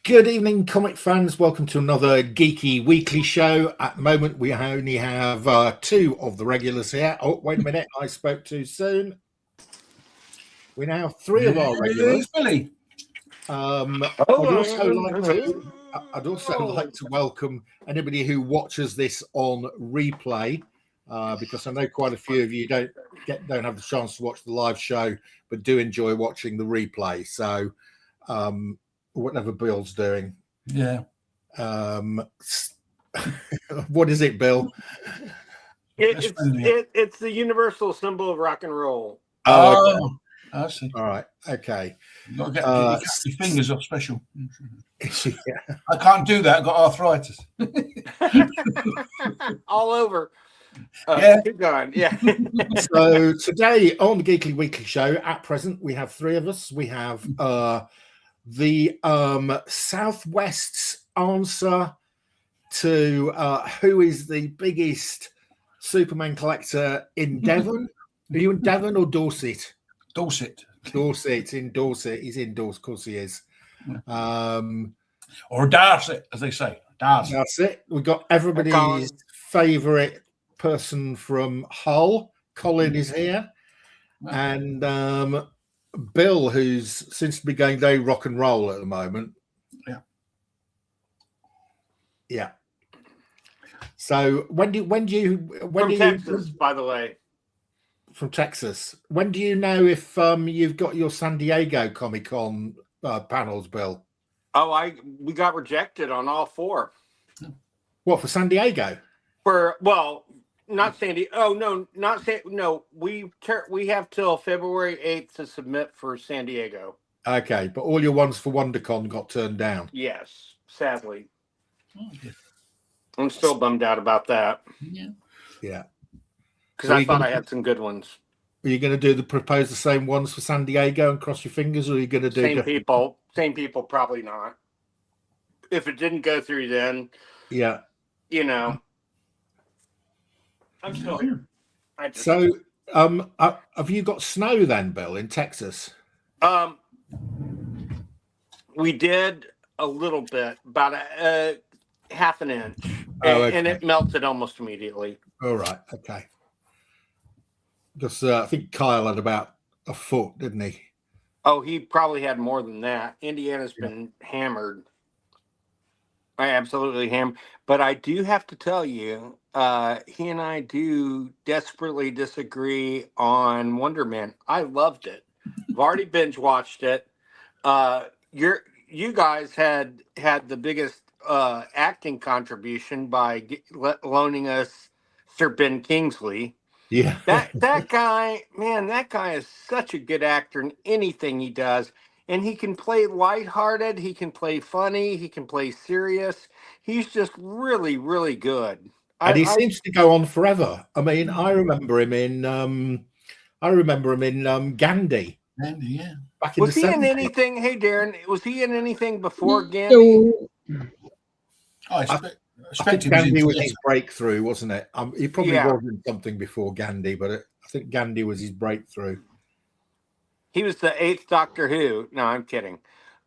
Good evening, comic fans. Welcome to another Geeky Weekly show. At the moment, we only have two of the regulars here. Oh, wait a minute. I spoke too soon. We now have three of our regulars. Billy. I'd also like to welcome anybody who watches this on replay, because I know quite a few of you don't have the chance to watch the live show, but do enjoy watching the replay. So, whatever Bill's doing. Yeah. What is it, Bill? It's the universal symbol of rock and roll. Oh, okay. I see. All right. Okay. You've got to get your fingers off special. Yeah. I can't do that. I've got arthritis. All over. Yeah. Keep going. Yeah. So today on the Geekly Weekly show, at present, we have three of us. We have the Southwest's answer to who is the biggest Superman collector in Devon. Are you in Devon or Dorset? Dorset. In Dorset. He's in Dorset, of course he is. Or Darset, as they say. Darset. That's it. We've got everybody's favourite person from Hull. Colin is here. And Bill, who's seems to be going very rock and roll at the moment. Yeah. So when do you Texas, by the way. From Texas. When do you know if you've got your San Diego Comic-Con panels, Bill? Oh, we got rejected on all four. What, for San Diego? Not San Diego. Oh no, not San. No, we have till February 8th to submit for San Diego. Okay, but all your ones for WonderCon got turned down. Yes, sadly. I'm still bummed out about that. Yeah. Because I thought I had some good ones. Are you going to propose the same ones for San Diego and cross your fingers, or are you going to do same people? Probably not. If it didn't go through, then I'm still here. So, have you got snow then, Bill, in Texas? We did a little bit, about a half an inch, and it melted almost immediately. All right, okay. Because I think Kyle had about a foot, didn't he? Oh, he probably had more than that. Indiana's been hammered. I absolutely hammered. But I do have to tell you, he and I do desperately disagree on Wonder Man. I loved it. I've already binge watched it. You guys had the biggest acting contribution by loaning us Sir Ben Kingsley. Yeah, that guy, man, that guy is such a good actor in anything he does, and he can play lighthearted, he can play funny, he can play serious. He's just really, really good. And he seems to go on forever. I mean, I remember him in Gandhi. Gandhi, yeah. Back in was the he 70s. in anything? Hey, Darren, was he in anything before Gandhi? I think Gandhi was his breakthrough, wasn't it? He probably was in something before Gandhi, but I think Gandhi was his breakthrough. He was the 8th Doctor Who. No, I'm kidding.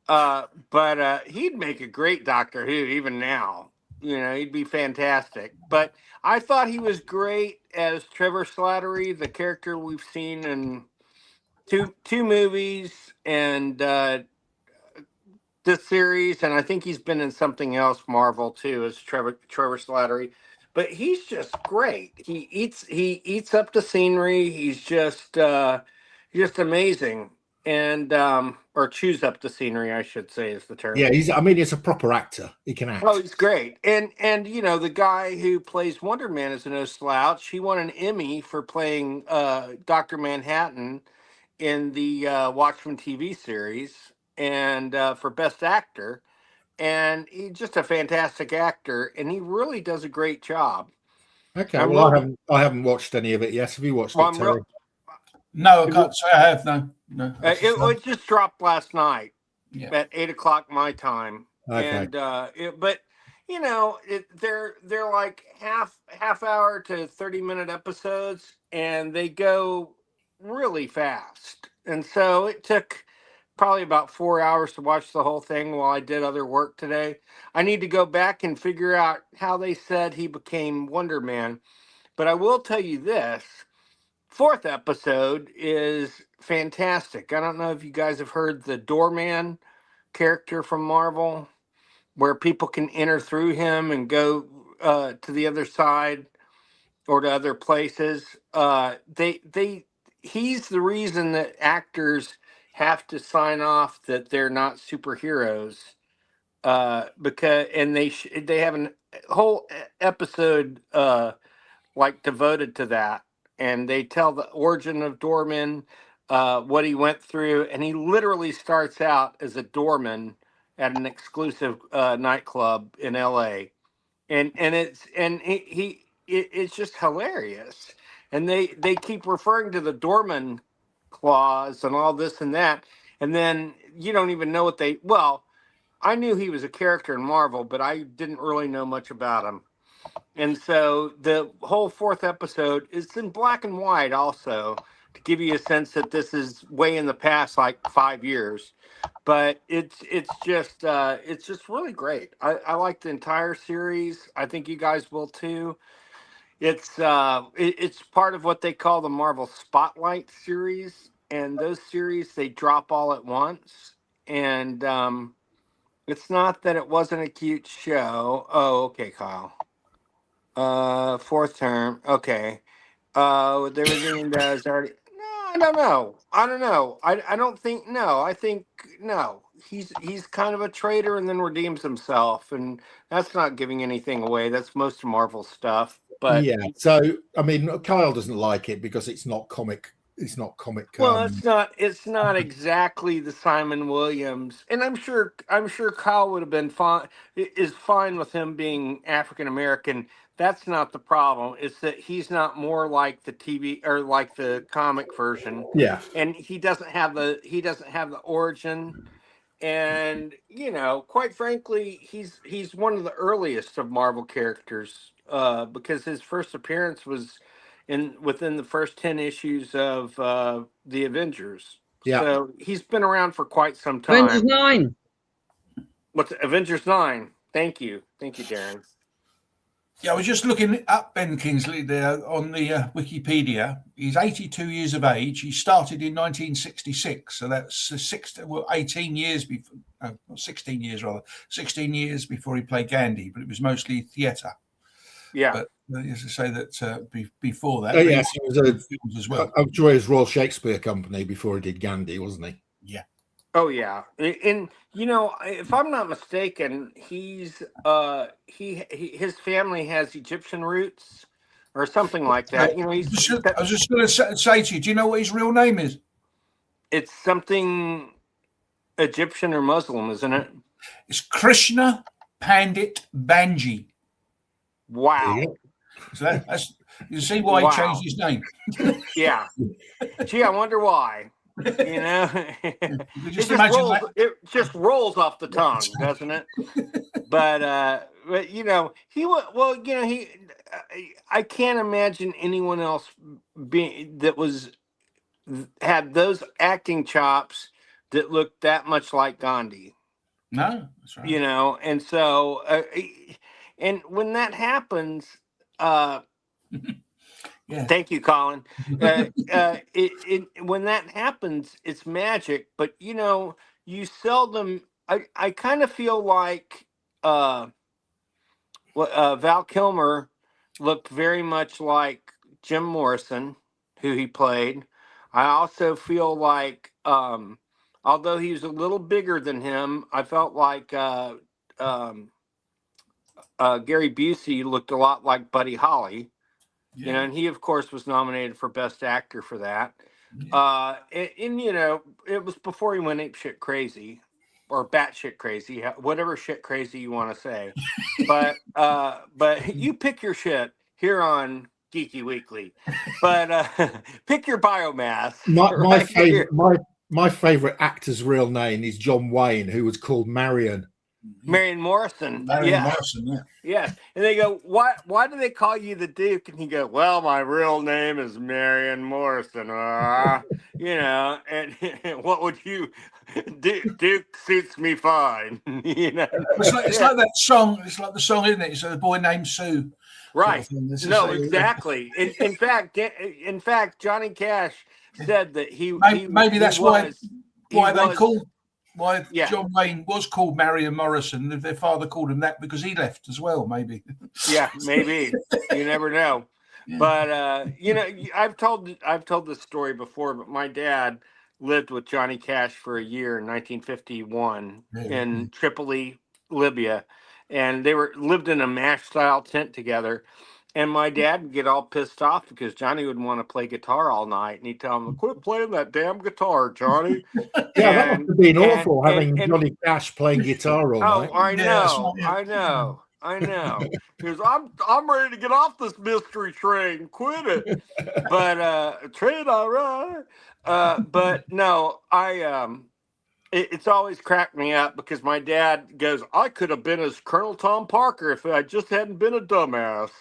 But he'd make a great Doctor Who even now. He'd be fantastic. But I thought he was great as Trevor Slattery, the character we've seen in two movies and this series, and I think he's been in something else, Marvel too, as Trevor Slattery. But he's just great. He eats up the scenery. He's just amazing, and or chews up the scenery, I should say, is the term. Yeah, he's a proper actor. He can act. Oh, he's great. And the guy who plays Wonder Man is no slouch. He won an Emmy for playing Dr. Manhattan in the Watchmen TV series, and for Best Actor, and he's just a fantastic actor, and he really does a great job. Okay, I haven't watched any of it yet. Have you watched it, Terry? No, I can't say I have. No. It just dropped last night at 8:00 my time, and but they're like half hour to 30-minute episodes, and they go really fast, and so it took probably about 4 hours to watch the whole thing while I did other work today. I need to go back and figure out how they said he became Wonder Man. But I will tell you this. Fourth episode is fantastic. I don't know if you guys have heard the Doorman character from Marvel, where people can enter through him and go to the other side or to other places. He's the reason that actors have to sign off that they're not superheroes, because they have a whole episode like devoted to that, and they tell the origin of Doorman, what he went through, and he literally starts out as a doorman at an exclusive nightclub in L.A. It's just hilarious, and they keep referring to the doorman clause and all this and that, and then you don't even know what they. Well, I knew he was a character in Marvel, but I didn't really know much about him. And so the whole fourth episode is in black and white also, to give you a sense that this is way in the past, like 5 years. But it's just really great. I like the entire series. I think you guys will too. It's part of what they call the Marvel Spotlight series, and those series they drop all at once. And it's not that it wasn't a cute show. Oh, okay, Kyle. Fourth term. Okay. Everything does already. No, I don't know. I don't know. I don't think. No, I think no. He's kind of a traitor and then redeems himself, and that's not giving anything away. That's most of Marvel stuff. But yeah, so I mean, Kyle doesn't like it because it's not comic. It's not comic. well, it's not exactly the Simon Williams, and I'm sure Kyle would have been fine. Is fine with him being African American. That's not the problem. It's that he's not more like the TV or like the comic version, Yeah, and he doesn't have the origin. And quite frankly, he's one of the earliest of Marvel characters, because his first appearance was within the first 10 issues of the Avengers. yeah. So he's been around for quite some Avengers time. 9. What's Avengers 9? Thank you, Darren. Yeah, I was just looking up Ben Kingsley there on the Wikipedia. He's 82 years of age. He started in 1966, so that's 18 years before, 16 years rather, 16 years before he played Gandhi, but it was mostly theatre. Yeah. But as I say that before that, Yes, he was films as well. I'm sure he was Royal Shakespeare Company before he did Gandhi, wasn't he? Yeah. Oh yeah, and if I'm not mistaken, his family has Egyptian roots or something like that. I was just going to say to you, do you know what his real name is? It's something Egyptian or Muslim, isn't it? It's Krishna Pandit Banji. Wow. So that's you see why he changed his name. Yeah. Gee, I wonder why. It just rolls off the tongue, doesn't it? But I can't imagine anyone else had those acting chops that looked that much like Gandhi. No, that's right. And so and when that happens, yeah. Thank you, Colin. When that happens, it's magic. But you seldom. I kind of feel like Val Kilmer looked very much like Jim Morrison, who he played. I also feel like, although he was a little bigger than him, I felt like Gary Busey looked a lot like Buddy Holly. Yeah. And he, of course, was nominated for Best Actor for that. Yeah. It was before he went apeshit crazy, or batshit crazy, whatever shit crazy you want to say. But you pick your shit here on Geeky Weekly. But pick your biomass. My favorite actor's real name is John Wayne, who was called Marion. Marion Morrison. Morrison, yeah. Yes. And they go, why do they call you the Duke? And he go, well, my real name is Marion Morrison. And what would you Duke suits me fine. You know, It's like that song. It's like the song, isn't it? It's a boy named Sue. right? Sort of No, exactly. In fact, Johnny Cash said that maybe that's why John Wayne was called Marion Morrison. Their father called him that because he left as well. Maybe. Yeah, maybe. You never know. Yeah. But I've told this story before. But my dad lived with Johnny Cash for a year in 1951 in Tripoli, Libya, and they lived in a mash style tent together. And my dad would get all pissed off because Johnny would want to play guitar all night, and he'd tell him, "Quit playing that damn guitar, Johnny." Yeah, that must have been awful having Johnny Cash playing guitar all night. Oh, I know. He goes, I'm ready to get off this mystery train. Quit it. But train, all right. But no, it's always cracked me up because my dad goes, I could have been as Colonel Tom Parker if I just hadn't been a dumbass,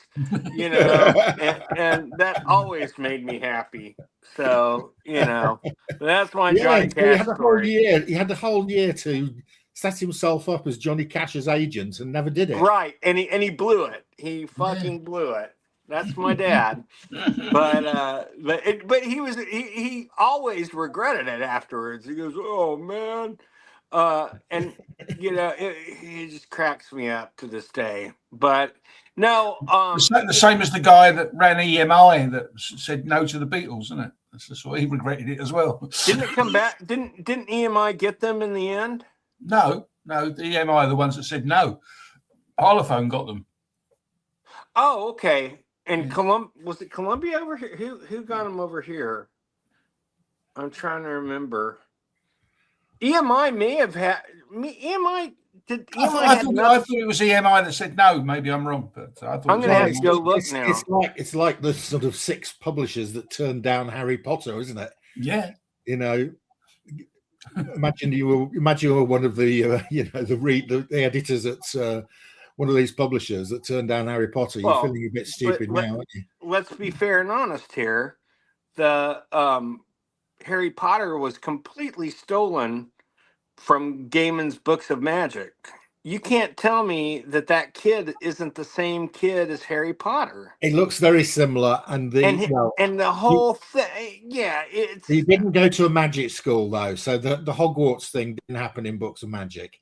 and that always made me happy. So, that's my Johnny Cash story. He had the whole year to set himself up as Johnny Cash's agent and never did it. Right. And he blew it. He fucking blew it. That's my dad. But he always regretted it afterwards. He goes, "Oh man," and he just cracks me up to this day. But no, the same as the guy that ran EMI that said no to the Beatles, isn't it? That's just what he regretted it as well. Didn't it come back? Didn't EMI get them in the end? No, the EMI are the ones that said no. Parlophone got them. Oh, okay. And was it Columbia over here? Who got them over here? I'm trying to remember. EMI may have had EMI. I thought it was EMI that said no. Maybe I'm wrong, but I thought I'm going to have to go look now. It's like the sort of 6 publishers that turned down Harry Potter, isn't it? Yeah. Imagine you were one of the the editors at one of these publishers that turned down Harry Potter. You're feeling a bit stupid now, aren't you? Let's be fair and honest here. The Harry Potter was completely stolen from Gaiman's Books of Magic. You can't tell me that kid isn't the same kid as Harry Potter. It looks very similar, and the whole thing. Yeah, he didn't go to a magic school though, so the Hogwarts thing didn't happen in Books of Magic.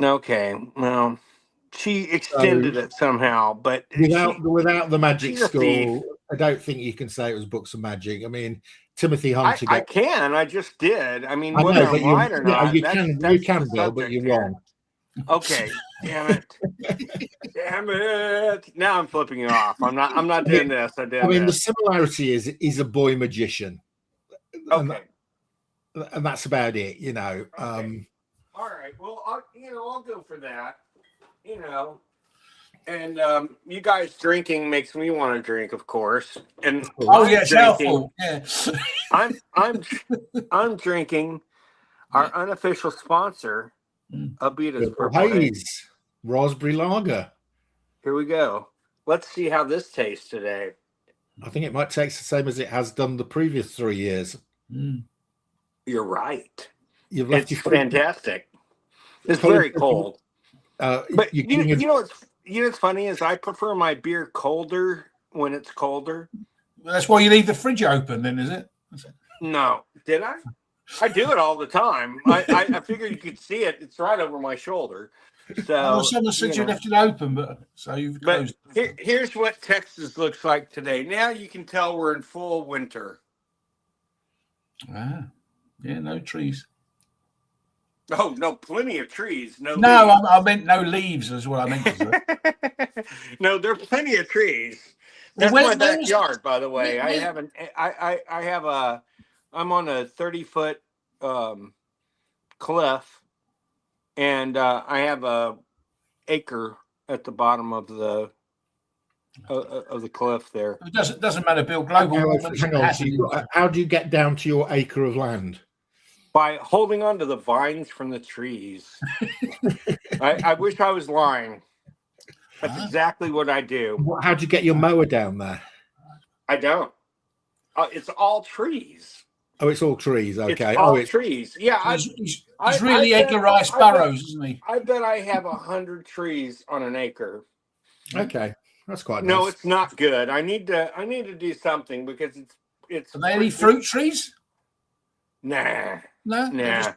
Okay, well, she extended it somehow, but without the magic school, I don't think you can say it was Books of Magic. I mean, Timothy Hunter. I can. I just did. I mean, whether I'm right or not, you can, Bill, but you're wrong. Okay, damn it! Now I'm flipping you off. I'm not doing this. The similarity is he's a boy magician. Okay, and that's about it. Okay. All right. Well, I'll go for that. And you guys drinking makes me want to drink, of course. And helpful. Yeah. I'm drinking our unofficial sponsor. Abita's Purple Haze Raspberry Lager. Here we go. Let's see how this tastes today. I think it might taste the same as it has done the previous 3 years. You're right. It's fantastic. It's very cold. But what's funny is I prefer my beer colder when it's colder. Well, that's why you leave the fridge open, then, is it? No, did I? I do it all the time. I figure you could see it. It's right over my shoulder. So someone said you left it open, but so you've closed. Here's what Texas looks like today. Now you can tell we're in full winter. Yeah, no trees. Oh no, plenty of trees. No, I meant no leaves is what I meant to say. No, there are plenty of trees. That's my backyard, by the way. I'm on a 30-foot cliff, and I have a acre at the bottom of the cliff there. It doesn't matter, Bill. Global. How do you get down to your acre of land? By holding on to the vines from the trees. I wish I was lying. That's exactly what I do. How do you get your mower down there? I don't. It's all trees. Oh, it's all trees. Okay. It's all trees. Yeah, He's really Edgar Rice Burroughs, isn't he? I bet I have 100 trees on an acre. Okay, that's quite nice. No, it's not good. I need to do something because it's. Are there any fruit trees? Nah. No. Nah.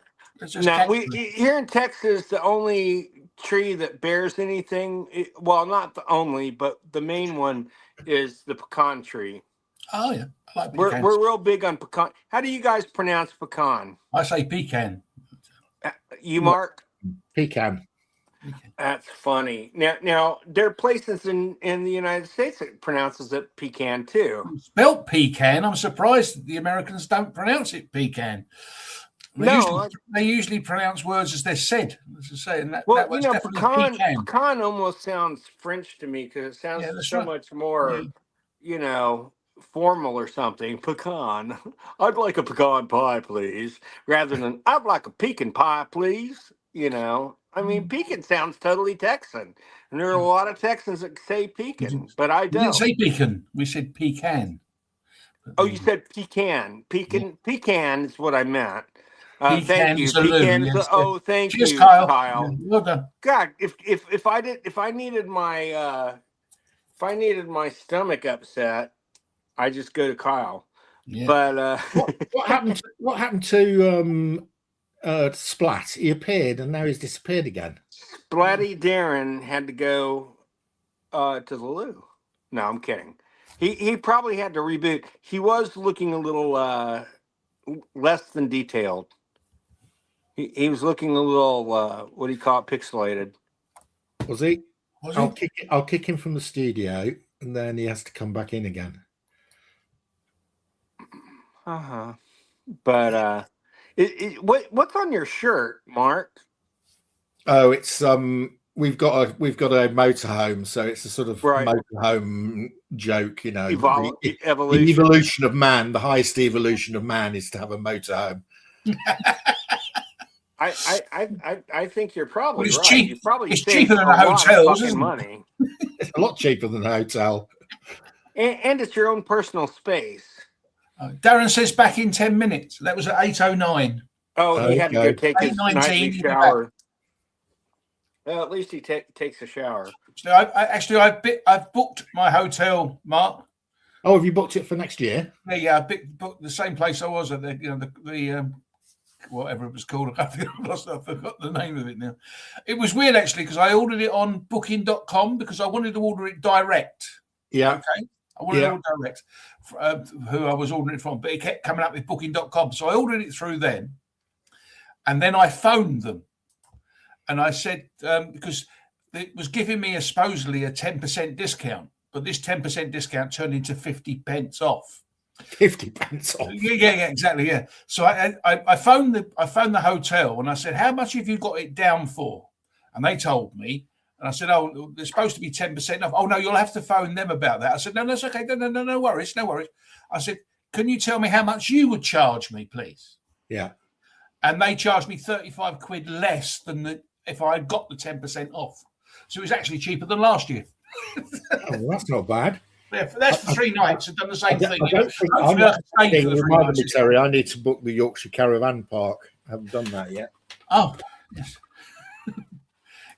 Nah. We here in Texas, the only tree that bears anything, well, not the only, but the main one is the pecan tree. Oh yeah, I like we're real big on pecan. How do you guys pronounce pecan? I say pecan. You, Mark? Pecan. That's funny. Now there are places in the United States that pronounces it pecan too. Spelt pecan. I'm surprised the Americans don't pronounce it pecan. They usually pronounce words as they're said. As I say, and that was definitely pecan almost sounds French to me because it sounds so much more, formal or something. Pecan. I'd like a pecan pie, please, rather than I'd like a pecan pie, please. I mean, pecan sounds totally Texan, and there are a lot of Texans that say pecan, but I don't. We didn't say pecan. We said pecan. Oh, you said pecan. Pecan is what I meant. Thank you. Thank Cheers, you, Kyle. Kyle. Well done. God, if I needed my stomach upset, I just go to Kyle. Yeah. But what happened to Splat? He appeared and now he's disappeared again. Splatty Darren had to go to the loo. No, I'm kidding. He probably had to reboot. He was looking a little less than detailed. He was looking a little what do you call it, pixelated. Was he? I'll kick him from the studio and then he has to come back in again. But what's on your shirt, Mark? Oh, it's we've got a motorhome, so it's a sort of motorhome joke, Evolution. The evolution of man, the highest evolution of man is to have a motorhome. I think you're probably it's right. Cheap. You probably it's cheaper than a hotel, isn't it? Money. It's a lot cheaper than a hotel, and it's your own personal space. Darren says back in 10 minutes. That was at 8:09. Oh, he had to go take his nightly shower. Well, at least he takes a shower. So I've booked my hotel, Mark. Oh, have you booked it for next year? Yeah, I booked the same place I was at the whatever it was called. I forgot the name of it now. It was weird actually because I ordered it on booking.com because I wanted to order it direct. Yeah. Okay. I wanted to order direct who I was ordering it from, but it kept coming up with booking.com. So I ordered it through them. And then I phoned them. And I said, because it was giving me supposedly a 10% discount, but this 10% discount turned into 50 pence off. 50 pence off. Yeah, exactly. Yeah. So I phoned the hotel and I said, how much have you got it down for? And they told me, and I said, oh, there's supposed to be 10% off. Oh no, you'll have to phone them about that. I said, no, that's okay. No worries. I said, can you tell me how much you would charge me, please? Yeah. And they charged me 35 quid less than if I had got the 10% off. So it was actually cheaper than last year. Oh, well, that's not bad. Yeah, that's for 3 nights. I've done the same thing. Terry, I need to book the Yorkshire Caravan Park. I haven't done that yet. Oh, yes.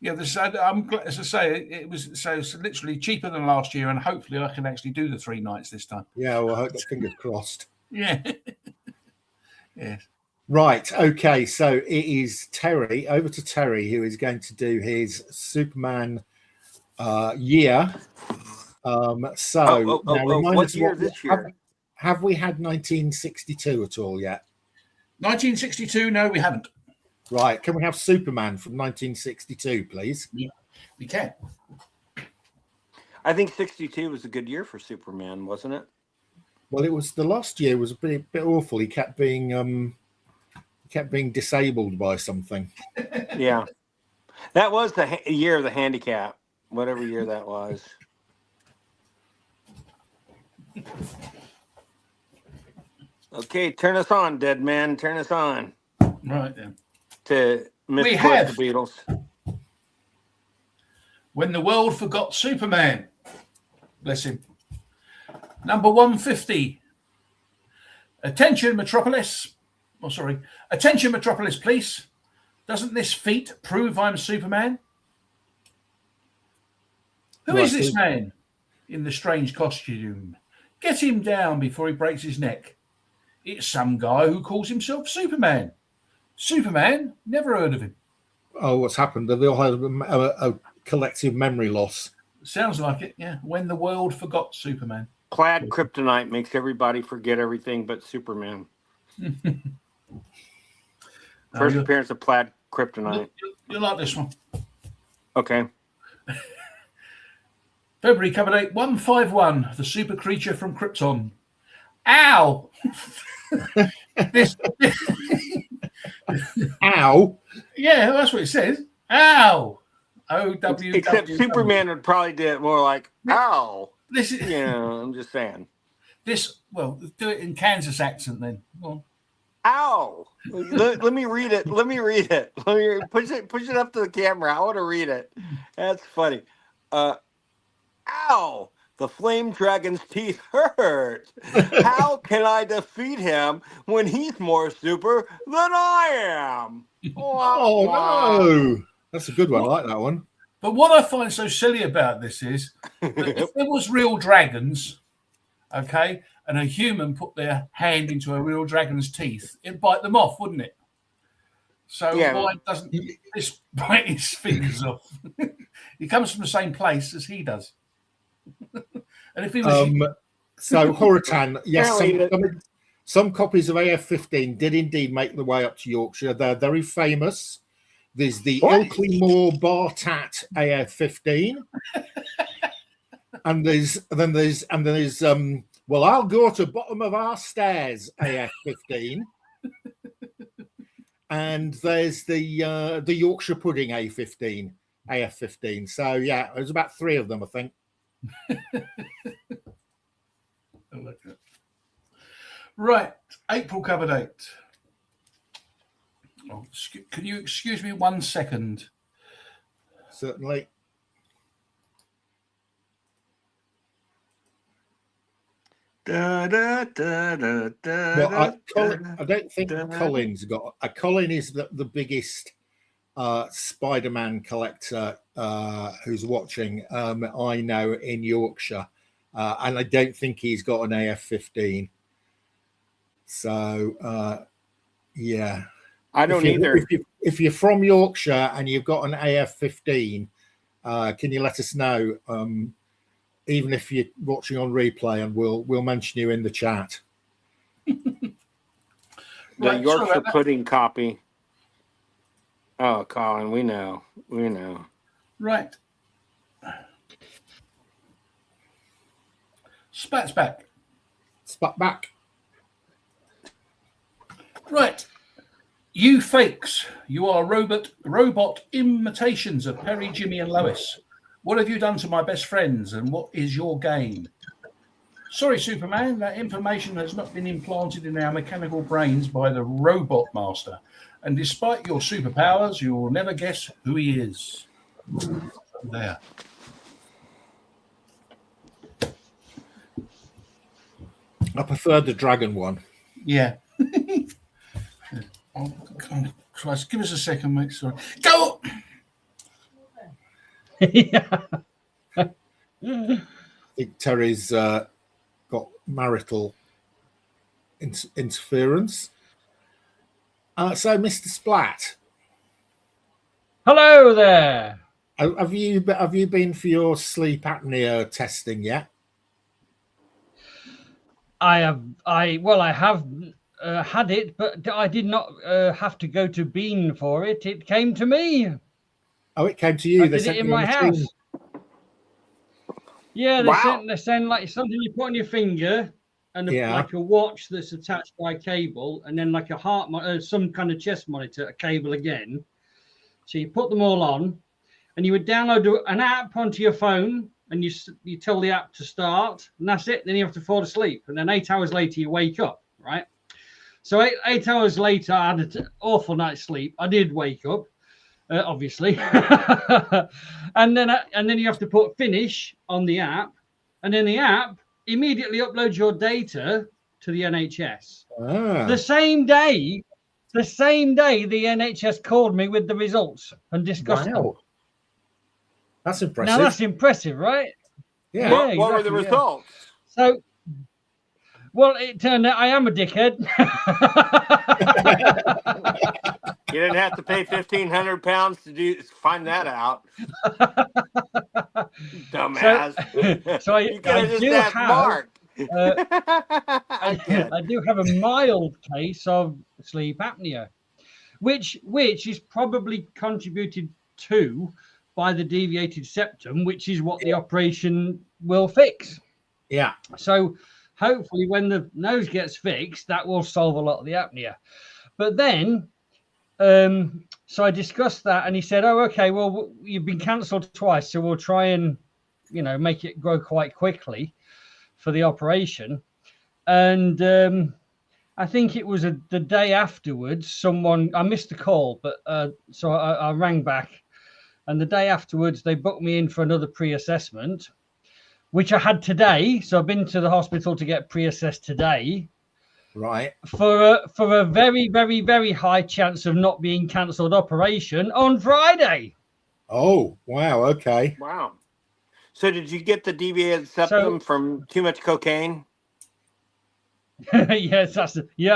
Yeah, I'm glad, as I say, it was so literally cheaper than last year, and hopefully I can actually do the 3 nights this time. Yeah, well, I hope fingers crossed. Yeah. Yes. Right. Okay. So it is Terry. Over to Terry, who is going to do his Superman year. What year this year? Have we had 1962 at all yet? 1962? No, we haven't. Right. Can we have Superman from 1962, please? Yeah, we can. I think 62 was a good year for Superman, wasn't it? Well, it was. The last year was a bit awful. He kept being disabled by something. Yeah, that was the year of the handicap, whatever year that was. Okay, turn us on, dead man. Turn us on. Right then. To we have the Beatles. When the World Forgot Superman. Bless him. Number 150. Attention, Metropolis. Oh, sorry. Attention, Metropolis Police. Doesn't this feat prove I'm Superman? Who is this man in the strange costume? Get him down before he breaks his neck. It's some guy who calls himself Superman. Superman? Never heard of him. Oh, what's happened? They all had a collective memory loss. Sounds like it, yeah. When the world forgot Superman. Plaid kryptonite makes everybody forget everything but Superman. First appearance of plaid kryptonite. You like this one? Okay. February cover date 151. The super creature from Krypton. Ow! Ow! Yeah, that's what it says. Ow! O-W. Except Superman would probably do it more like, ow. This is, I'm just saying. Well, do it in Kansas accent then. Go on. Ow. Let me read it. Let me push it up to the camera. I want to read it. That's funny. Ow. The flame dragon's teeth hurt. How can I defeat him when he's more super than I am? Oh, no. That's a good one. I like that one. But what I find so silly about this is that if there was real dragons, okay, and a human put their hand into a real dragon's teeth, it'd bite them off, wouldn't it? So why doesn't this bite his fingers off? He comes from the same place as he does. And if he was so Horatan, yes, some copies of AF-15 did indeed make the way up to Yorkshire. They're very famous. There's the Ilkley Moor Bartat AF-15, and there's well, I'll go to bottom of our stairs AF-15, and there's the Yorkshire Pudding AF-15. So yeah, there's about 3 of them, I think. I like that. Right, April cover date. Oh, can you excuse me 1 second? Certainly. Da, da, da, da, da, Well, I don't think Colin's got. Colin is the biggest Spider-Man collector who's watching. I know in Yorkshire, and I don't think he's got an AF-15. So, yeah. I don't either. If you're from Yorkshire and you've got an AF-15, can you let us know? Even if you're watching on replay, and we'll mention you in the chat. The Yorkshire Pudding copy. Oh, Colin, we know. Right. Spat's back. Spat back. Right. You fakes, you are robot imitations of Perry, Jimmy, and Lois. What have you done to my best friends, and what is your game? Sorry, Superman, that information has not been implanted in our mechanical brains by the robot master. And despite your superpowers, you will never guess who he is. There. I prefer the dragon one. Yeah. Oh, Christ, give us a second, mate. Sorry. Go! Yeah. I think Terry's got marital interference. So, Mr. Splat. Hello there. Have you been for your sleep apnea testing yet? I have had it, but I did not have to go to Bean for it. It came to me. Oh, it came to you. I did it in my house. Yeah, they send like something you put on your finger, and like a watch that's attached by a cable, and then like a heart, some kind of chest monitor, a cable again. So you put them all on, and you would download an app onto your phone, and you tell the app to start, and that's it. Then you have to fall asleep, and then 8 hours later you wake up, right? So eight hours later, I had an awful night's sleep. I did wake up, obviously, and then you have to put finish on the app, and then the app immediately uploads your data to the NHS. Ah, The same day the NHS called me with the results and discussed them. wow. That's impressive. Now that's impressive, right? Yeah. What were the exactly, yeah. results? So, well, it turned out I am a dickhead. You didn't have to pay £1,500 to find that out. Dumbass. So you could have just asked Mark. I do have a mild case of sleep apnea, which is probably contributed to by the deviated septum, which is what the operation will fix. Yeah. So hopefully when the nose gets fixed, that will solve a lot of the apnea. But then, so I discussed that and he said, oh, okay, well, you've been cancelled twice. So we'll try and, make it grow quite quickly for the operation. And I think it was the day afterwards, I missed the call, but so I rang back. And the day afterwards, they booked me in for another pre-assessment, which I had today. So I've been to the hospital to get pre-assessed today. Right. For a very, very, very high chance of not being cancelled operation on Friday. Oh, wow. Okay. Wow. So did you get the deviated septum from too much cocaine? Yes, I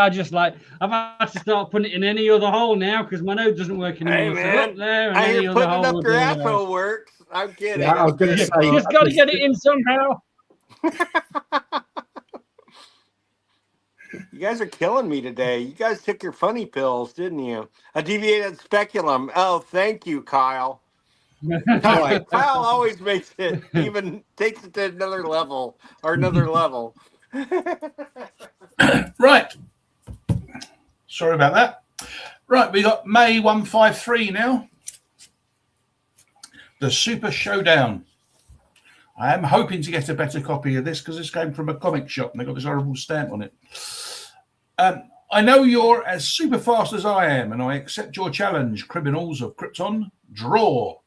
just I've had to start putting it in any other hole now because my nose doesn't work anymore. Hey, man, so up there and I any hear other putting hole it up will your do, asshole works. I'm kidding. Yeah, I was going to say. Just got to get it in somehow. You guys are killing me today. You guys took your funny pills, didn't you? A deviated speculum. Oh, thank you, Kyle. Kyle always makes it, even takes it to another level. Right. Sorry about that. Right, we got May 153 now. The Super Showdown. I am hoping to get a better copy of this because this came from a comic shop and they got this horrible stamp on it. I know you're as super fast as I am, and I accept your challenge, Criminals of Krypton. Draw.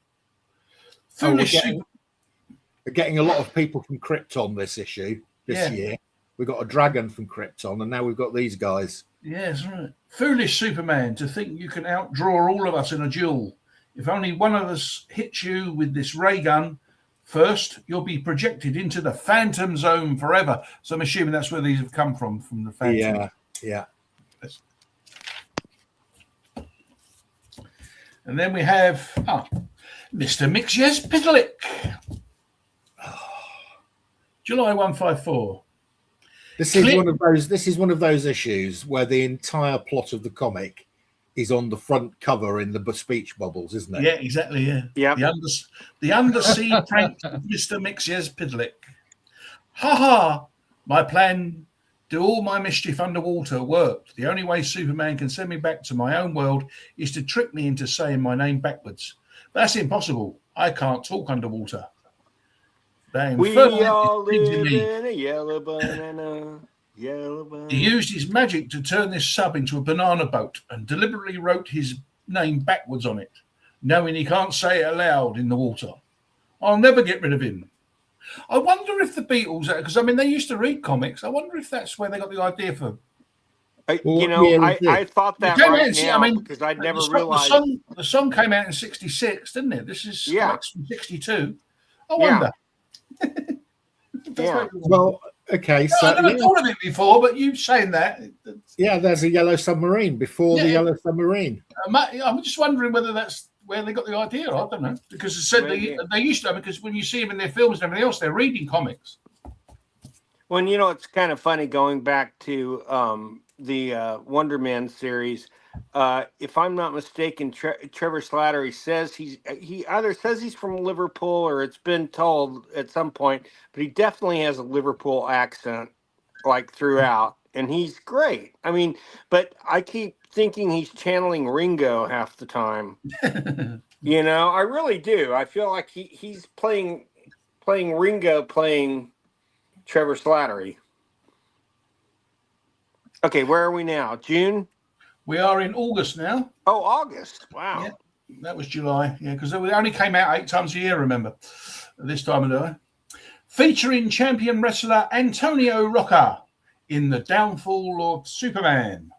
We're getting a lot of people from Krypton this year. We've got a dragon from Krypton, and now we've got these guys. Yes, right. Foolish Superman, to think you can outdraw all of us in a duel. If only one of us hits you with this ray gun first, you'll be projected into the Phantom Zone forever. So I'm assuming that's where these have come from the Phantom. Yeah. And then we have Mr. Mixyez Pitalik. July 154. This is one of those issues where the entire plot of the comic is on the front cover in the speech bubbles, isn't it? Yeah, exactly. Yeah. Yep. The undersea prank of Mr. Mixyez Pitalik. Ha ha! My plan, do all my mischief underwater, worked. The only way Superman can send me back to my own world is to trick me into saying my name backwards. But that's impossible. I can't talk underwater. We all live in a yellow banana. He used his magic to turn this sub into a banana boat and deliberately wrote his name backwards on it, knowing he can't say it aloud in the water. I'll never get rid of him. I wonder if the Beatles, because they used to read comics. I wonder if that's where they got the idea for. I thought that because I'd never realized. The song came out in 1966, didn't it? This is from 1962. I wonder. Well, okay. So I've never thought of it before, but you saying that. Yeah, there's a yellow submarine before the yellow submarine. I'm just wondering whether that's where they got the idea. I don't know, because it said they used to. Because when you see them in their films and everything else, they're reading comics. Well, it's kind of funny going back to the Wonder Man series. If I'm not mistaken, Trevor Slattery says he either says he's from Liverpool or it's been told at some point, but he definitely has a Liverpool accent throughout, and he's great. But I keep thinking he's channeling Ringo half the time. I really do. I feel like he's playing Ringo, playing Trevor Slattery. Okay, where are we now? June? We are in August now. Oh, August. Wow. Yeah, that was July. Yeah, because they only came out 8 times a year, remember, this time of day. Featuring champion wrestler Antonio Rocca in the downfall of Superman.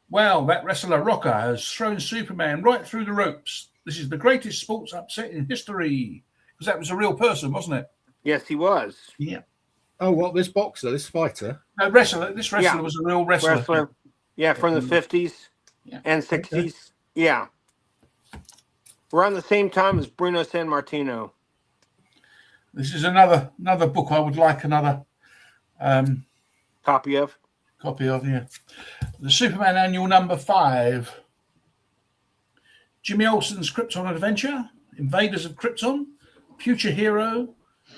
Well, that wrestler Rocker has thrown Superman right through the ropes. This is the greatest sports upset in history. Because that was a real person, wasn't it? Yes, he was. Yeah. Oh, what, this boxer, this fighter? This wrestler was a real wrestler. Yeah, from the 50s and 60s. Okay. Yeah. Around the same time as Bruno Sammartino. This is another book I would like another Copy of. Yeah. The Superman Annual number 5. Jimmy Olsen's Krypton Adventure, Invaders of Krypton, Future Hero,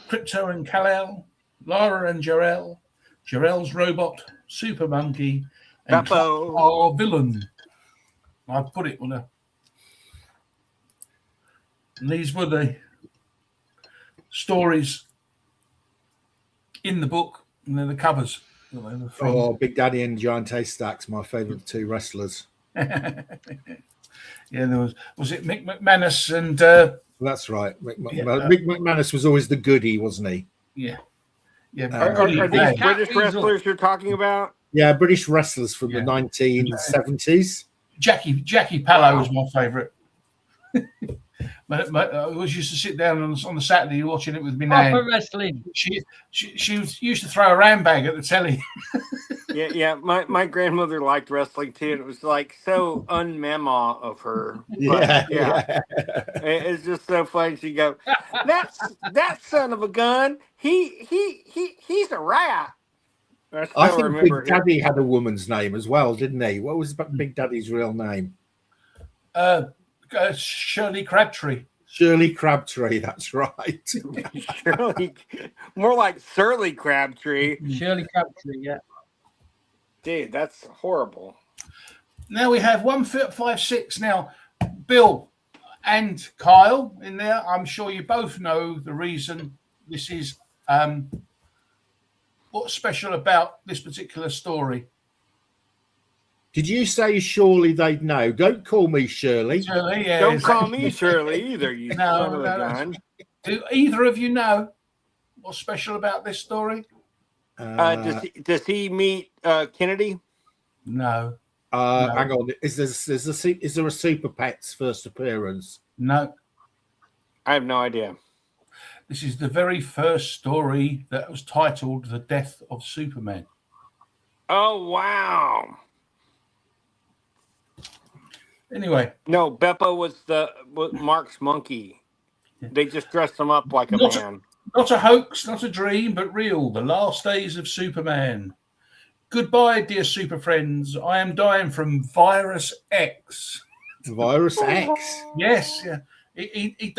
Krypto and Kal-El, Lara and Jor-El, Jor-El's Robot, Super Monkey, and Beppo. our Villain. I put it on a... And these were the stories in the book, and then the covers. Oh, Big Daddy and Giant Haystacks, my favourite 2 wrestlers. Yeah, there was it Mick McManus and That's right. Mick McManus was always the goodie, wasn't he? yeah. Are these British wrestlers you're talking about? Yeah, British wrestlers from the 1970s. Jackie Pallow was my favourite. I always used to sit down on the Saturday watching it with me nan. Proper wrestling. She used to throw a ram bag at the telly. Yeah. My grandmother liked wrestling too, and it was like so un-mama of her. But, yeah. It's just so funny. She go, that son of a gun. He's a rat. I think Big Daddy had a woman's name as well, didn't he? What was Big Daddy's real name? Shirley Crabtree. Shirley Crabtree, that's right. Shirley, more like Surly Crabtree. Shirley Crabtree, yeah. Dude, that's horrible. Now we have 156. Now, Bill and Kyle in there. I'm sure you both know the reason this is. What's special about this particular story? Did you say surely they'd know? Don't call me Shirley. Shirley, yeah. Don't call me Shirley either, you son of a gun. Do either of you know what's special about this story? Does he meet Kennedy? No. Hang on. Is there a Super Pets first appearance? No. I have no idea. This is the very first story that was titled The Death of Superman. Oh, wow. Anyway. No, Beppo was Mark's monkey. They just dressed him up like a man. Not a hoax, not a dream, but real. The last days of Superman. Goodbye, dear super friends. I am dying from Virus X. Virus X? Yes, yeah. He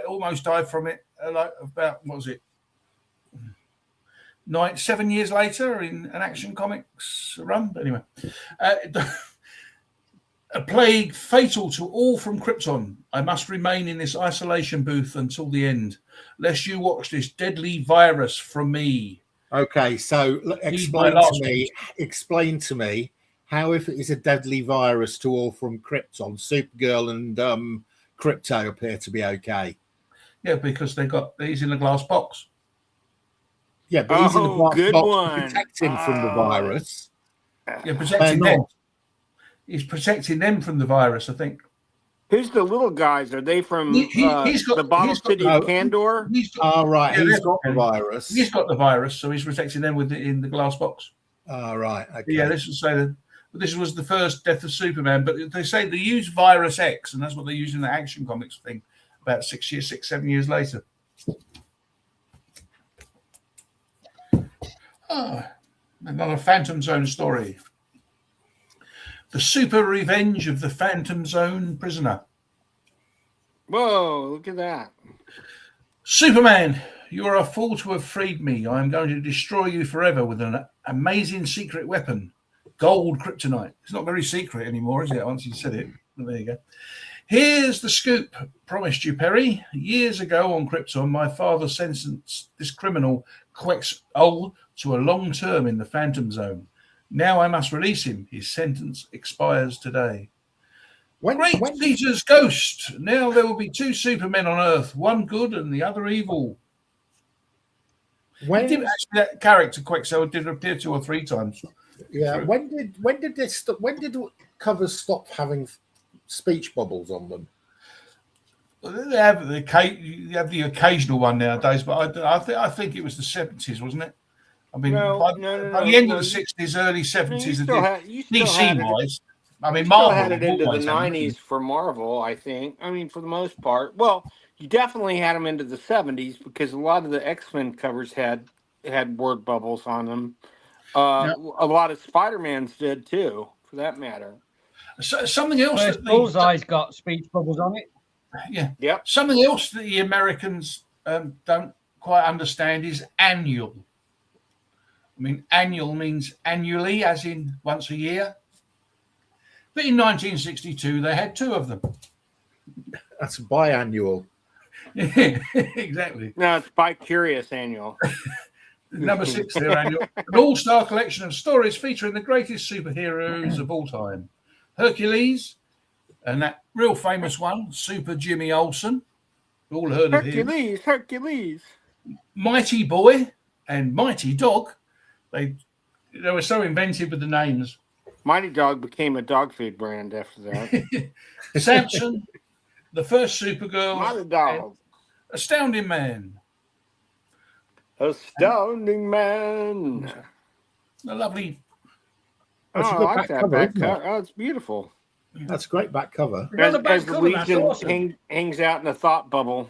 almost died from it. Like about, what was it? 7 years later in an Action Comics run. But anyway, a plague fatal to all from Krypton. I must remain in this isolation booth until the end, lest you watch this deadly virus from me. Okay, so explain to me how, if it is a deadly virus to all from Krypton, Supergirl and Crypto appear to be okay. Yeah, because he's in a glass box. Yeah, but he's in a glass box to protect him from the virus. Yeah, protecting them. He's protecting them from the virus, I think. Who's the little guys? Are they from the Bottle City of Kandor? He's got the virus. He's got the virus, so he's protecting them in the glass box. Right. Okay. Yeah, this was the first Death of Superman, but they say they use Virus X, and that's what they use in the Action Comics thing about 7 years later. Another Phantom Zone story. The super revenge of the Phantom Zone prisoner. Whoa, look at that. Superman, you are a fool to have freed me. I am going to destroy you forever with an amazing secret weapon. Gold kryptonite. It's not very secret anymore, is it? Once you said it. Well, there you go. Here's the scoop. Promised you, Perry. Years ago on Krypton, my father sentenced this criminal, Quetzal, to a long term in the Phantom Zone. Now I must release him. His sentence expires today. Great Peter's ghost. Now there will be 2 Supermen on Earth, one good and the other evil. When did actually, that character Quicksilver did appear 2 or 3 times. Yeah. When did covers stop having speech bubbles on them? Well, they have the occasional one nowadays, but I think it was the 70s, wasn't it? I mean, by the end of the 60s, early 70s, you still had DC wise. I mean, Marvel Marvel had it into the 90s for Marvel, I think. I mean, for the most part. Well, you definitely had them into the 70s because a lot of the X-Men covers had word bubbles on them. A lot of Spider-Man's did too, for that matter. So, something else that Bullseye's got speech bubbles on it. Yeah. Yep. Something else that the Americans don't quite understand is annual. I mean, annual means annually, as in once a year. But in 1962, they had 2 of them. That's biannual. Yeah, exactly. No, it's bi-curious annual. Number 6, their annual. An all-star collection of stories featuring the greatest superheroes of all time. Hercules, and that real famous one, Super Jimmy Olsen. We've all heard of him. Hercules. Mighty Boy and Mighty Dog. They were so inventive with the names. Mighty Dog became a dog food brand after that. Samson, the first Supergirl. Mighty Dog. Astounding Man. Astounding Man. A lovely. I like that back cover. Oh, it's beautiful. That's a great back cover. As the Legion awesome. hangs out in a thought bubble.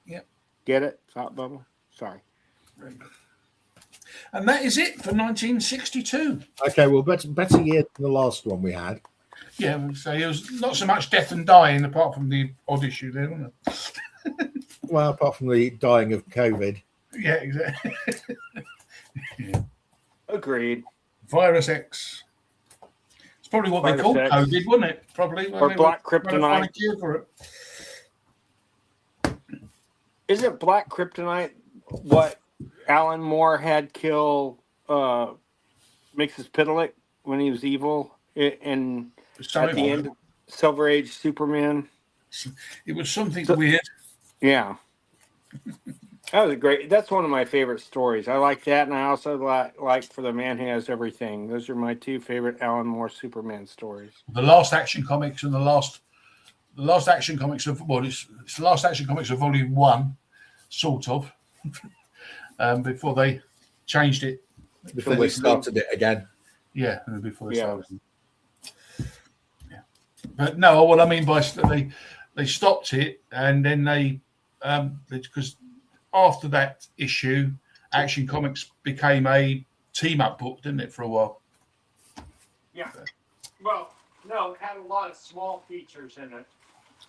Yep. Get it? Thought bubble? Sorry. And that is it for 1962. Okay, well, better year than the last one we had. Yeah, so it was not so much death and dying, apart from the odd issue there, wasn't it? Well, apart from the dying of COVID. Yeah, exactly. Yeah. Agreed. Virus X. It's probably what they called COVID, wasn't it? Probably. Or Black Kryptonite. For it. Isn't Black Kryptonite what Alan Moore had kill Mixus Pitalik when he was evil at the end of Silver Age Superman? It was something weird. Yeah. That was great. That's one of my favorite stories. I like that, and I also like For the Man Who Has Everything. Those are my 2 favorite Alan Moore Superman stories. The last Action Comics and the last Action Comics of it's the last Action Comics of Volume 1, sort of. Before they changed it. Before they started it again. Yeah, before they started. Yeah. But no, what I mean by they stopped it, and then they because after that issue, Action Comics became a team-up book, didn't it, for a while? Yeah. Well, no, it had a lot of small features in it.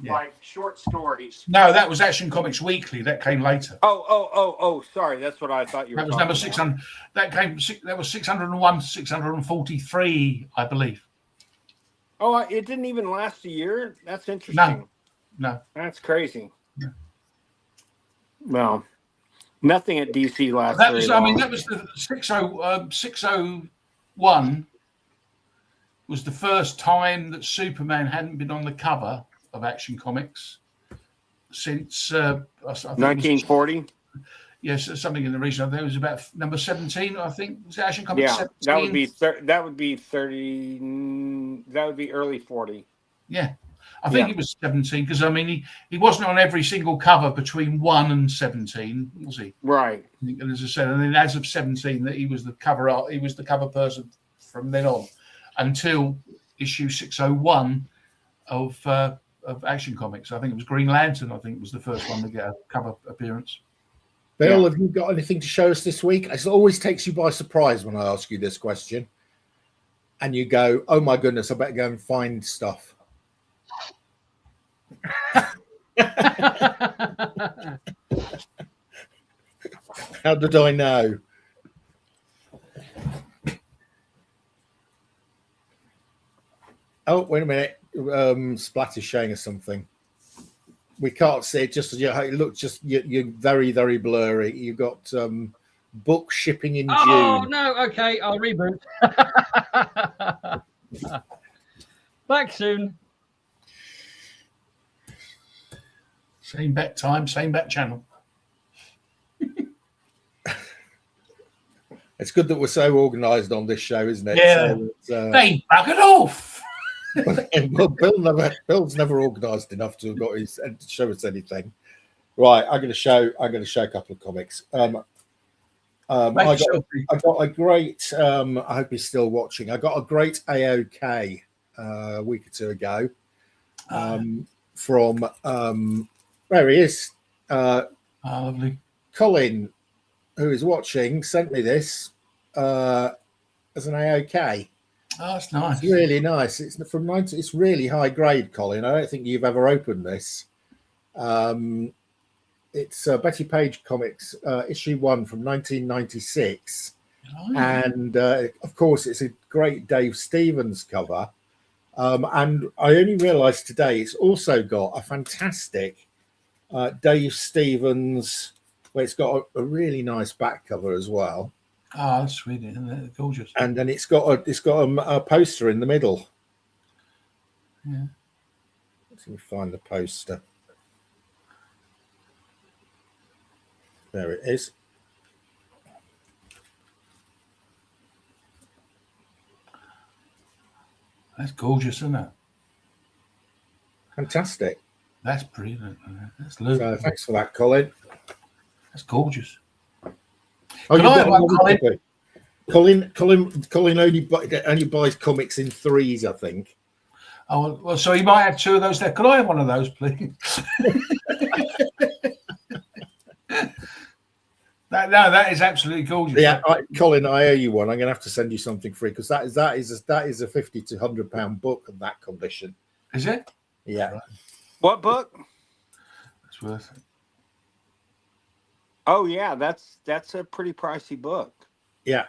Yeah. Like short stories. No, that was Action Comics Weekly. That came later. Oh! Sorry, that's what I thought you were. That was number 600. That was 601 to 643, I believe. Oh, it didn't even last a year. That's interesting. No, that's crazy. No. Well, nothing at DC last. That was. I mean, that was the 601. Was the first time that Superman hadn't been on the cover of Action Comics since 1940. Yes, something in the region. I think it was about number 17. I think was Action Comics. Yeah, 17? that would be 30. That would be early 40. Yeah, I think it was 17 because I mean he wasn't on every single cover between 1 and 17, was he? Right. And as I said, and then as of 17, that he was the cover art. He was the cover person from then on until issue 601 of Action Comics. I think it was Green Lantern. I think was the first one to get a cover appearance. Bill, have you got anything to show us this week? It always takes you by surprise when I ask you this question, and you go, "Oh my goodness, I better go and find stuff." How did I know? Oh, wait a minute. Splat is showing us something. We can't see it. Just it looks just you're very, very blurry. You've got book shipping in June. Oh no! Okay, I'll reboot. Back soon. Same bat time, same bat channel. It's good that we're so organised on this show, isn't it? Yeah. So They buggered off. well, Bill's never organised enough to have got his to show us anything. Right, I'm going to show a couple of comics. I got a great. I hope he's still watching. I got a great AOK a week or two ago from where he is. Lovely. Colin, who is watching, sent me this as an AOK. Oh, that's nice. It's really nice. It's from 90. It's really high grade, Colin. I don't think you've ever opened this. It's Betty Page Comics, issue 1 from 1996. Oh. And of course, it's a great Dave Stevens cover. And I only realized today it's also got a fantastic Dave Stevens, where it's got a really nice back cover as well. Oh, that's sweet, isn't it? Gorgeous. And then it's got a poster in the middle. Yeah. Let me find the poster. There it is. That's gorgeous, isn't it? Fantastic. That's brilliant. That's lovely. Thanks for that, Colin. That's gorgeous. Oh, Can I have one, Colin? Colin only buys comics in 3s, I think. Oh well, so you might have 2 of those there. Could I have one of those, please? That is absolutely gorgeous. Yeah, Colin, I owe you one. I'm going to have to send you something free because that is a £50 to £100 book of that condition. Is it? Yeah. What book? It's worth it. Oh yeah, that's a pretty pricey book. Yeah.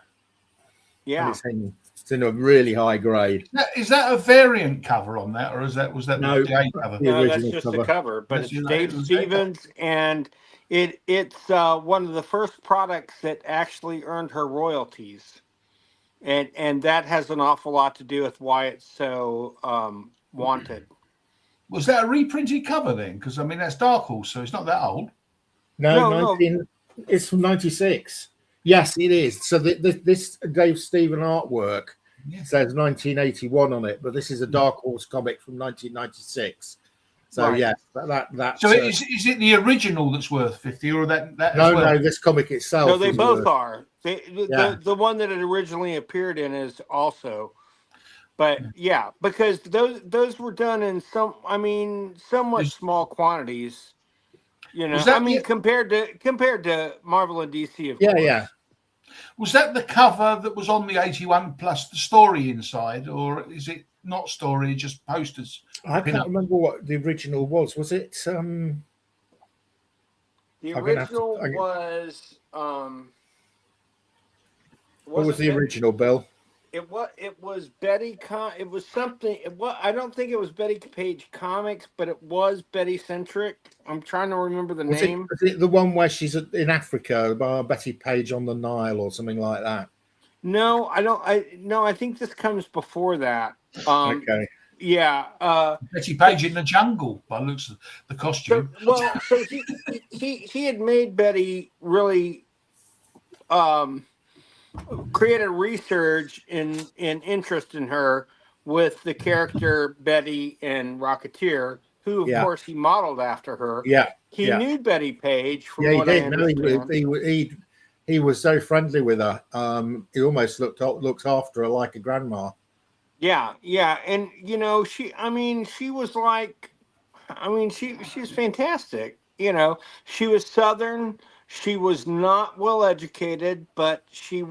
Yeah. It's in a really high grade. Is that a variant cover on that, or was that no, the cover? No, that's just the cover. But it's Dave Stevens, and it's one of the first products that actually earned her royalties, and that has an awful lot to do with why it's so wanted. Was that a reprinted cover then? Because I mean that's Dark Horse, so it's not that old. No. It's from 96. Yes, it is. So this Dave Stevens artwork says 1981 on it, but this is a Dark Horse comic from 1996. So right. Yes, that. So is it the original that's worth 50, or that? No, this comic itself. No, they both are. The one that it originally appeared in is also. But yeah, because those were done in somewhat small quantities. You know, compared to Marvel and DC, of course. Yeah. Was that the cover that was on the 81 plus the story inside, or is it not story, just posters? I can't remember what the original was. Was it? The original was. What was the original, Bill? It was Betty. It was something. I don't think it was Betty Page Comics, but it was Betty centric. I'm trying to remember the name. Is it the one where she's in Africa by Betty Page on the Nile or something like that? No, I don't. I think this comes before that. Okay. Yeah. Betty Page in the jungle by looks of the costume. So he had made Betty really. Created research in interest in her with the character Betty and Rocketeer, who of course he modeled after her. Yeah, he knew Betty Page. From he what did. I understand. He was so friendly with her. He almost looked after her like a grandma. Yeah, and she was like, she was fantastic. She was Southern. She was not well educated, but she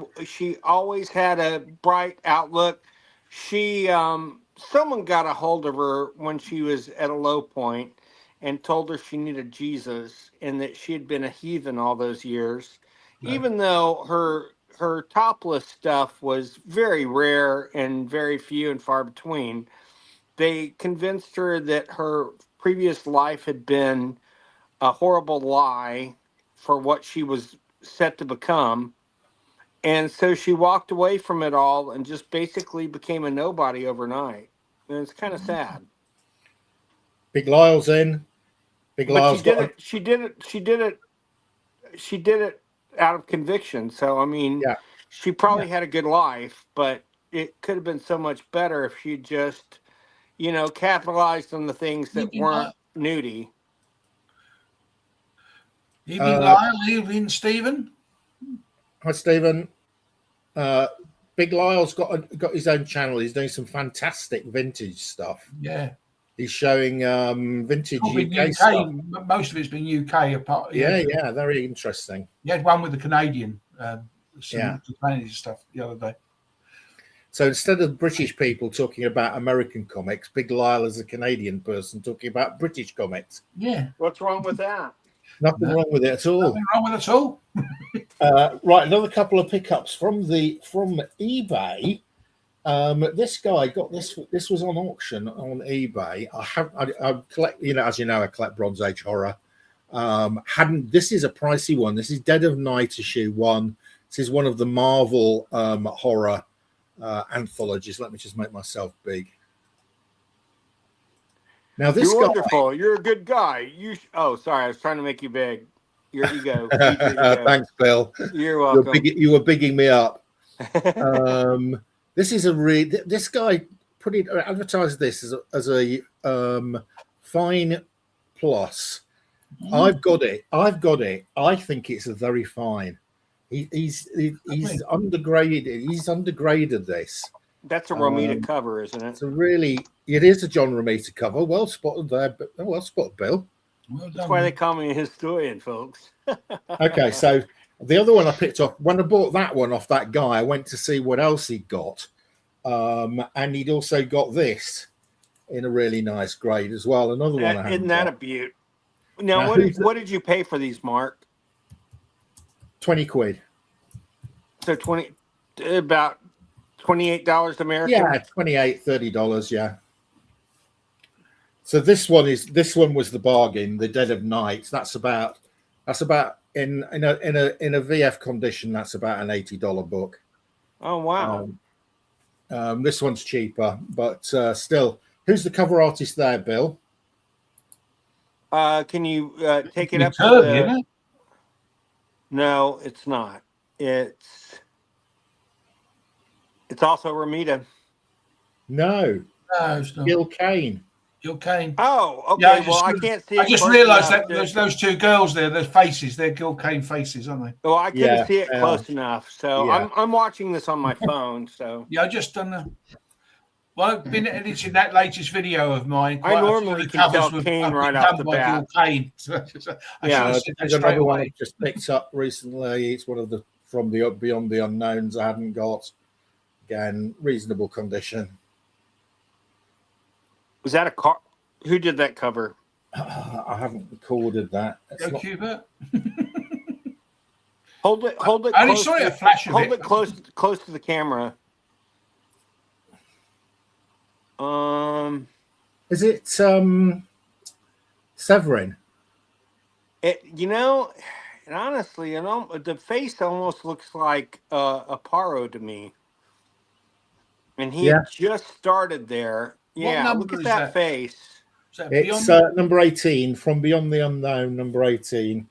always had a bright outlook. Someone got a hold of her when she was at a low point and told her she needed Jesus and that she had been a heathen all those years. Right. Even though her topless stuff was very rare and very few and far between, they convinced her that her previous life had been a horrible lie for what she was set to become. And so she walked away from it all and just basically became a nobody overnight. And it's kind of sad. Big Lyle's in. Big Lyle's she did it out of conviction. So, she probably had a good life, but it could have been so much better if she just, capitalized on the things that weren't nudie. Evening, Lyle. Evening, Stephen. Hi, Stephen. Big Lyle's got his own channel. He's doing some fantastic vintage stuff. Yeah. He's showing vintage UK stuff. Most of it's been UK apart. Yeah, very interesting. He had one with the Canadian stuff the other day. So instead of British people talking about American comics, Big Lyle is a Canadian person talking about British comics. Yeah. What's wrong with that? Nothing wrong with it at all. Nothing wrong with it at all. Right, another couple of pickups from eBay. This guy got this. This was on auction on eBay. I collect, as you know, I collect Bronze Age horror. This is a pricey one. This is Dead of Night issue 1. This is one of the Marvel horror anthologies. Let me just make myself big. Now this You're guy, wonderful. You're a good guy. Sorry, I was trying to make you big. Here you go. Thanks, Bill. You're welcome. You were bigging me up. This is this guy advertised this as a fine plus. I've got it. I think it's a very fine. He's undergraded. He's undergraded this. That's a Romita cover, isn't it? It is a John Romita cover. Well spotted there, but well spotted, Bill. Well That's why they call me a historian, folks. Okay, so the other one I picked up when I bought that one off that guy, I went to see what else he'd got, and he'd also got this in a really nice grade as well. Another one. Isn't that a beaut? Now, what did you pay for these, Mark? 20 quid. So about $28 American. Yeah, $28-30. Yeah. So this one was the bargain. The Dead of Night. That's about in a VF condition. That's about an $80 book. Oh wow. This one's cheaper, but still. Who's the cover artist there, Bill? Can you take it up? No, it's not. It's also Romita. No, it's not. Gil Kane. Oh, okay. Yeah, I can't see. I just realised that there's those two girls there. Their faces. They're Gil Kane faces, aren't they? Well, I couldn't see it close enough, so yeah. I'm watching this on my phone. So yeah, I just done the. Well, I've been editing that latest video of mine. I normally can tell Kane right off the bat. Kane. There's another one I just picked up recently. It's one of the from the Beyond the Unknowns I hadn't got. Again, reasonable condition. Was that a car? Who did that cover? I haven't recorded that. Cuba. Hold it. I only saw a flash of it. Hold it close to the camera. Is it Severin? And honestly, the face almost looks like a Paro to me. And he had just started there. Yeah, look at that face. It's number 18 from Beyond the Unknown. Number 18.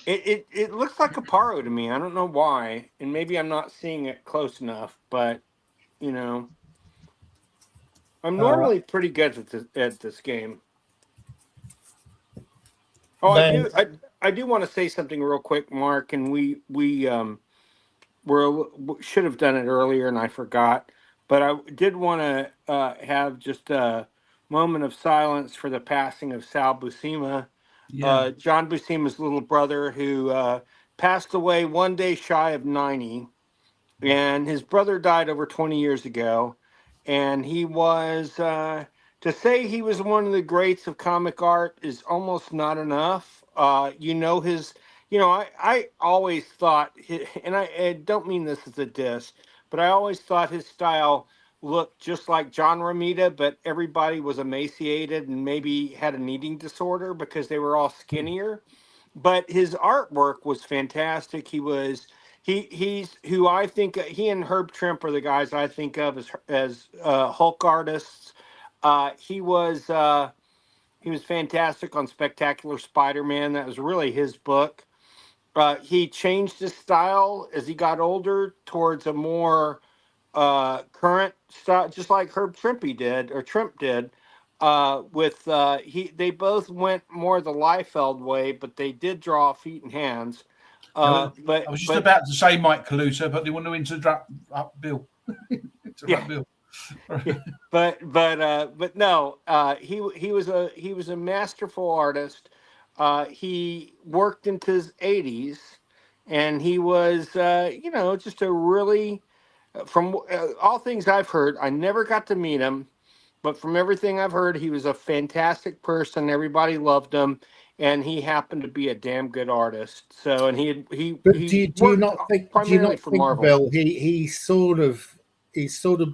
It looks like a Paro to me. I don't know why, and maybe I'm not seeing it close enough. But I'm normally pretty good at this game. Oh, I do want to say something real quick, Mark, and we should have done it earlier, and I forgot. But I did want to have just a moment of silence for the passing of Sal Buscema, John Buscema's little brother, who passed away one day shy of 90. And his brother died over 20 years ago. And he was, to say he was one of the greats of comic art is almost not enough. I always thought, and I don't mean this as a diss, but I always thought his style looked just like John Romita, but everybody was emaciated and maybe had an eating disorder because they were all skinnier. But his artwork was fantastic. He's who I think he and Herb Trimp are the guys I think of as Hulk artists. He was fantastic on Spectacular Spider-Man. That was really his book. he changed his style as he got older towards a more current style, just like Herb Trimpe did, or Trimp did. They both went more the Liefeld way, but they did draw feet and hands. I was just about to say Mike Kaluta, but they want to interrupt Bill. Bill. but no, he was a masterful artist. He worked into his 80s, and he was just a really, from all things I've heard, I never got to meet him, but from everything I've heard, he was a fantastic person. Everybody loved him, and he happened to be a damn good artist. So, and do you not think, Marvel. Bill, he's sort of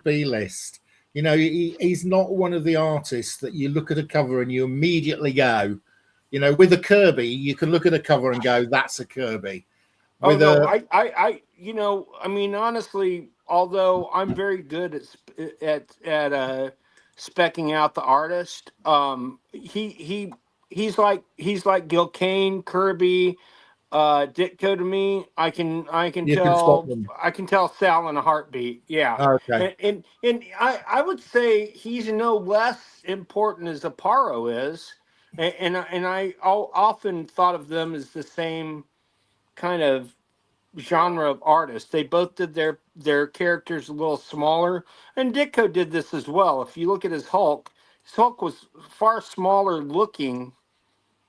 B-list. You know, he's not one of the artists that you look at a cover and you immediately go, you know, with a Kirby, you can look at a cover and go, that's a Kirby. I mean, honestly, although I'm very good at specking out the artist, he's like Gil Kane, Kirby, Ditko to me. I can tell Sal in a heartbeat. Yeah. Okay. And I would say he's no less important as Aparo is, and I often thought of them as the same kind of genre of artists. They both did their characters a little smaller, and Ditko did this as well. If you look at his Hulk was far smaller looking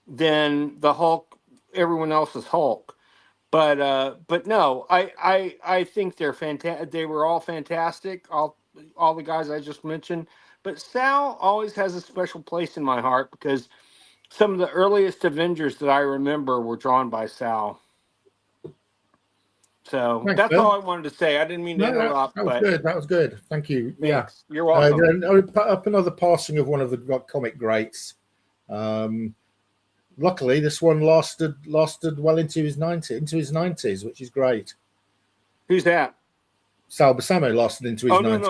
than the Hulk, everyone else's Hulk. But no, I think they're fantastic. They were all fantastic, all the guys I just mentioned. But Sal always has a special place in my heart because some of the earliest Avengers that I remember were drawn by Sal. So Thanks, that's Bill. all I wanted to say. I didn't mean to interrupt. That was good. Thank you. Thanks. Yeah, You're welcome. I put up another passing of one of the comic greats. Luckily, this one lasted well into his 90s, which is great. Who's that? Sal Buscema lasted into his 90s.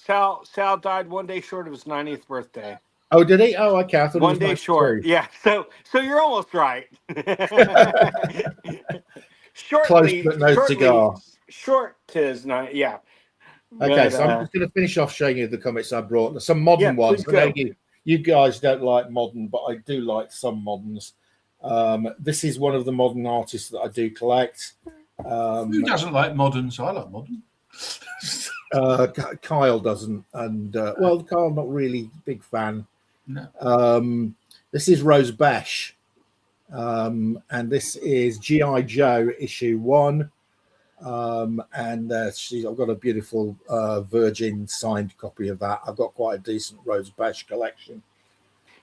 No. Sal died one day short of his 90th birthday. Oh, did he? Oh, okay. I thought one day short. Yeah. So you're almost right. Close but no cigar. Short to his 90. Yeah. Okay, so I'm just going to finish off showing you the comics I brought. Some modern ones. You guys don't like modern, but I do like some moderns. This is one of the modern artists that I do collect. Who doesn't like modern? So I like modern. Kyle doesn't, and Kyle not really big fan. No. This is Rose Besh, and this is G.I. Joe issue 1. And I've got a beautiful Virgin signed copy of that. I've got quite a decent Rose Besh collection.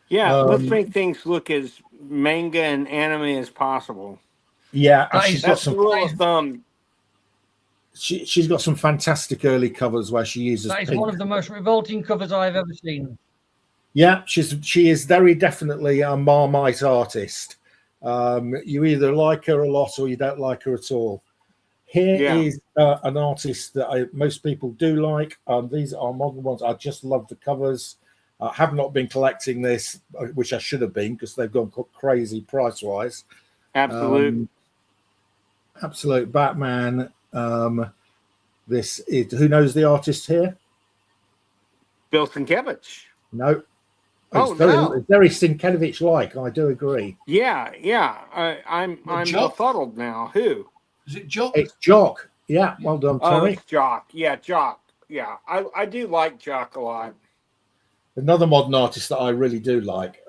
Yeah, let's make things look as manga and anime as possible. Yeah, she's got some rule of thumb. She's got some fantastic early covers where she uses. That is one of the most revolting covers I've ever seen. Yeah, she is very definitely a Marmite artist. You either like her a lot or you don't like her at all. Here is an artist that most people do like. These are modern ones. I just love the covers. I have not been collecting this, which I should have been because they've gone crazy price-wise. Absolute Batman. This is, who knows the artist here? Bill Sienkiewicz. No. It's very Sienkiewicz-like. I do agree. Yeah. I'm befuddled now. Who? Is it Jock? It's Jock. Yeah, well done, Terry. Oh, it's Jock. Yeah, Jock. Yeah, I do like Jock a lot. Another modern artist that I really do like.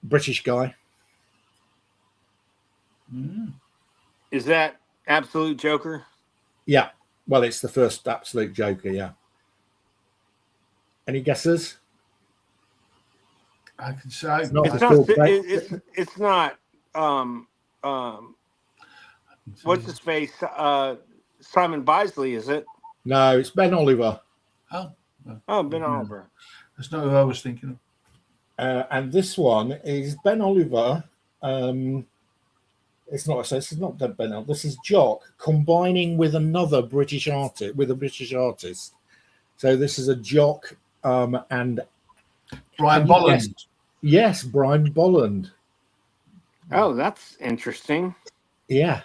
British guy. Is that Absolute Joker? Yeah. Well, it's the first Absolute Joker, yeah. Any guesses? I can say it's not what's his face? Simon Bisley, is it? No, it's Ben Oliver. Oh, Ben Oliver. That's not who I was thinking of. And this one is Ben Oliver. It's not Ben Oliver. This is Jock combining with another British artist, So this is a Jock and Brian Bolland. Yes, Brian Bolland. Oh, that's interesting. Yeah.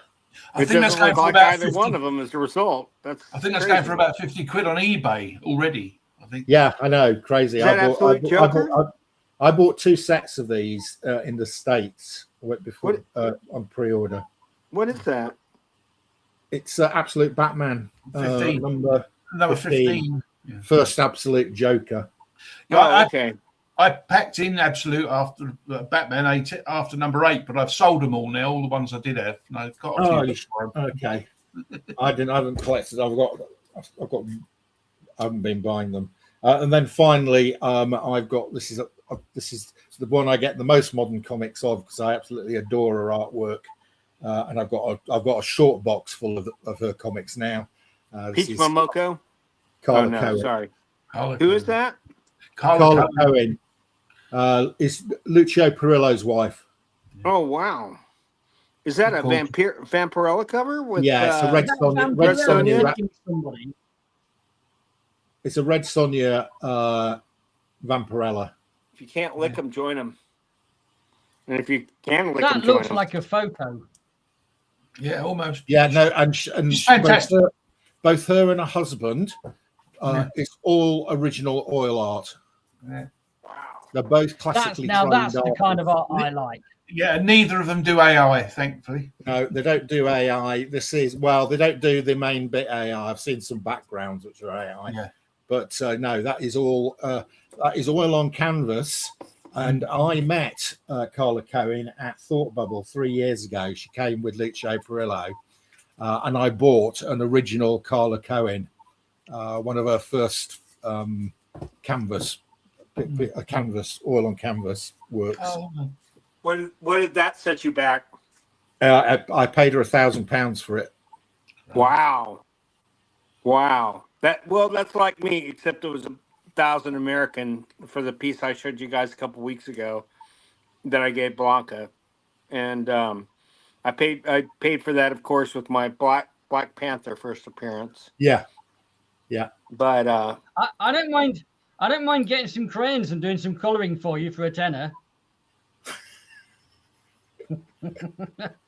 I It think that's doesn't going look for like about either 50. one of them as a result. I think that's crazy. going for about 50 quid on eBay already. I think. Yeah, I know, crazy. Is that Absolute Joker? I bought 2 sets of these in the States before on pre-order. What is that? It's Absolute Batman 15. number 15. Yeah. First Absolute Joker. Yeah, okay. I packed in Absolute after Batman 8 after number 8, but I've sold them all now. All the ones I did have. And I've got a few. Okay. I haven't collected. I haven't been buying them. And then finally, I've got this is the one I get the most modern comics of because I absolutely adore her artwork. And I've got a short box full of her comics now. Peach Momoko. Carla Cohen. Sorry. Who is that? Carla Cohen is Lucio Perillo's wife. Oh wow! Is that a Vampirella cover? With, it's a Red Sonja. It's a Red Sonja Vampirella. If you can't lick them, join them. And if you can lick them, that looks like a photo. Yeah, almost. Yeah, no, and fantastic. Both her and her husband. It's all original oil art. Yeah. Wow. They're both classically trained that's the kind of art I like. Yeah, neither of them do AI, thankfully. No, they don't do AI. They don't do the main bit AI. I've seen some backgrounds which are AI. Yeah. But no, that is all oil on canvas. And I met Carla Cohen at Thought Bubble 3 years ago. She came with Lucio Perillo, and I bought an original Carla Cohen, one of her first canvas oil on canvas works. Oh. What did that set you back? I paid her £1,000 for it. Wow. That's like me, except it was 1,000 American for the piece I showed you guys a couple weeks ago that I gave Blanca, and I paid for that, of course, with my Black Panther first appearance. Yeah. But I don't mind. I don't mind getting some crayons and doing some colouring for you for a tenner.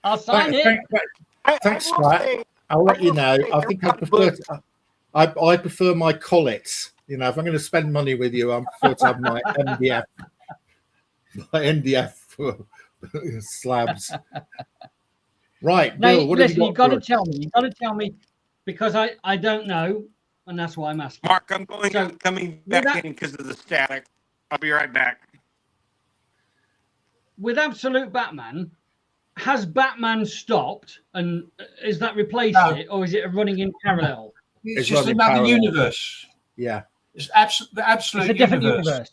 I'll sign it. Thanks, Scott. I'll let you know. I think I prefer my collets. You know, if I'm going to spend money with you, I prefer to have my MDF slabs. Right, now, Bill, what listen, you've got to tell me. You've got to tell me because I don't know, and that's why I'm asking. Mark, I'm coming back in because of the static. I'll be right back. With Absolute Batman, has Batman stopped and is that replaced it, or is it running in parallel? It's just another universe. Yeah, it's the absolute. It's a different universe.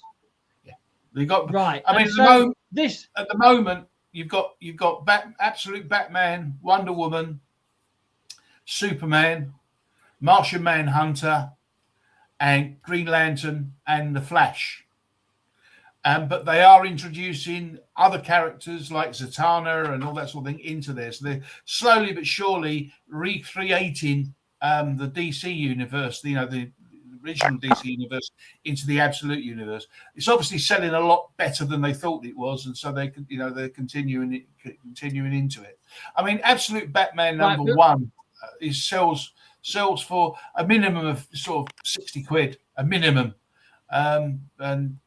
Yeah, you got right. I mean, at the moment, you've got Absolute Batman, Wonder Woman, Superman, Martian Manhunter, and Green Lantern and the Flash. But they are introducing other characters like Zatanna and all that sort of thing into this. They're slowly but surely recreating the DC universe, the original DC universe, into the Absolute universe. It's obviously selling a lot better than they thought it was, and so they're continuing into it. I mean, Absolute Batman number 1 sells for a minimum of sort of 60 quid, a minimum, and when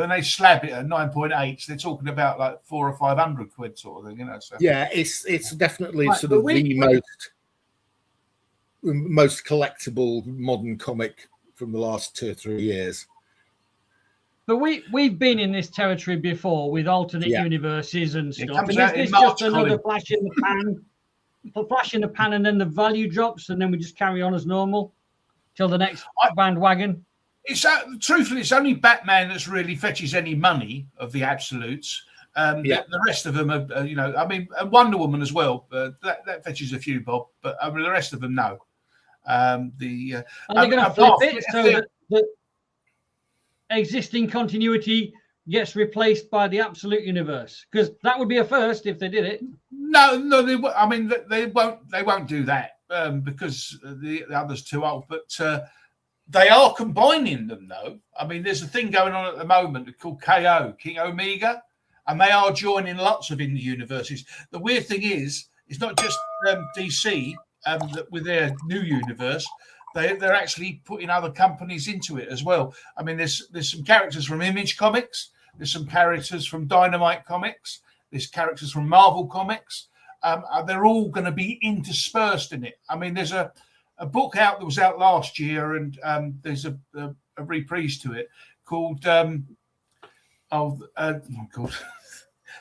they slab it at 9.8, they're talking about like 400 or 500 quid sort of thing, So yeah, it's definitely sort of the most collectible modern comic from the last 2 or 3 years. But we've been in this territory before with alternate universes and stuff. And is this just another flash in the pan, and then the value drops, and then we just carry on as normal till the next bandwagon? Truthfully, it's only Batman that's really fetches any money of the Absolutes. The rest of them are, I mean, Wonder Woman as well. That fetches a few bob, but the rest of them, no. Are they going to flip it so that the existing continuity gets replaced by the Absolute universe? Because that would be a first if they did it. No, they won't do that because the other's too old. But they are combining them, though. I mean, there's a thing going on at the moment called KO, King Omega, and they are joining lots of indie universes. The weird thing is, it's not just DC that with their new universe. They're actually putting other companies into it as well. I mean, there's some characters from Image Comics. There's some characters from Dynamite Comics. There's characters from Marvel Comics. They're all going to be interspersed in it. I mean, there's a book out that was out last year, and there's a reprise to it called The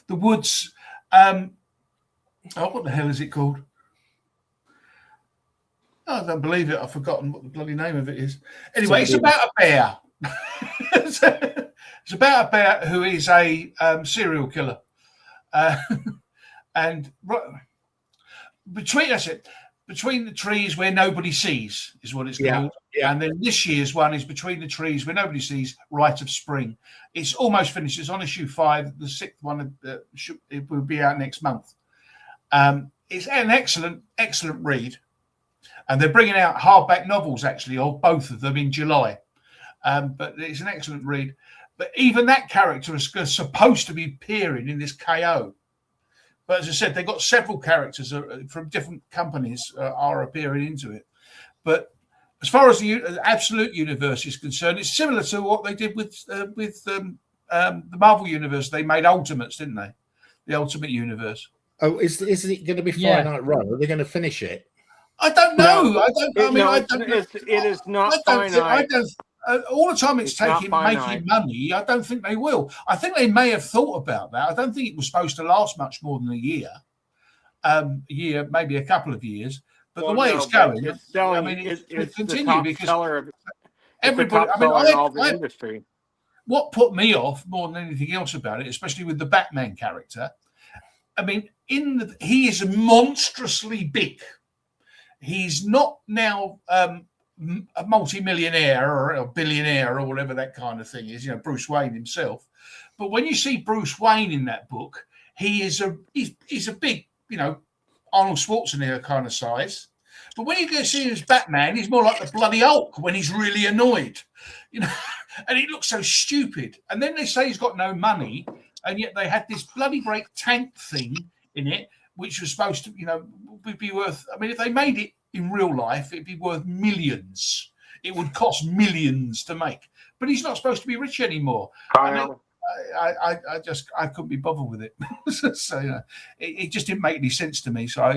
Woods. What the hell is it called? Oh, I don't believe it. I've forgotten what the bloody name of it is. Anyway, it's about a bear. It's about a bear who is a serial killer. And between the trees where nobody sees is what it's called. Yeah. And then this year's one is Between the Trees Where Nobody Sees, Rite of Spring. It's almost finished. It's on issue 5. The 6th one it will be out next month. It's an excellent read. And they're bringing out hardback novels, actually, of both of them in July. But it's an excellent read. But even that character is supposed to be appearing in this KO. But as I said, they've got several characters from different companies are appearing into it. But as far as the Absolute Universe is concerned, it's similar to what they did with the Marvel Universe. They made Ultimates, didn't they? The Ultimate Universe. Oh, is it going to be finite run? Are they going to finish it? I don't know. No, it is not finite. All the time it's taking making money, I don't think they will. I think they may have thought about that. I don't think it was supposed to last much more than a year, maybe a couple of years. But the way it's going, it's selling, it's continue because everybody. All the industry. What put me off more than anything else about it, especially with the Batman character, I mean, he is monstrously big. He's not now a multi-millionaire or a billionaire or whatever that kind of thing is, Bruce Wayne himself. But when you see Bruce Wayne in that book, he's a big, Arnold Schwarzenegger kind of size. But when you go see him as Batman, he's more like the bloody Hulk when he's really annoyed, and he looks so stupid. And then they say he's got no money, and yet they had this bloody great tank thing in it, which was supposed to, would be worth, I mean, if they made it in real life, it'd be worth millions. It would cost millions to make. But he's not supposed to be rich anymore. I couldn't be bothered with it. So it just didn't make any sense to me. So I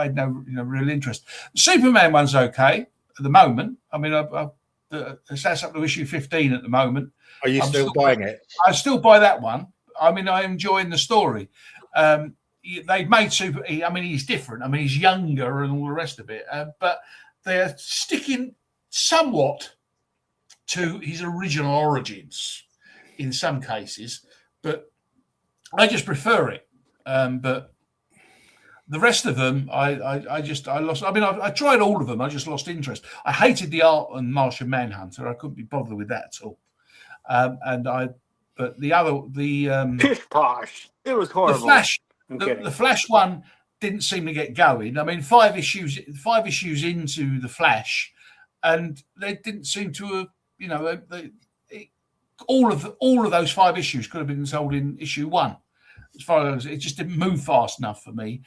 had no real interest. The Superman one's okay at the moment. I mean, that's up to issue 15 at the moment. Are you still buying it? I still buy that one. I mean, I'm enjoying the story. They've made I mean, he's different. I mean, he's younger and all the rest of it. But they're sticking somewhat to his original origins in some cases. But I just prefer it. But the rest of them, I lost. I mean, I tried all of them. I just lost interest. I hated the art on Martian Manhunter. I couldn't be bothered with that at all. But the Pish posh. It was horrible. The Flash one didn't seem to get going. I mean, 5 issues into the Flash, and they didn't seem to have, all of those 5 issues could have been sold in issue 1. As far as it just didn't move fast enough for me.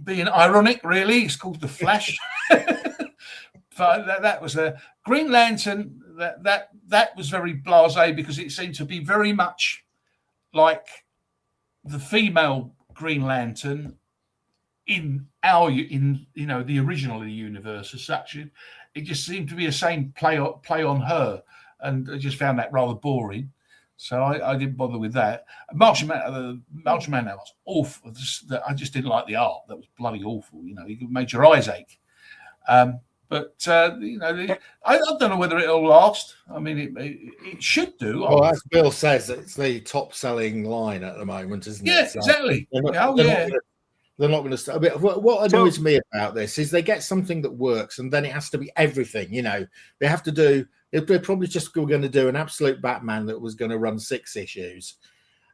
Being ironic, really, it's called the Flash. But that was a Green Lantern. That was very blasé because it seemed to be very much like the female Green Lantern in the original universe as such. It just seemed to be the same play on her, and I just found that rather boring. So I didn't bother with that. Martian Man was awful. I just didn't like the art. That was bloody awful. It made your eyes ache. But I don't know whether it'll last. I mean, it should do. Well, as Bill says, it's the top-selling line at the moment, isn't it? Yeah, exactly. They're not going to start. I mean, what annoys me about this is they get something that works, and then it has to be everything. They have to do. They're probably just going to do an absolute Batman that was going to run 6 issues,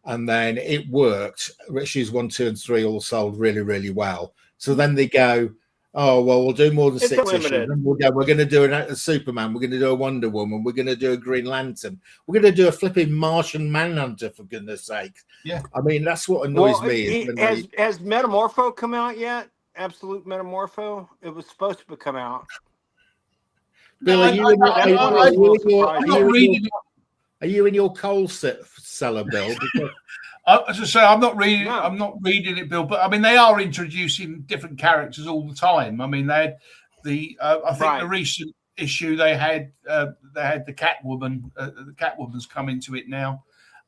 and then it worked. Issues 1, 2, and 3 all sold really, really well. So then they go, Oh well, we'll do more than It's 6 issues. limited. Then we're going to do a Superman. We're going to do a Wonder Woman. We're going to do a Green Lantern. We're going to do a flipping Martian Manhunter, for goodness sake. Yeah. I mean, that's what annoys me. Has Metamorpho come out yet? Absolute Metamorpho. It was supposed to come out. Bill, are you in your coal cellar, Bill? Because as I say, I'm not reading. No. I'm not reading it, Bill. But I mean, they are introducing different characters all the time. I mean, they had the. I think the recent issue they had the Catwoman. The Catwoman's come into it now.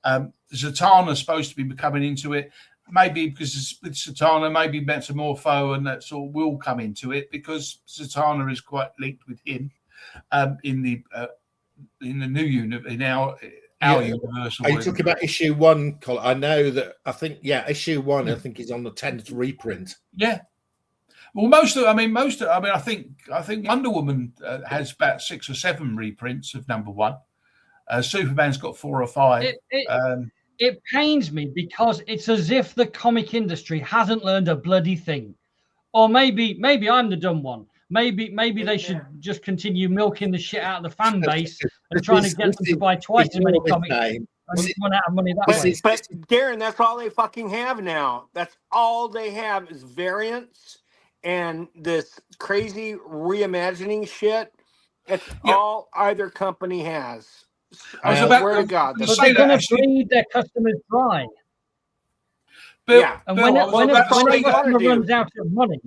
Zatanna's supposed to be coming into it. Maybe because with Zatanna, maybe Metamorpho and that sort will come into it because Zatanna is quite linked with him in the new unit in our universal. Are you talking about issue 1, Colin? I know that. I think issue 1. I think is on the 10th reprint. Yeah. Well, I think Wonder Woman has about 6 or 7 reprints of number 1. Superman's got 4 or 5. It pains me because it's as if the comic industry hasn't learned a bloody thing, or maybe I'm the dumb one. Maybe they should just continue milking the shit out of the fan base and trying to get them to buy twice as many comics and run out of money that way. But Darren, that's all they fucking have now. That's all they have is variants and this crazy reimagining shit. That's all either company has. I swear to God. But they're going to bleed their customers dry. And when a customer runs out of money,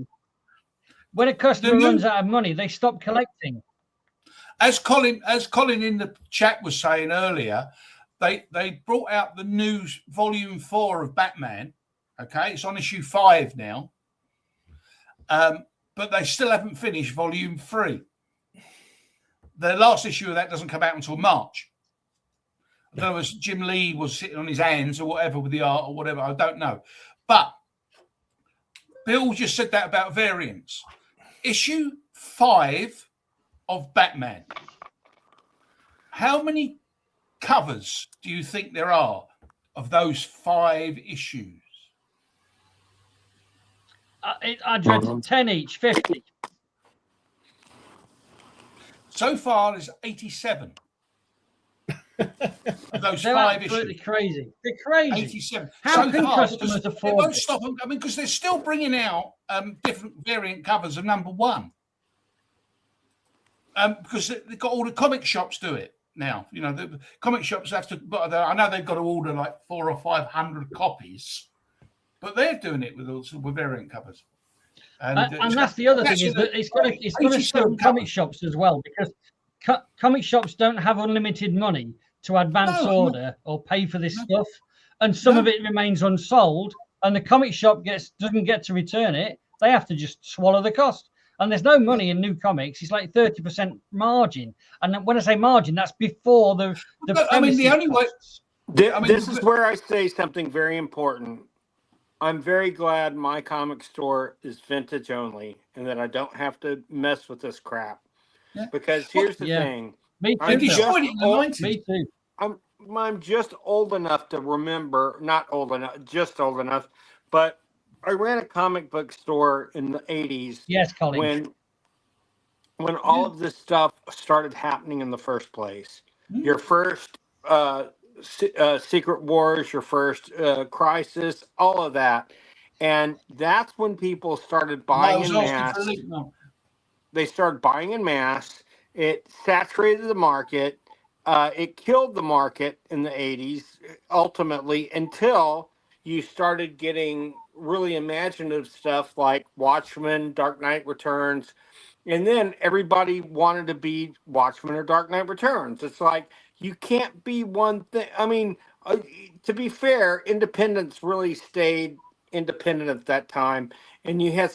runs out of money, they stop collecting. As Colin in the chat was saying earlier, they brought out the new volume 4 of Batman. Okay, it's on issue 5 now, but they still haven't finished volume 3. The last issue of that doesn't come out until March. I don't know if Jim Lee was sitting on his hands or whatever with the art or whatever. I don't know. But Bill just said that about variants. Issue 5 of Batman. How many covers do you think there are of those 5 issues? I'd read 10 each, 50. So far, there's 87. Those they're 5 absolutely issues. crazy. They're crazy. 87. How can customers afford it? They won't stop them. I mean, because they're still bringing out different variant covers of number 1. Because they've got all the comic shops do it now. You know, the comic shops have to. I know they've got to order like 400 or 500 copies, but they're doing it with variant covers. And that's the other thing is that it's going to suit comic shops as well, because comic shops don't have unlimited money to advance order or pay for this stuff, and some of it remains unsold, and the comic shop doesn't get to return it. They have to just swallow the cost, and there's no money in new comics. It's like 30% margin, and when I say margin, that's before the I mean, the only way. This is where I say something very important. I'm very glad my comic store is vintage only, and that I don't have to mess with this crap. Yeah. Because here's the thing. Me too. Me too. I'm just old enough to remember, not old enough, just old enough, but I ran a comic book store in the 80s. Yes, Colin. When all of this stuff started happening in the first place. Your first Secret Wars, your first Crisis, all of that. And that's when people started buying in mass. They started buying in mass. It saturated the market. It killed the market in the 80s, ultimately, until you started getting really imaginative stuff like Watchmen, Dark Knight Returns. And then everybody wanted to be Watchmen or Dark Knight Returns. It's like, you can't be one thing. I mean, to be fair, independence really stayed independent at that time. And you had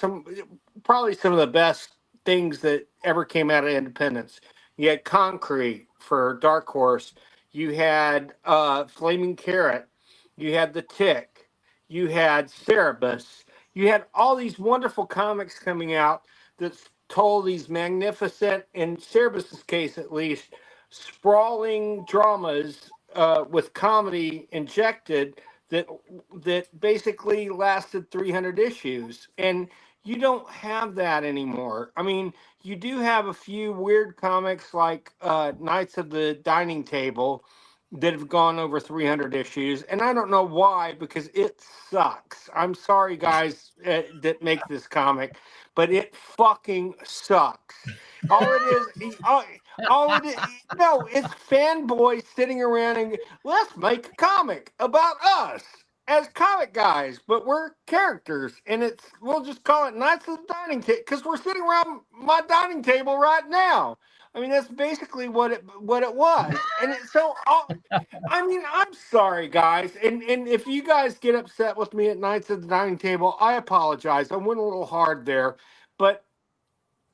probably some of the best things that ever came out of independence. You had Concrete for Dark Horse. You had Flaming Carrot. You had The Tick. You had Cerebus. You had all these wonderful comics coming out that told these magnificent, in Cerebus's case at least, sprawling dramas with comedy injected that basically lasted 300 issues. And you don't have that anymore. I mean, you do have a few weird comics like Knights of the Dining Table that have gone over 300 issues, and I don't know why, because it sucks. I'm sorry, guys, that make this comic, but it fucking sucks. All it is, all it is, no, it's fanboys sitting around and let's make a comic about us as comic guys, but we're characters, and we'll just call it Knights of the Dining Table because we're sitting around my dining table right now. I mean, that's basically what it was, and I mean, I'm sorry, guys, and if you guys get upset with me at Knights of the Dining Table, I apologize. I went a little hard there, but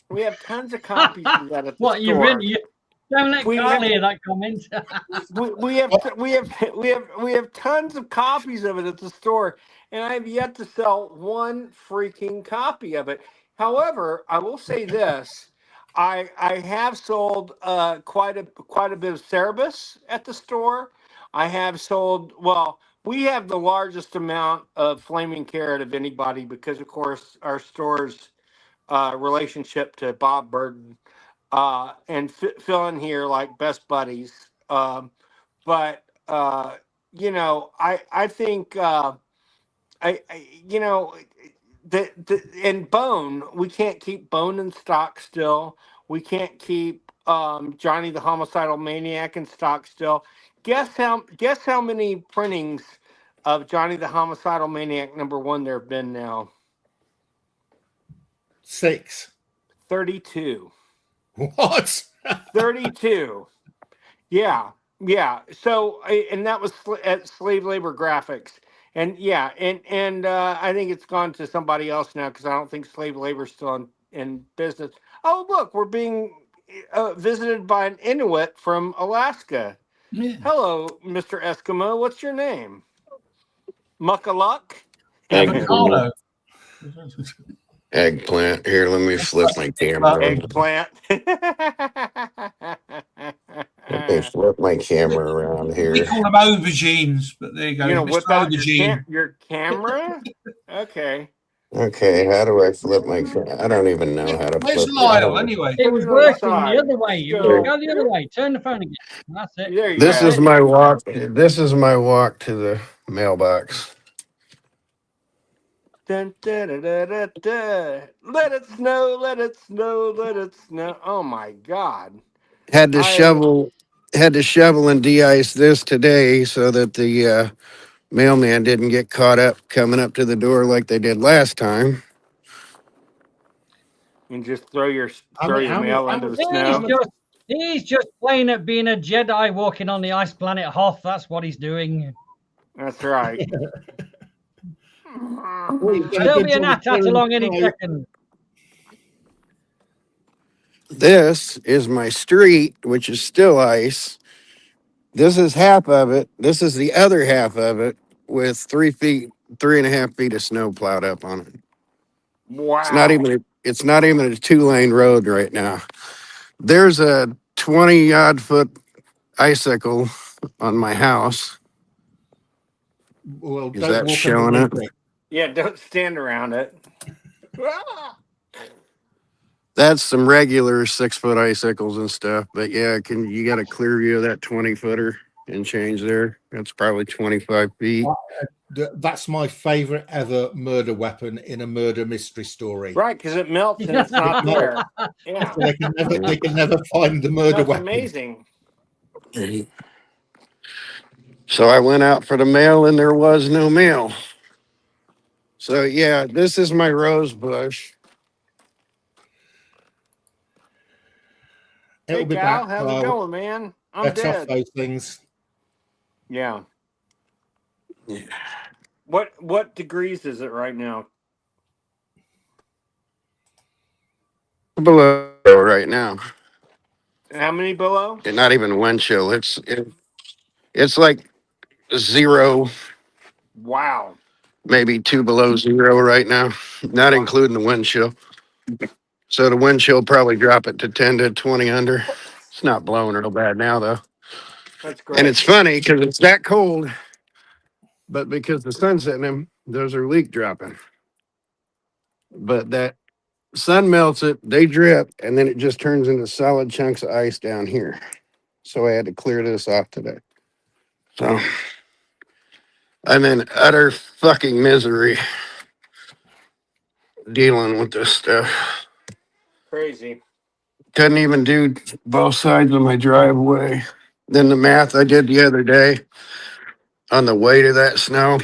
we have tons of copies of that at the What you store. really? Don't let We Carl have- hear that comment. we have tons of copies of it at the store, and I have yet to sell one freaking copy of it. However, I will say this: I have sold quite a bit of Cerebus at the store. I have sold, well, we have the largest amount of Flaming Carrot of anybody because, of course, our store's relationship to Bob Burden and Phil in here like best buddies. But you know, I think you know, the and Bone, we can't keep Bone in stock still. We can't keep Johnny the Homicidal Maniac in stock still. Guess how many printings of Johnny the Homicidal Maniac #1 there have been now? 6. 32. What? 32. Yeah. So, and that was at Slave Labor Graphics. And yeah, and I think it's gone to somebody else now because I don't think Slave Labor is still in business. Oh, look, we're being visited by an Inuit from Alaska. Yeah. Hello, Mr. Eskimo. What's your name? Muckaluck? Avocado. Eggplant. Here, let me flip my camera. Eggplant. Let me flip my camera around We here. call them aubergines, but there you go. You know, Mr. whip out Aubergine. your camera? Okay. Okay, how do I flip my camera? I don't even know how to Where's flip Lyle it. anyway? It was Put it on the working side. the other way. You Go. go the other way. Turn the phone again. That's it. There you This go. is my walk. This is my walk to the mailbox. Dun, dun, dun, dun, dun, dun. Let it snow, let it snow, let it snow. Oh my God. Had to shovel and de-ice this today so that the mailman didn't get caught up coming up to the door like they did last time. And just throw your How many- mail how into the much- snow. He's just playing at being a Jedi walking on the ice planet Hoth. That's what he's doing. That's right. Well, you've done a There'll good be an job of AT-AT clearing along any snow. second. This is my street, which is still ice. This is half of it. This is the other half of it with 3.5 feet of snow plowed up on it. Wow. It's not even a 2-lane road right now. There's a 20-odd foot icicle on my house. Well, Is don't that walk showing underneath it? it. Yeah, don't stand around it. That's some regular 6-foot icicles and stuff. But yeah, you got a clear view of that 20-footer and change there. That's probably 25 feet. That's my favorite ever murder weapon in a murder mystery story. Right, because it melts and it's not there. Yeah. So they can never find the murder That's weapon. amazing. So I went out for the mail and there was no mail. So yeah, this is my rose bush. It'll Hey be Cal, back. how's it going, man? I'm Let's off dead. those things. Yeah. Yeah. What degrees is it right now? Below right now. How many below? And not even wind chill. It's like 0, Wow. maybe 2 below 0 right now, not including the wind chill. So the wind chill probably drop it to 10 to 20 under. It's not blowing real bad now though. That's great. And it's funny because it's that cold, but because the sun's hitting them, those are leak dropping. but that sun melts it, they drip, and then it just turns into solid chunks of ice down here. So I had to clear this off today. So I'm in utter fucking misery dealing with this stuff. Crazy. Couldn't even do both sides of my driveway. Then the math I did the other day on the weight of that snow.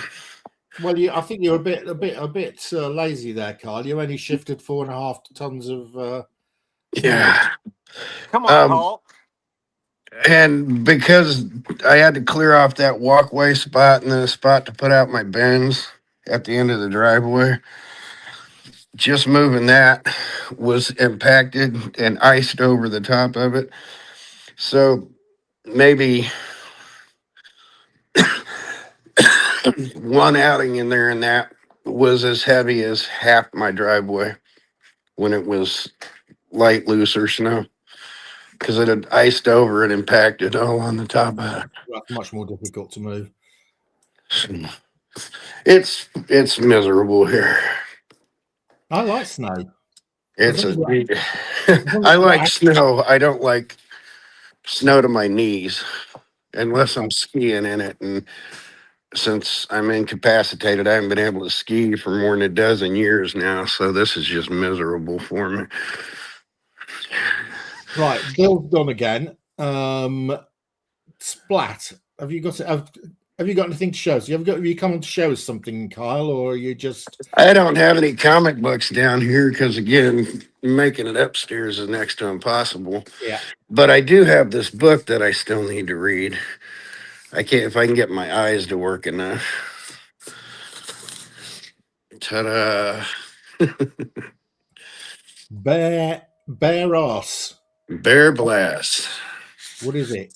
Well, I think you're a bit lazy there, Carl. You only shifted 4.5 tons of snow. Yeah. Come on, Hulk. And because I had to clear off that walkway spot and then a spot to put out my bins at the end of the driveway, just moving that was impacted and iced over the top of it. So maybe one outing in there and that was as heavy as half my driveway when it was light, looser snow. Because it had iced over and impacted all on the top of it. That's much more difficult to move. It's miserable here. I like snow. It's As a. long I as like snow. I don't like snow to my knees unless I'm skiing in it. And since I'm incapacitated, I haven't been able to ski for more than a dozen years now. So this is just miserable for me. Right, Bill's done again. Splat. Have you got anything to show us? Have you come on to show us something, Kyle, or are you just? I don't have any comic books down here because, again, making it upstairs is next to impossible. Yeah. But I do have this book that I still need to read. I can't, if I can get my eyes to work enough. Ta-da. Bear Ass. Bear Blast. What is it?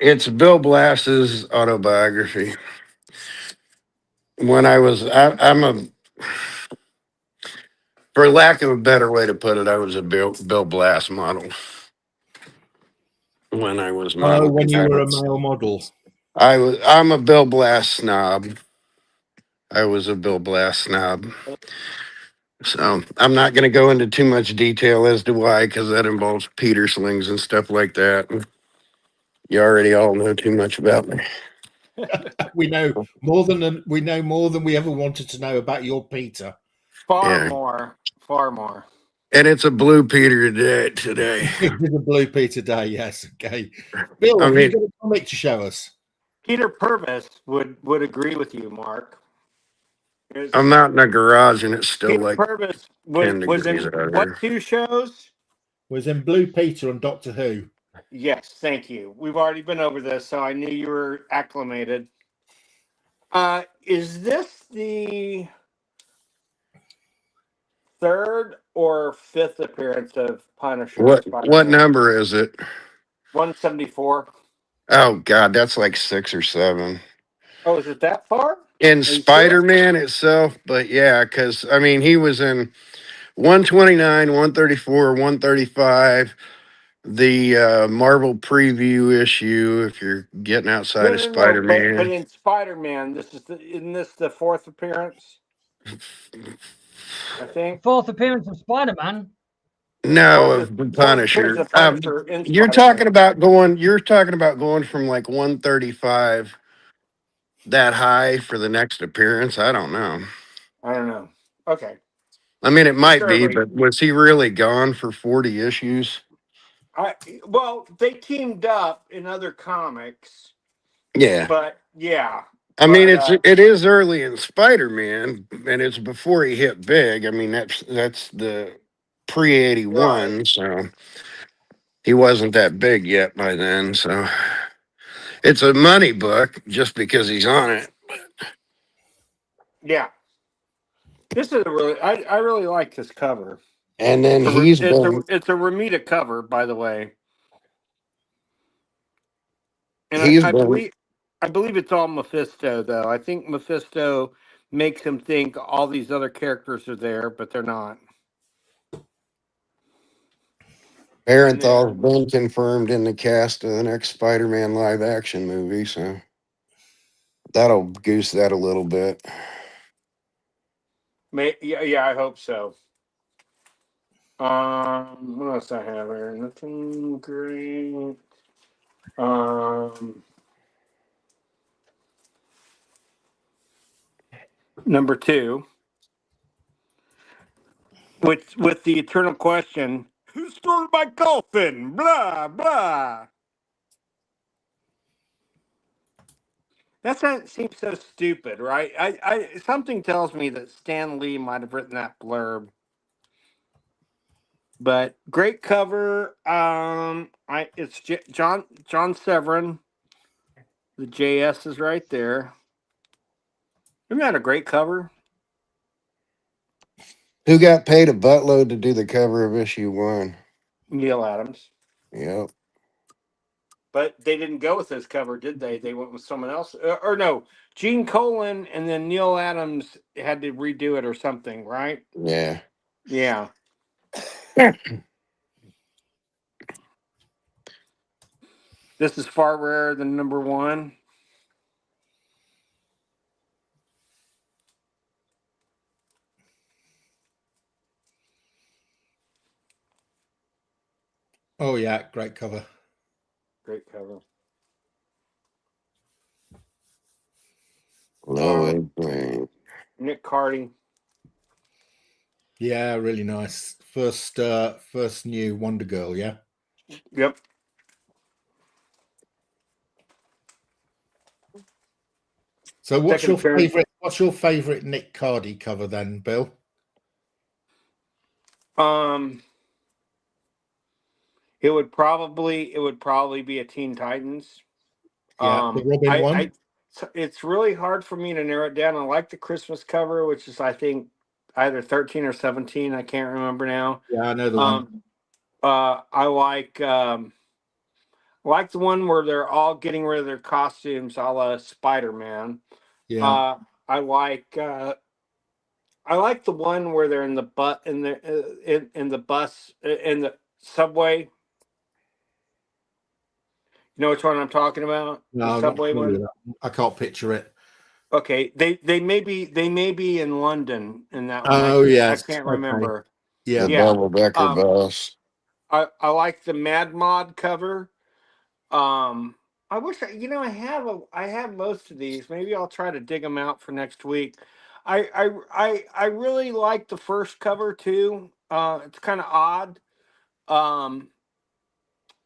It's Bill Blast's autobiography. When I'm a, for lack of a better way to put it, I was a Bill Blast model. When I was modeling. When you were a male model. I'm a Bill Blast snob. I was a Bill Blast snob. So I'm not going to go into too much detail as to why, because that involves Peter slings and stuff like that. You already all know too much about me. We know more than we ever wanted to know about your Peter. Far more. And it's a blue Peter today. It is a blue Peter day, yes. Okay. Bill, have you got a comic to show us? Peter Purvis would agree with you, Mark. I'm not in a garage and it's still Peter like Purvis 10 was degrees in out what here. 2 shows? Was in Blue Peter on Doctor Who. Yes, thank you. We've already been over this, so I knew you were acclimated. Is this the 3rd or 5th appearance of Punisher? What number is it? 174. Oh God, that's like 6 or 7. Oh, is it that far? In Spider-Man itself, but yeah, because I mean he was in 129, 134, 135. The Marvel preview issue, if you're getting outside of Spider-Man. But in Spider-Man, isn't this the 4th appearance? I think 4th appearance of Spider-Man. No, of the Punisher. You're talking about going from like 135 that high for the next appearance. I don't know. Okay. I mean, it might be, but was he really gone for 40 issues? Well, they teamed up in other comics. Yeah. But yeah. I mean, it is early in Spider-Man, and it's before he hit big. I mean, that's the pre-81, right. So he wasn't that big yet by then. So it's a money book just because he's on it. Yeah. This is I really like this cover. And then it's a Ramita cover, by the way. And I believe it's all Mephisto, though. I think Mephisto makes him think all these other characters are there, but they're not. Barenthal's been confirmed in the cast of the next Spider-Man live-action movie, so that'll goose that a little bit. Yeah, I hope so. What else I have here? Nothing great. Number 2, with the eternal question, who stole my coffin? Blah blah. That seems so stupid, right? I something tells me that Stan Lee might have written that blurb. But great cover. It's John Severin. The JS is right there. Isn't that a great cover? Who got paid a buttload to do the cover of issue 1? Neil Adams. Yep. But they didn't go with this cover, did they? They went with someone else, or no? Gene Colan and then Neil Adams had to redo it or something, right? Yeah. Yeah. This is far rarer than number 1. Oh yeah, great cover. Great cover. Low egg green. Nick Cardy. Yeah, really nice. First new Wonder Girl, yeah. Yep. So what's Second your appearance. favorite Nick Cardy cover then, Bill? It would probably be a Teen Titans. Yeah, the Robin one. It's really hard for me to narrow it down. I like the Christmas cover, which is I think either 13 or 17. I can't remember now. Yeah, I know the one. I like the one where they're all getting rid of their costumes, a la Spider-Man. Yeah. I like the one where they're in the in the bus in the subway. You know which one I'm talking about? No, The I'm not subway familiar one. with that. I can't picture it. Okay, they may be in London in that one. Oh yes. I can't Okay. remember. Yeah. The Yeah. double-decker bus. I like the Mad Mod cover. I wish I have most of these. Maybe I'll try to dig them out for next week. I really like the first cover too. It's kind of odd.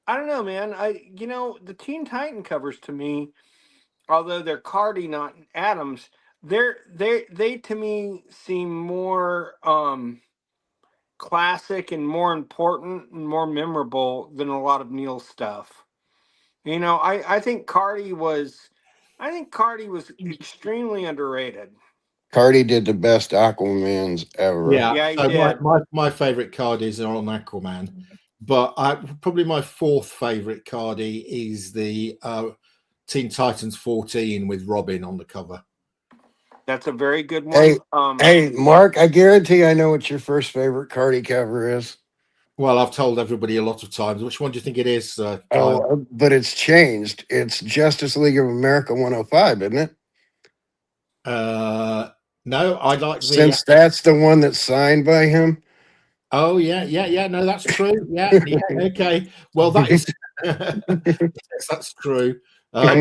I don't know, man. The Teen Titan covers to me, although they're Cardi, not Adams, they to me seem more classic and more important and more memorable than a lot of Neil's stuff. I think Cardi was extremely underrated. Cardi did the best Aquamans ever. Yeah. Yeah, he So did. my favorite Cardis are on Aquaman, but probably my fourth favorite Cardi is the Teen Titans 14 with Robin on the cover. That's a very good one. Hey, Mark, I guarantee I know what your first favorite Cardi cover is. Well, I've told everybody a lot of times. Which one do you think it is, Kyle? But it's changed. It's Justice League of America 105, isn't it? No, I like Since that's the one that's signed by him. Oh yeah. No, that's true. Yeah. Okay. Well, that is yes, that's true. I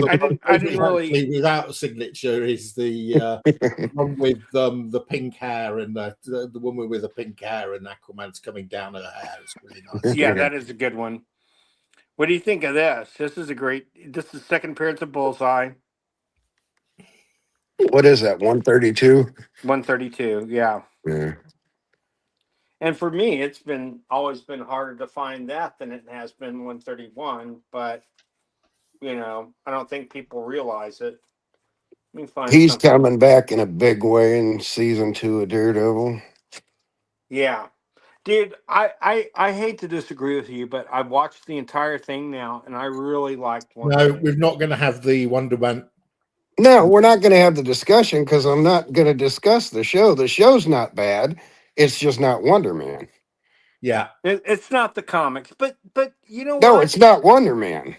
didn't really. Without a signature is the one with the pink hair and the woman with the pink hair and Aquaman's coming down her hair. It's really nice. Yeah, that is a good one. What do you think of this? This is the second appearance of Bullseye. What is that? 132. 132. Yeah. Yeah. And for me, it's always been harder to find that than it has been 131. But I don't think people realize it. Let me find. He's something. coming back in a big way in season 2 of Daredevil. Yeah, dude. I hate to disagree with you, but I've watched the entire thing now, and I really liked one. No, we're not going to have the Wonder Man. No, we're not going to have the discussion because I'm not going to discuss the show. The show's not bad. It's just not Wonder Man. Yeah, it's not the comics, but you know what? No, it's not Wonder Man.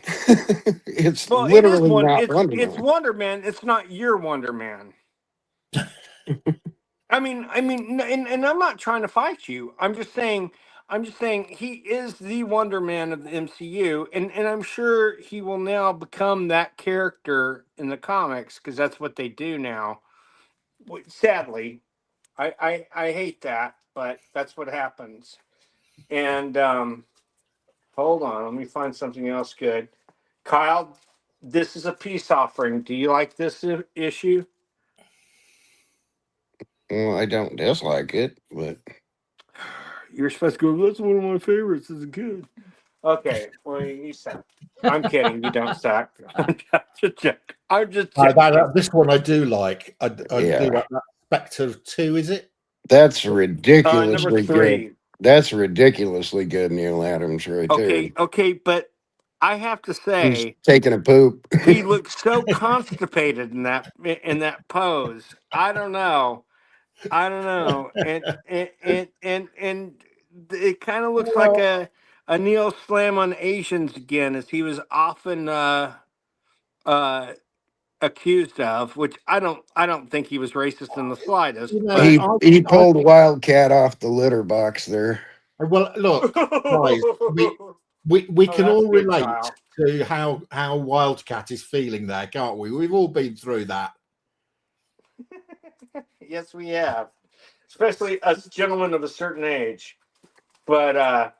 It's literally not Wonder Man. It's Wonder Man. It's not your Wonder Man. I mean, and I'm not trying to fight you. I'm just saying I'm just saying he is the Wonder Man of the MCU, and I'm sure he will now become that character in the comics because that's what they do now. Sadly, I hate that, but that's what happens. And hold on, let me find something else good. Kyle, this is a peace offering. Do you like this issue? Well, I don't dislike it, but You're supposed to go, that's one of my favorites. This is good. Okay, well, you suck. I'm kidding. You don't suck. I'm just joking. I'm just joking. This one I do like. I Yeah. do like that. Spectre 2, is it? that's Number ridiculously 3. good. That's ridiculously good, Neil Adams, right there. Okay, but I have to He's say, taking a poop. he looks so constipated in that pose. I don't know, and it kind of looks like a Neil slam on Asians again, as he was often accused of, which I don't think he was racist in the slightest. But he pulled Wildcat off the litter box there. Well, look, guys, we can all good, relate Kyle. to how Wildcat is feeling there, can't we? We've all been through that. Yes, we have, especially us gentlemen of a certain age. But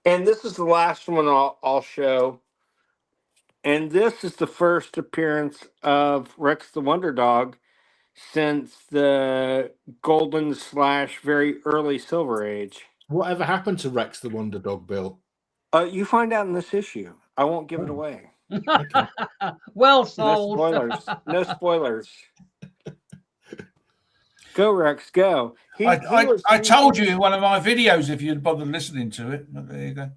and this is the last one I'll show. And this is the first appearance of Rex the Wonder Dog since the golden / very early Silver Age. Whatever happened to Rex the Wonder Dog, Bill? You find out in this issue. I won't give it away. Okay. Well No sold. spoilers. No spoilers. Go, Rex, go. I told you in one of my videos if you'd bothered listening to it. But there you go.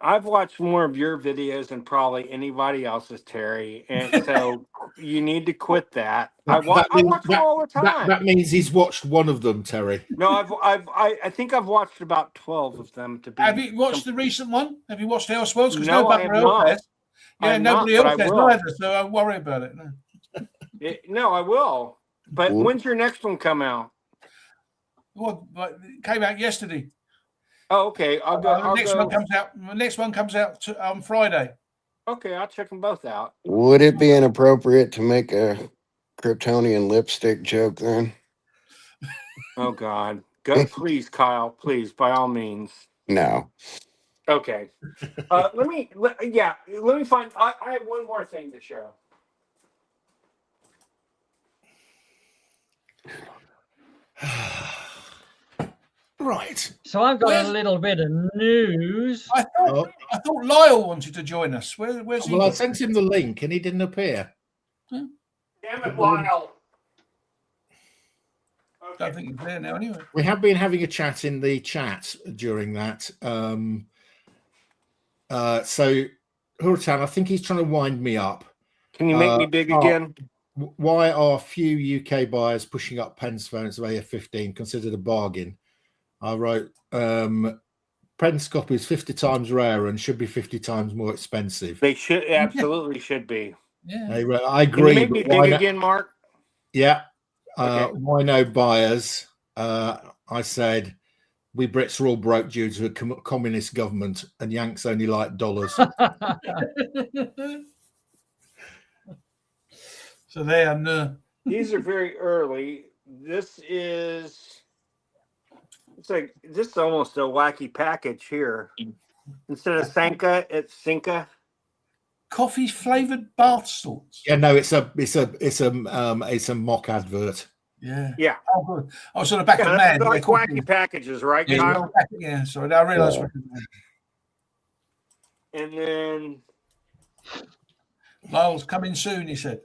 I've watched more of your videos than probably anybody else's, Terry, and so you need to quit that. I watch them all the time. That means he's watched one of them, Terry. No, I think I've watched about 12 of them. Have you watched the recent one? Have you watched Elseworlds? Because No, I have not. Yeah, nobody else has either, so I worry about it. No, I will. But when's your next one come out? Well, it came out yesterday. Oh, okay. I'll go. The next one comes out on Friday. Okay, I'll check them both out. Would it be inappropriate to make a Kryptonian lipstick joke then? Oh God, go please, Kyle. Please, by all means. No. Okay. Let me find. I have one more thing to show. Right. So I've got a little bit of news. I thought Lyle wanted to join us. Where's he? Well, I sent him the link and he didn't appear. Damn it, Lyle. I don't think he's there now anyway. We have been having a chat in the chat during that. So Hurtan, I think he's trying to wind me up. Can you make me big again? Why are few UK buyers pushing up pens phones of AF-15 considered a bargain? I wrote, Pence copy is 50 times rarer and should be 50 times more expensive. They should absolutely should be. Yeah. I agree. Can you make me big again, Mark? Yeah. Okay. Why no buyers? I said, we Brits are all broke due to a communist government and Yanks only like dollars. So they are. These are very early. This is almost a wacky package here. Instead of Sanka, it's Sinka. Coffee flavored bath salts. Yeah, no, it's a mock advert. Yeah. Yeah. Oh, good. I was on the back of the man. Like wacky packages, right, Kyle? Yeah, sorry, I realised. And then Lyle's coming soon, he said.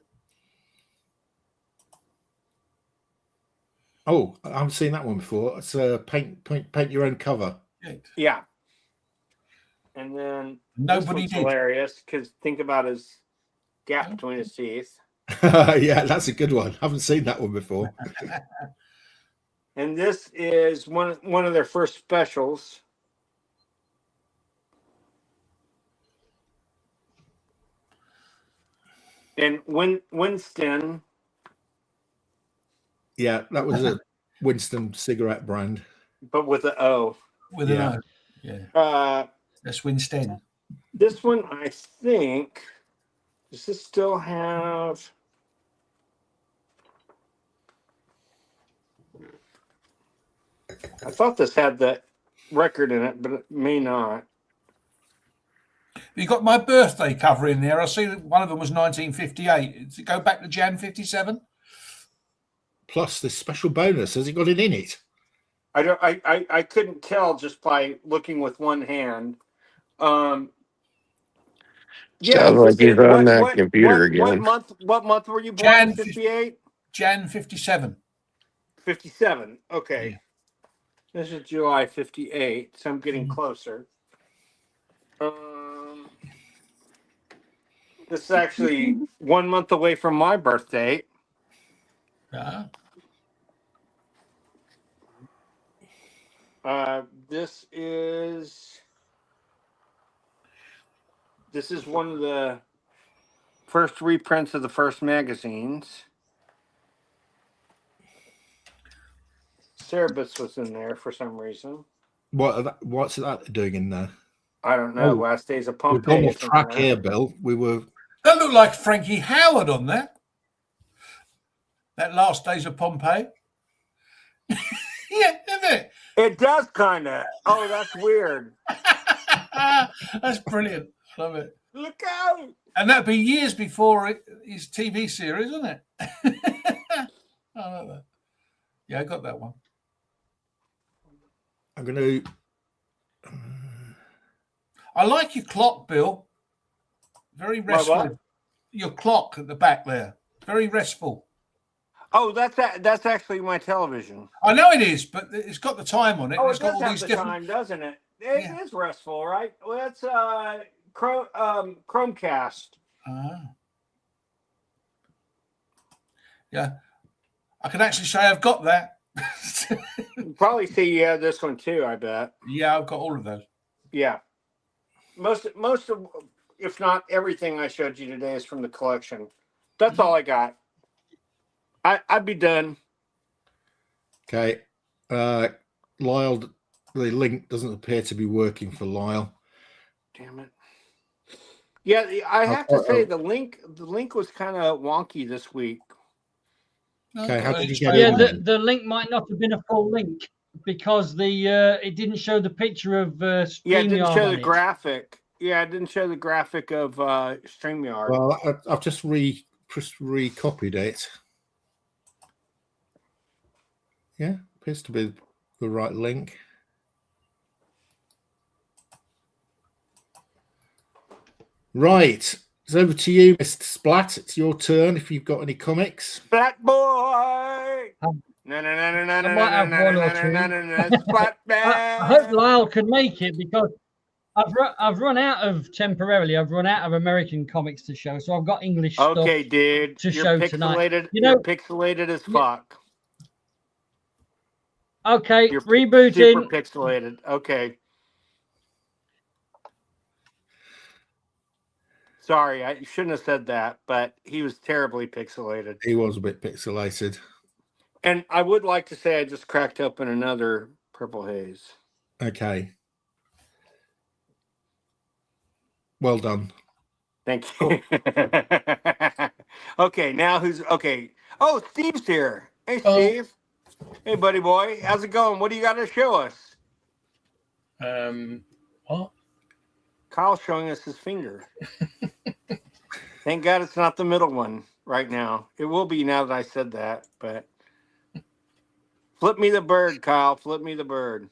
Oh, I haven't seen that one before. It's paint your own cover. Yeah. And then nobody did. Hilarious because think about his gap between his teeth. Yeah, that's a good one. I haven't seen that one before. And this is one of their first specials. And Winston. Yeah, that was a Winston cigarette brand. but with an O. With Yeah. an O. Yeah. That's Winstead. This one, I think, does this still have? I thought this had the record in it, but it may not. You got my birthday cover in there. I see that one of them was 1958. Does it go back to Jan 57? Plus this special bonus. Has it got it in it? I couldn't tell just by looking with one hand. Sounds like you're on that computer again. What month were you born? Jan 58? Jan 57. 57. Okay. Yeah. This is July 58, so I'm getting closer. This is actually 1 month away from my birthday. This is one of the first reprints of the first magazines. Cerebus was in there for some reason. What's that doing in there? I don't know. Oh, Last Days of We're Pompeii. on the track here, Bill. We were. That looked like Frankie Howard on there. That Last Days of Pompeii. Yeah, isn't it? It does kind of. Oh, that's weird. That's brilliant. Love it. Look out! And that'd be years before his TV series, isn't it? I like that. Yeah, I got that one. I'm going to. I like your clock, Bill. Very restful. What? Your clock at the back there. Very restful. Oh, that's actually my television. I know it is, but it's got the time on it. Oh, It's it got does all have these the different. time, doesn't it? It is restful, right? Well, that's Chromecast. Yeah, I can actually say I've got that. You probably see you have this one too. I bet. Yeah, I've got all of those. Yeah, most of, if not everything I showed you today is from the collection. That's all I got. I'd be done. Okay. Lyle, the link doesn't appear to be working for Lyle. Damn it. Yeah, I have to say the link was kind of wonky this week. Okay, how did you get Yeah, it? the link might not have been a full link because it didn't show the picture of StreamYard. Yeah, it didn't show on the graphic. Yeah, it didn't show the graphic of StreamYard. Well, I've just recopied it. Yeah, appears to be the right link. Right, it's over to you, Mr. Splat. It's your turn if you've got any comics. Splat boy. No, I might have one or two. Splat I hope Lyle can make it because I've run out of temporarily. I've run out of American comics to show, so I've got English stuff. Okay, dude. To you're show pixelated. tonight. You're pixelated as fuck. Okay, You're rebooting. Super pixelated. Okay. Sorry, I shouldn't have said that, but he was terribly pixelated. He was a bit pixelated. And I would like to say I just cracked open another Purple Haze. Okay. Well done. Thank you. Okay, now who's okay? Oh, Steve's here. Hey, Steve. Hey, buddy boy. How's it going? What do you got to show us? What? Kyle's showing us his finger. Thank God it's not the middle one right now. It will be now that I said that, but flip me the bird, Kyle. Flip me the bird.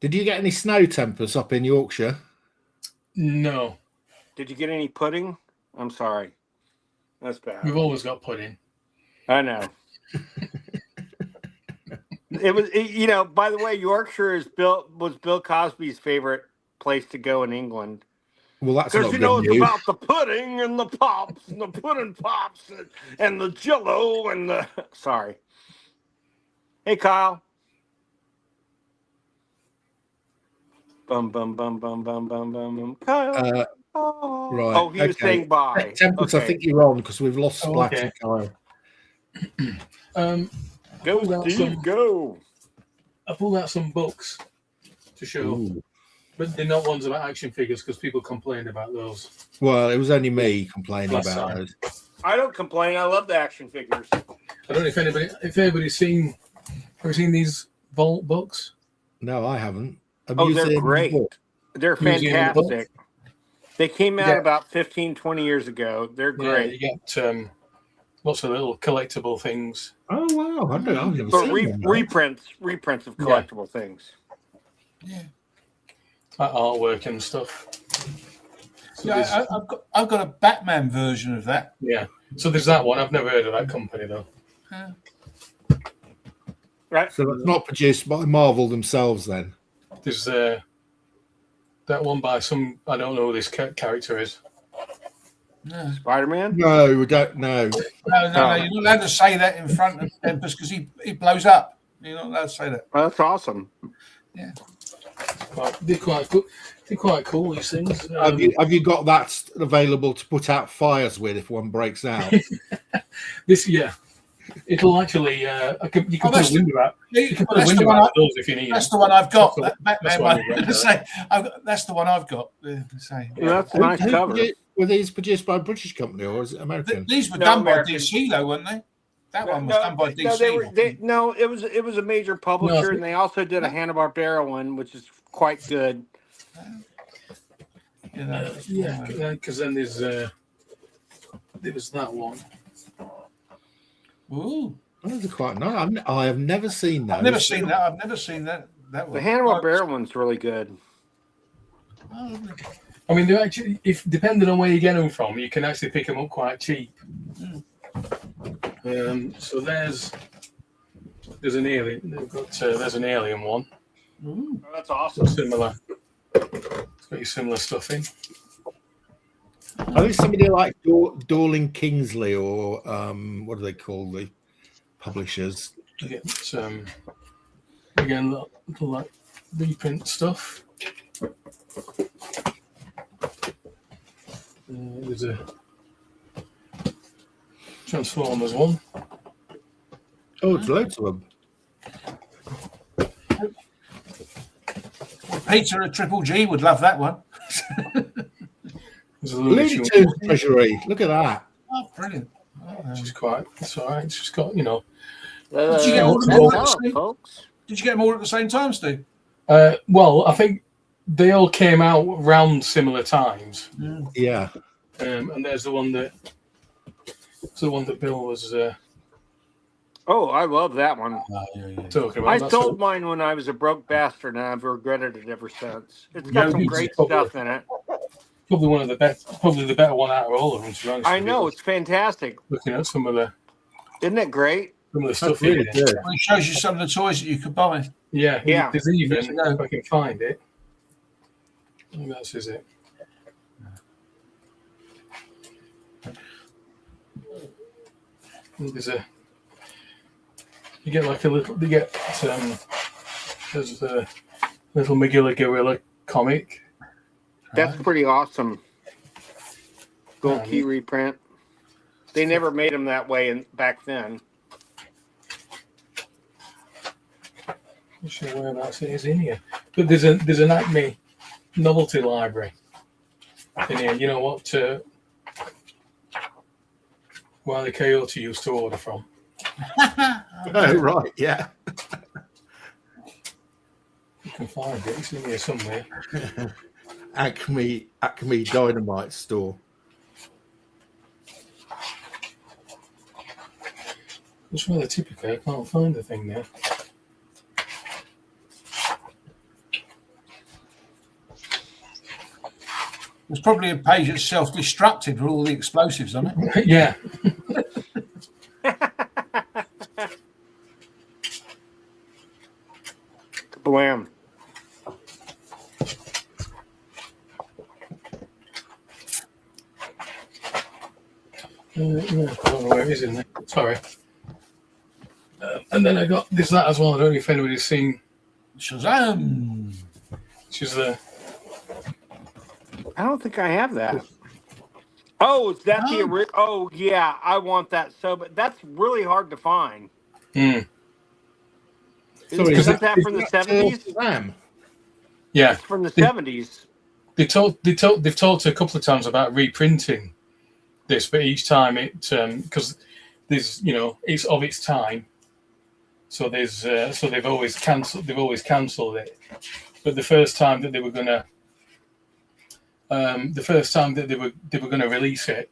Did you get any snow tempers up in Yorkshire? No. Did you get any pudding? I'm sorry. That's bad. We've always got pudding. I know. By the way, Yorkshire was Bill Cosby's favorite place to go in England. Well, that's because not good news. About the pudding and the pops and the pudding pops and the Jello and the. Sorry. Hey, Kyle. Bum bum bum bum bum bum bum bum. Kyle. Right. Oh, he was saying bye. Tempest, Okay. I think you're on because we've lost Splat okay. and Kyle. Go, Steve, go. I pulled out some books to show, Ooh. but they're not ones about action figures because people complained about those. Well, it was only me complaining Last about time. those. I don't complain. I love the action figures. I don't know if anybody's seen. Have you seen these Vault books? No, I haven't. Oh, they're great. They're Museum of the Book? fantastic. They came out Yeah. about 15, 20 years ago. They're Yeah, great. you get lots of little collectible things. Oh wow! I've never But seen them. reprints of collectible things. Yeah. Like artwork and stuff. So Yeah, I've got a Batman version of that. yeah. So there's that one. I've never heard of that company though. Right? So that's not produced by Marvel themselves, then. There's that one by some. I don't know who this character is. No. Spider-Man? No, we don't know. No, you're not allowed to say that in front of Tempest because he blows up. You're not allowed to say that. Oh, that's awesome. Yeah. They're quite cool. They're quite cool. These things. Have you got that available to put out fires with if one breaks out? It'll actually. You can put a window out. You can put a That's the window one out those if you need. That's the one I've got. That's That Batman what one. I've got, Say, that's the one I've got. Say. That's a nice cover. Were these produced by a British company or is it American? These were No, done American. by DC though, weren't they? That one was done by DC. No, it was a major publisher, No. and they also did a Hanna-Barbera one, which is quite good. You know, Because then there was that one. Ooh. Those are quite nice. I have never seen those. I've never seen that. I've never seen that The one. Hanna-Barbera one's really good. Oh, lovely. I mean, they're actually, if depending on where you get them from, you can actually pick them up quite cheap. So there's an alien. They've got there's an alien one. Ooh. Oh, that's awesome. Similar. It's got your similar stuff in. I think somebody like Dorling Kingsley or what do they call the publishers? You get again little like reprint stuff. There's a Transformers one. Oh, it's loads of them. Peter at Triple G would love that one. There's a Looney Looney Tunes Tunes one, Treasury. Look at that. Oh, brilliant. which is quite. It's all right. It's just got Did you get all of them all at the same- folks. Did you get them all at the same time, Steve? Well, I think they all came out around similar times. Yeah. And there's the one that Bill was Oh, I love that one. talking about. I That's sold mine when I was a broke bastard, and I've regretted it ever since. It's got Yeah, some it's great probably- stuff in it. probably one of the best, probably the better one out of all of them. To be honest I with you. know, it's fantastic. Looking at some of the Isn't it great? stuff. really in it. good. Well, it shows you some of the toys that you could buy. Yeah, Yeah. There's even if I can find it. I think that's is it. There's a. You get like a little. You get there's a little Magilla Gorilla comic. That's pretty awesome. Gold key reprint. They never made them that way back then. Not sure whereabouts it is in here, but there's an Acme novelty library in here. You know what? Wile E. Coyote used to order from. Oh, right. Yeah. You can find it. It's in here somewhere. Acme Dynamite store. It's rather typical. I can't find the thing now. There's probably a page that's self-destructed with all the explosives on it. Yeah. Blam. Yeah, I don't know where it is in there. Sorry. And then I got that as well. I don't know if anybody's seen. Shazam! Which is the. I don't think I have that. Oh, is that the original? Oh, yeah, I want that so, but that's really hard to find. Hmm. Sorry, Isn't that from the 70s? Shazam? Yeah, It's from the They- 70s. they've talked a couple of times about reprinting this, but each time it because there's it's of its time, so they've always cancelled it. But the first time that they were gonna release it,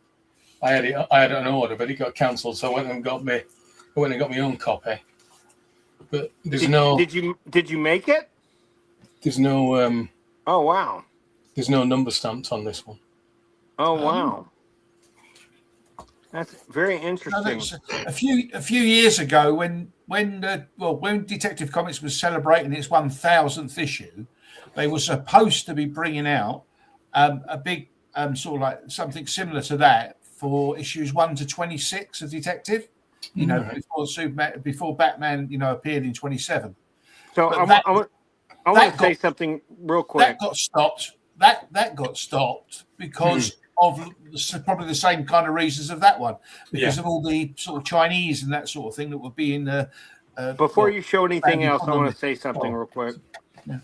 I had an order, but it got cancelled, so I went and got my own copy. But Did you make it? there's no Oh wow. there's no number stamped on this one. Oh wow. That's very No, interesting. that was a few years ago when Detective Comics was celebrating its 1000th issue, they were supposed to be bringing out a big sort of like something similar to that for issues 1 to 26 of Detective. Before Batman appeared in 27. So But I want to say got- something real quick. That got stopped. That got stopped because of probably the same kind of reasons of that one, because of all the sort of Chinese and that sort of thing that would be in the. Before you show anything Batman else, I want Comics. to say something real quick. Yeah.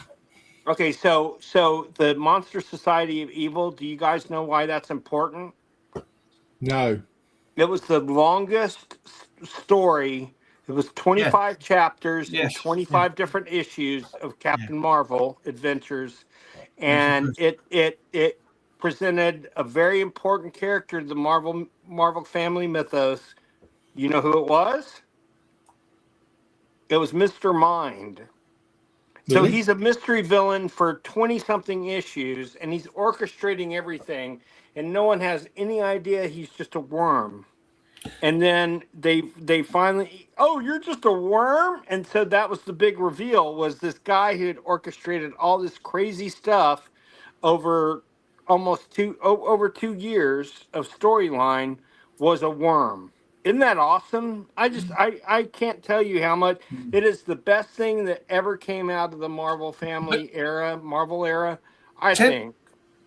Okay, so the Monster Society of Evil. Do you guys know why that's important? No. It was the longest story. It was 25 chapters and Yes. 25 different issues of Captain Marvel adventures, and it presented a very important character to the Marvel family mythos. You know who it was? It was Mr. Mind. So Really? he's a mystery villain for 20-something issues, and he's orchestrating everything, and no one has any idea he's just a worm. And then they finally, oh, you're just a worm? And so that was the big reveal, was this guy who had orchestrated all this crazy stuff over almost over 2 years of storyline was a worm. Isn't that awesome? I can't tell you how much it is the best thing that ever came out of the Marvel era, I think.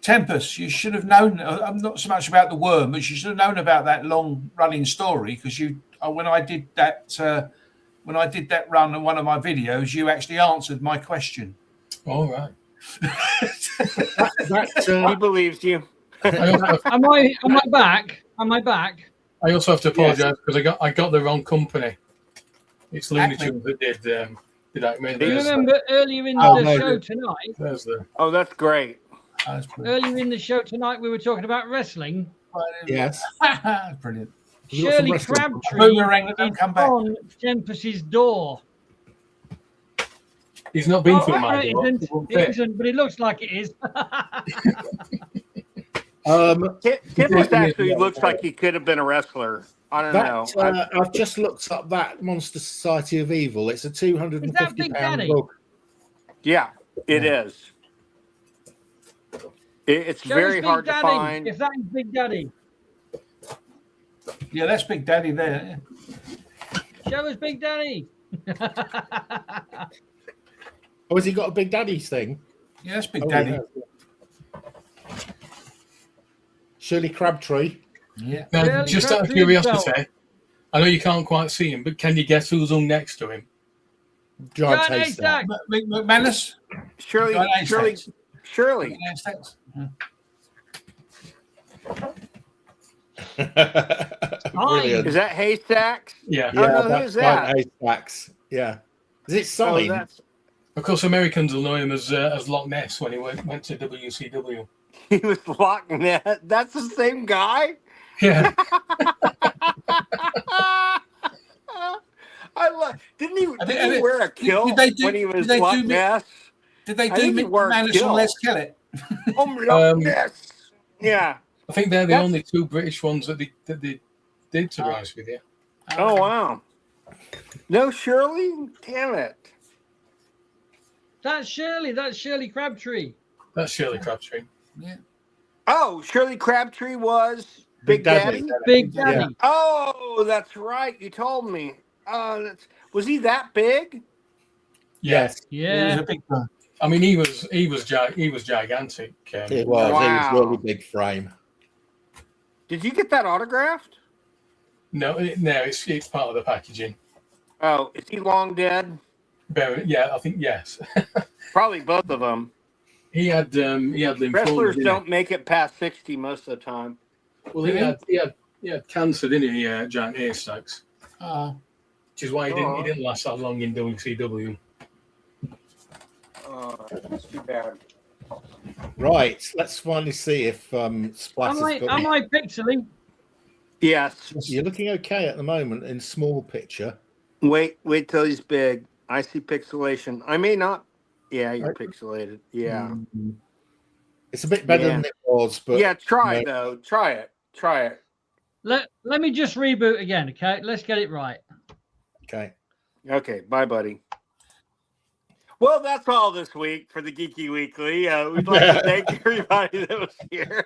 Tempest, you should have known. I'm not so much about the worm, but you should have known about that long-running story because when I did that run on one of my videos, you actually answered my question. All right. He believes you. Am I back? Am I back? I also have to apologise because I got the wrong company. It's Looney Acme. Tunes that did Acme. Do you remember earlier in Oh, the no, show no. tonight? There's the Oh, that's great. That's brilliant. Earlier in the show tonight, we were talking about wrestling. Yes. Brilliant. You got some Shirley wrestling. Crabtree Boomerang that don't is come back. on Tempest's door. he's not been through no, my it door. isn't. It won't It fit. isn't, but it looks like it is. Tempest actually looks like he could have been a wrestler. I don't know. I've just looked up that Monster Society of Evil. It's a £250 Big Daddy? book. Yeah, it is. It's Show very us hard Big to Daddy, find. if that is Big Daddy. Yeah, that's Big Daddy there. Show us Big Daddy. Oh, has he got a Big Daddy's thing? Yeah, that's Big Oh, Daddy. yeah. Shirley Crabtree. Yeah. Now, Shirley just out of Crabtree curiosity, himself. I know you can't quite see him, but can you guess who's on next to him? Giant Giant haystack. haystack. McManus. Shirley. Brilliant. Is that Haystacks? Yeah. Oh, Yeah, no, that's who's that? Giant Haystacks. Yeah. Is it Oh, Sign? that's Of course, Americans will know him as Loch Ness when he went to WCW. he was Loch Ness. That's the same guy. Yeah. I love. Didn't he they- wear a kilt did they do- when he was did they Loch do- Ness? Did they I do think he wore a McManus kilt. and Les Kellett? Oh, Loch Ness. Yeah. I think they're the That's- only two British ones that they did, to be honest with you. Oh wow. No, Shirley. Damn it. That's Shirley Crabtree. That's Shirley Crabtree. Yeah. Oh, Shirley Crabtree was Big Daddy. Big Daddy. Oh, that's right. You told me. Was he that big? Yes. He was Yeah. a big guy. I mean, he was gigantic. It was. Wow. It was really big frame. Did you get that autographed? No, it's part of the packaging. Oh, is he long dead? Yeah, I think yes. Probably both of them. He had lymphoma. Wrestlers didn't he? don't make it past 60 most of the time. Well, he had cancer, didn't he? Giant ear stacks. Which is why he didn't last that long in WCW. That's too bad. Right, let's finally see if Splatter's got. Am I pixely? Yes. You're looking okay at the moment in small picture. Wait till he's big. I see pixelation. I may not. Yeah, you're pixelated. Yeah. It's a bit better than it was, but yeah, try though. Try it. Let me just reboot again, okay? Let's get it right. Okay, bye, buddy. Well, that's all this week for the Geeky Weekly. We'd like to thank everybody that was here.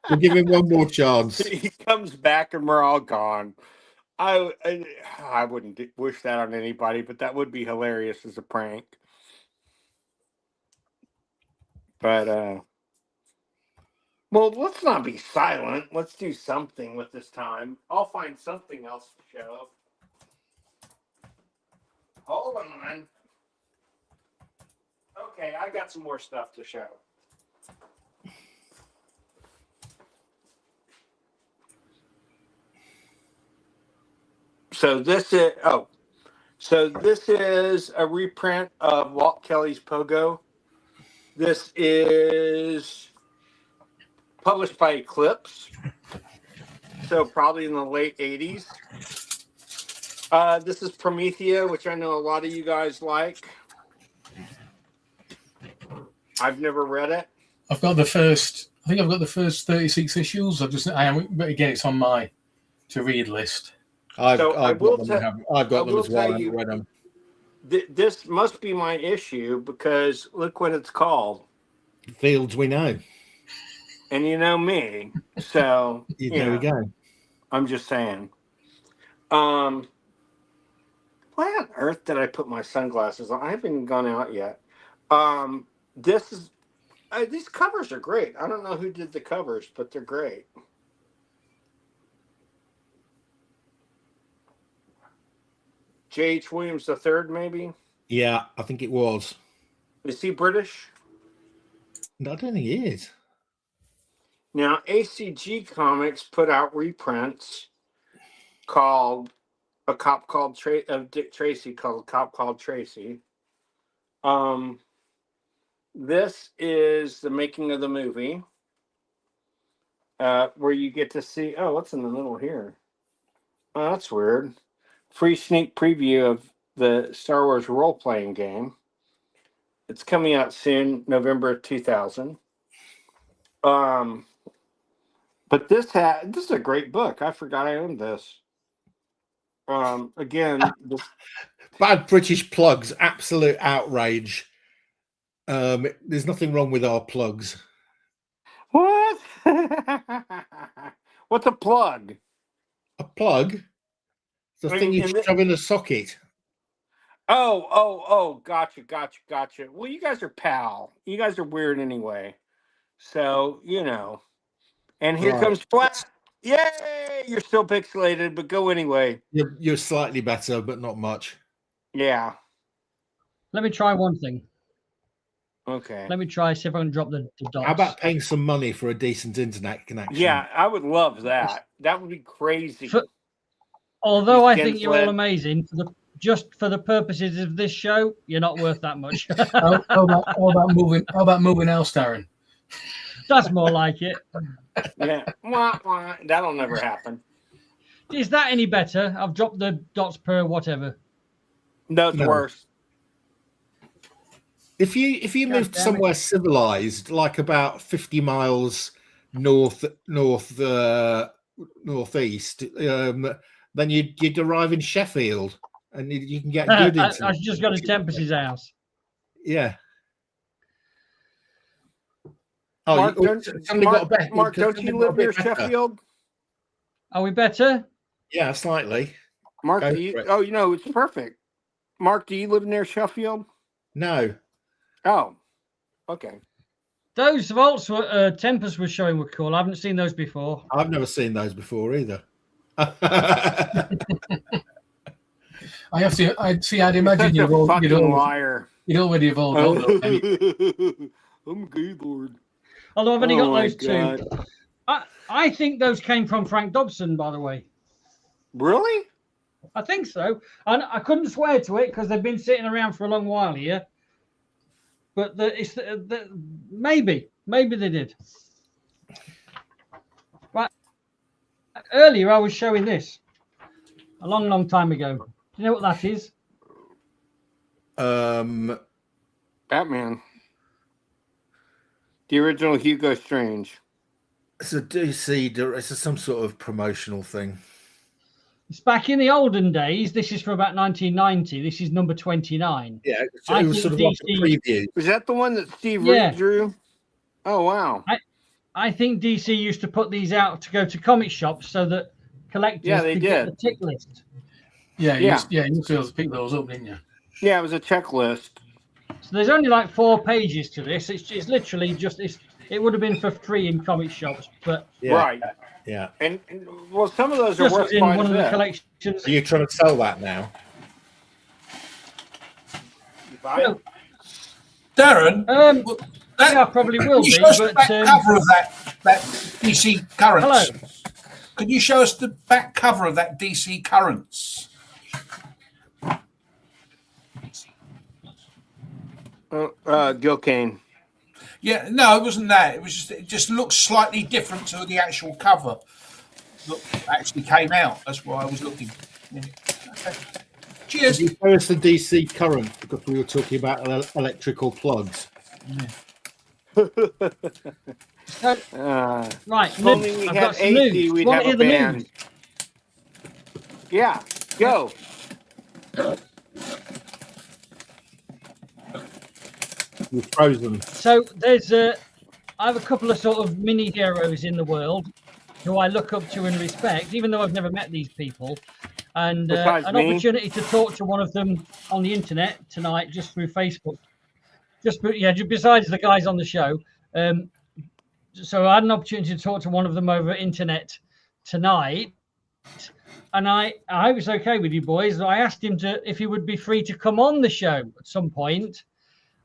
We'll give him one more chance. He comes back and we're all gone. I wouldn't wish that on anybody, but that would be hilarious as a prank. But well, let's not be silent. Let's do something with this time. I'll find something else to show. Hold on. Okay, I got some more stuff to show. So this is a reprint of Walt Kelly's Pogo. This is published by Eclipse, so probably in the late 80s. This is Promethea, which I know a lot of you guys like. I've never read it. I've got the first 36 issues. But again, it's on my to read list. I've got them as well. I haven't read them. This must be my issue because look what it's called. Fields We Know. And you know me. So there we go. I'm just saying. Why on earth did I put my sunglasses on? I haven't even gone out yet. These covers are great. I don't know who did the covers, but they're great. J.H. Williams III, maybe? Yeah, I think it was. Is he British? No, I don't think he is. Now, ACG Comics put out reprints called A Cop Called Dick Tracy, called A Cop Called Tracy. This is the making of the movie, where you get to see. Oh, what's in the middle here? Oh, that's weird. Free sneak preview of the Star Wars role-playing game. It's coming out soon, November 2000. But this is a great book. I forgot I owned this. Again, Bad British plugs, absolute outrage. There's nothing wrong with our plugs. What? What's a plug? A plug? The thing you shove in a socket. Oh, gotcha. Well, you guys are pal. You guys are weird anyway. So, And here comes Splat. Yay! You're still pixelated, but go anyway. You're slightly better, but not much. Yeah. Let me try one thing. Okay. Let me try, see if I can drop the dots. How about paying some money for a decent internet connection? Yeah, I would love that. That would be crazy. Although I think you're all amazing, just for the purposes of this show, you're not worth that much. how about moving else, Darren? That's more like it. Yeah. That'll never happen. Is that any better? I've dropped the dots per whatever. No, it's worse. If you moved somewhere civilized, like about 50 miles northeast, then you'd arrive in Sheffield, and you can get good internet. I just got to Tempest's house. Yeah. Mark, don't you live near Sheffield? Are we better? Yeah, slightly. Mark, it's perfect. Mark, do you live near Sheffield? No. Oh, okay. Those vaults were Tempest was showing were cool. I haven't seen those before. I've never seen those before either. I have to. I'd imagine Such a fucking you'd liar. already have all got those. I'm a gay lord. Although I've only got my those two. I think those came from Frank Dobson, by the way. Really? I think so. And I couldn't swear to it because they've been sitting around for a long while here. But maybe they did. Right. Earlier, I was showing this a long time ago. Do you know what that is? Batman. The original Hugo Strange. It's a DC. It's some sort of promotional thing. It's back in the olden days. This is from about 1990. This is number 29. Yeah, it was sort of like a preview. Was that the one that Steve Reed drew? Oh, wow. I think DC used to put these out to go to comic shops so that collectors could get the tick list. You used to be able to pick those up, didn't you? Yeah, it was a checklist. So there's only like 4 pages to this. It's literally just it would have been for free in comic shops, but right. Yeah. And well, some of those are worth in quite one a of bit. the collections. Are you trying to sell that now? Well, Darren, I probably will be. The But back cover of that DC Currents. Hello. Could you show us the back cover of that DC Currents? Gil Kane. Yeah, no, it wasn't that. It just looks slightly different to the actual cover that actually came out. That's why I was looking. Yeah. Okay. Cheers. Did you show us the DC current because we were talking about electrical plugs? Right. If only we had AC, we'd have a band. Yeah, go. You're frozen. So I have a couple of sort of mini heroes in the world who I look up to and respect, even though I've never met these people. And an opportunity to talk to one of them on the internet tonight, just through Facebook. Just besides the guys on the show. So I had an opportunity to talk to one of them over internet tonight. And I hope it's okay with you boys. I asked him if he would be free to come on the show at some point.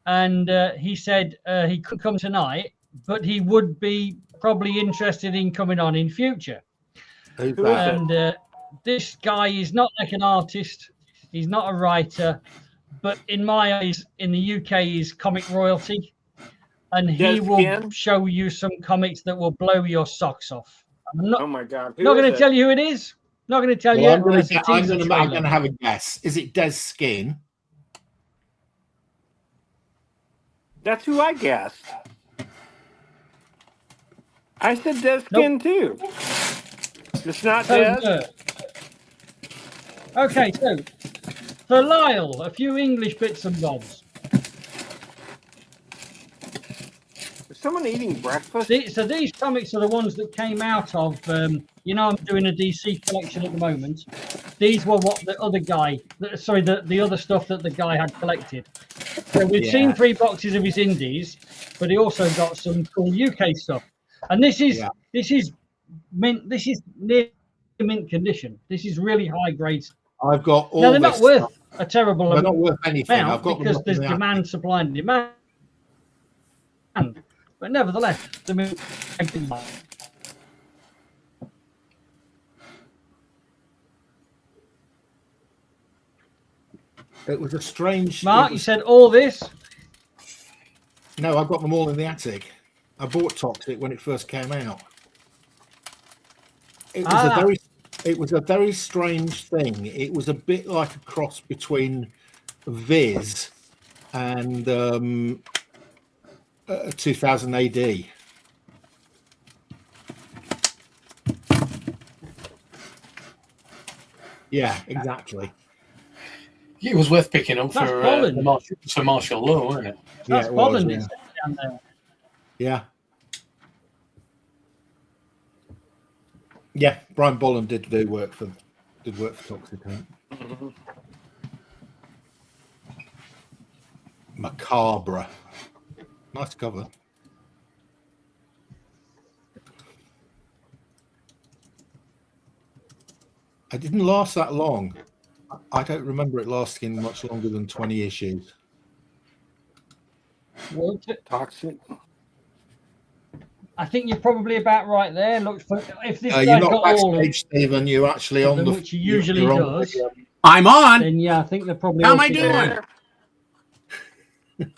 And he said he could come tonight, but he would be probably interested in coming on in future. And this guy is not like an artist. He's not a writer. But in my eyes, in the UK, he's comic royalty. And he will show you some comics that will blow your socks off. Oh, my God. Not going to tell you who it is. Not going to tell you. I'm going to have a guess. Is it Des Skin? That's who I guessed. I said Des Skin too. It's not Des. Okay, so for Lyle, a few English bits and bobs. Is someone eating breakfast? So these comics are the ones that came out of, I'm doing a DC collection at the moment. These were what the other guy, the other stuff that the guy had collected. So we've seen 3 boxes of his indies, but he also got some cool UK stuff. And this is mint. This is near mint condition. This is really high grade. I've got all. Now they're not worth a terrible amount. They're not worth anything. I've got because there's demand, supply, and demand. But nevertheless, the mint. It was a strange. Mark, you said all this? No, I've got them all in the attic. I bought Toxic when it first came out. It was a very strange thing. It was a bit like a cross between Viz and 2000 AD. Yeah, exactly. It was worth picking up for Marshall Lowe, wasn't it? That's Bolland down there. Yeah. Yeah, Brian Bolland did work for Toxic. Mm-hmm. Macabre. Nice cover. It didn't last that long. I don't remember it lasting much longer than 20 issues. Won't it? Toxic. I think you're probably about right there. Look, if this You're guy's not got all of backstage, Stephen. You're actually on them, the. which he usually you're on does, the, I'm on. then yeah, I think they're probably. How all am I together. doing?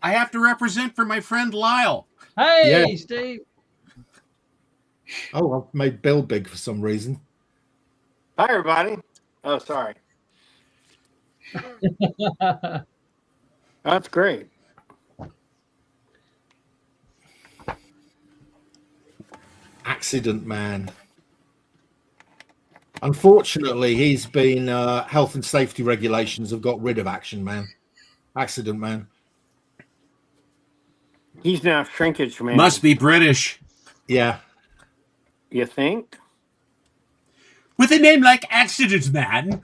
I have to represent for my friend Lyle. Hey, Yeah. Steve. Oh, I've made Bill big for some reason. Hi, everybody. Oh, sorry. That's great. Accident Man. Unfortunately, he's been health and safety regulations have got rid of Action Man, Accident Man. He's now Shrinkage Man. Must be British. Yeah. You think? With a name like Accident Man.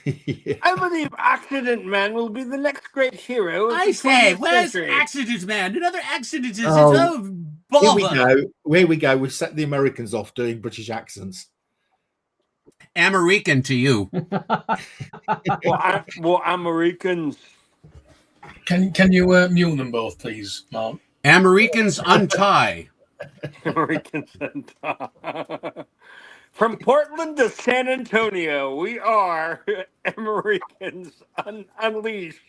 Yeah. I believe Accident Man will be the next great hero. Of I the say, 20th where's century. Accident Man? Another accident is Oh, Here we bother. go. Here we go. We've set the Americans off doing British accents. American to you. Well, Americans. Can you mute them both, please, Mark? Americans untie. Americans. From Portland to San Antonio, we are Americans Unleashed.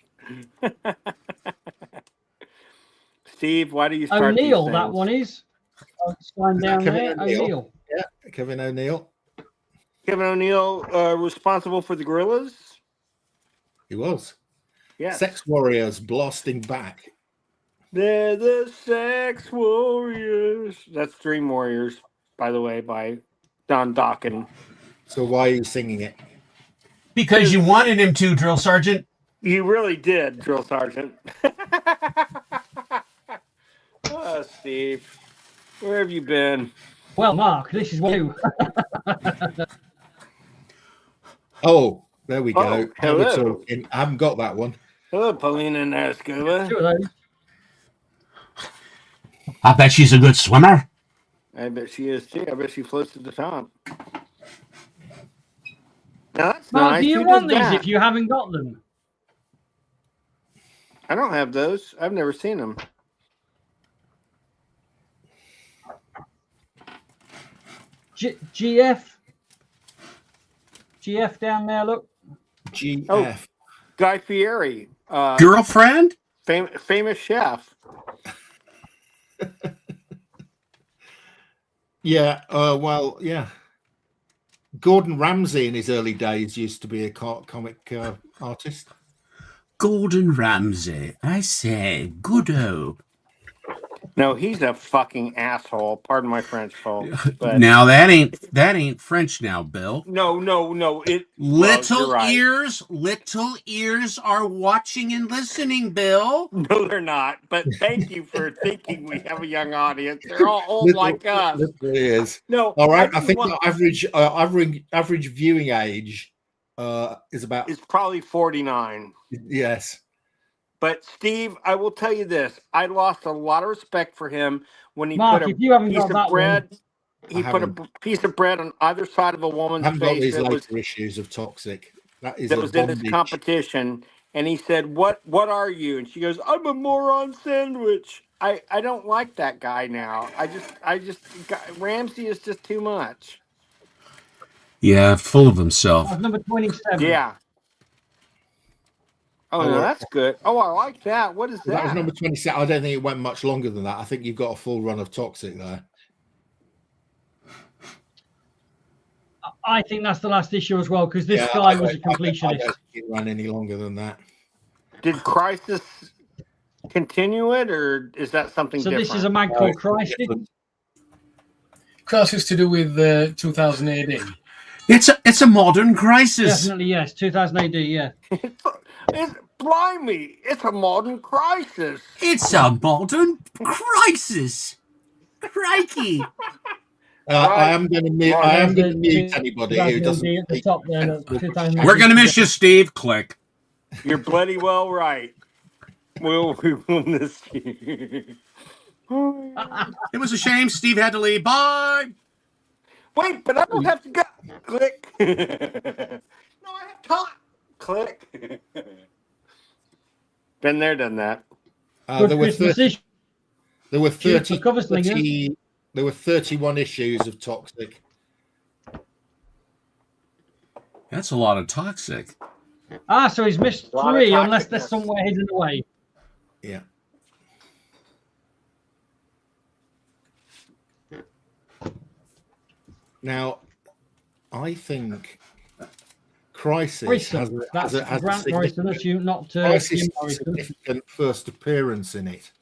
Steve, why do you start O'Neill, these that things? one is. Sign down there. O'Neill. Yeah, Kevin O'Neill. Kevin O'Neill, responsible for the Gorillas? He was. Yes. Sex Warriors blasting back. They're the Sex Warriors. That's Dream Warriors, by the way, by Don Dokken. So why are you singing it? Because you wanted him to, Drill Sergeant. You really did, Drill Sergeant. Oh, Steve, where have you been? Well, Mark, this is what you. Oh, there we go. Oh, Now we're hello. talking. I haven't got that one. Hello, Paulina Naraskova. Two of those. I bet she's a good swimmer. I bet she is too. I bet she floats to the top. Now, that's Mark, nice. do you Who want did these that? if you haven't got them? I don't have those. I've never seen them. GF down there, look. GF. Oh. Guy Fieri, Girlfriend? famous chef. Yeah. Well, yeah. Gordon Ramsay in his early days used to be a comic artist. Gordon Ramsay. I say, good-o. No, he's a fucking asshole. Pardon my French, folks. But Now that ain't French now, Bill. no. You're Little right. ears are watching and listening, Bill. No, they're not. But thank you for thinking we have a young audience. They're all old like us. Literally is. No, All right. I just think want- the average viewing age is about. it's probably 49. Yes. But Steve, I will tell you this: I lost a lot of respect for him when he Mark, put if a you haven't piece got of that bread. one. He put a piece of bread on either side of a I woman's haven't got face these that later was issues of Toxic. That is that a was in his bondage. competition, and he said, "What are you?" And she goes, "I'm a moron sandwich." I don't like that guy now. Ramsey is just too much. Yeah, full of himself. That's number 27. Yeah. Oh, no, Oh, that's good. Oh, I like that. What is That was that? number 27. I don't think it went much longer than that. I think you've got a full run of Toxic there. I think that's the last issue as well, because this Yeah, guy I was a don't completionist. think it ran any longer than that. Did Crisis continue it, or is that something So different? this is a man called Crisis. Crisis to do with 2000 AD. It's a modern crisis. Definitely, yes. 2000 AD, yeah. Blimey, it's a modern crisis. It's a modern crisis. Crikey. I am going to mute. I am going to mute There's anybody 2000 who doesn't. AD at the top there. look, 2000 We're gonna miss you, Steve. Click. You're bloody well right. We will miss you. It was a shame Steve had to leave. Bye. Wait, but I don't have to go. Click. No, I have time. Click. Been there, done that. Good Christmas issue. There were for cover slingers. There were 31 issues of Toxic. That's a lot of Toxic. Ah, so he's missed A lot of 3 unless they're toxicness. somewhere hidden away. Yeah. Now, I think Crisis has a Grant Morrison, that's you, not Crisis Jim has a Morrison. significant first appearance in it.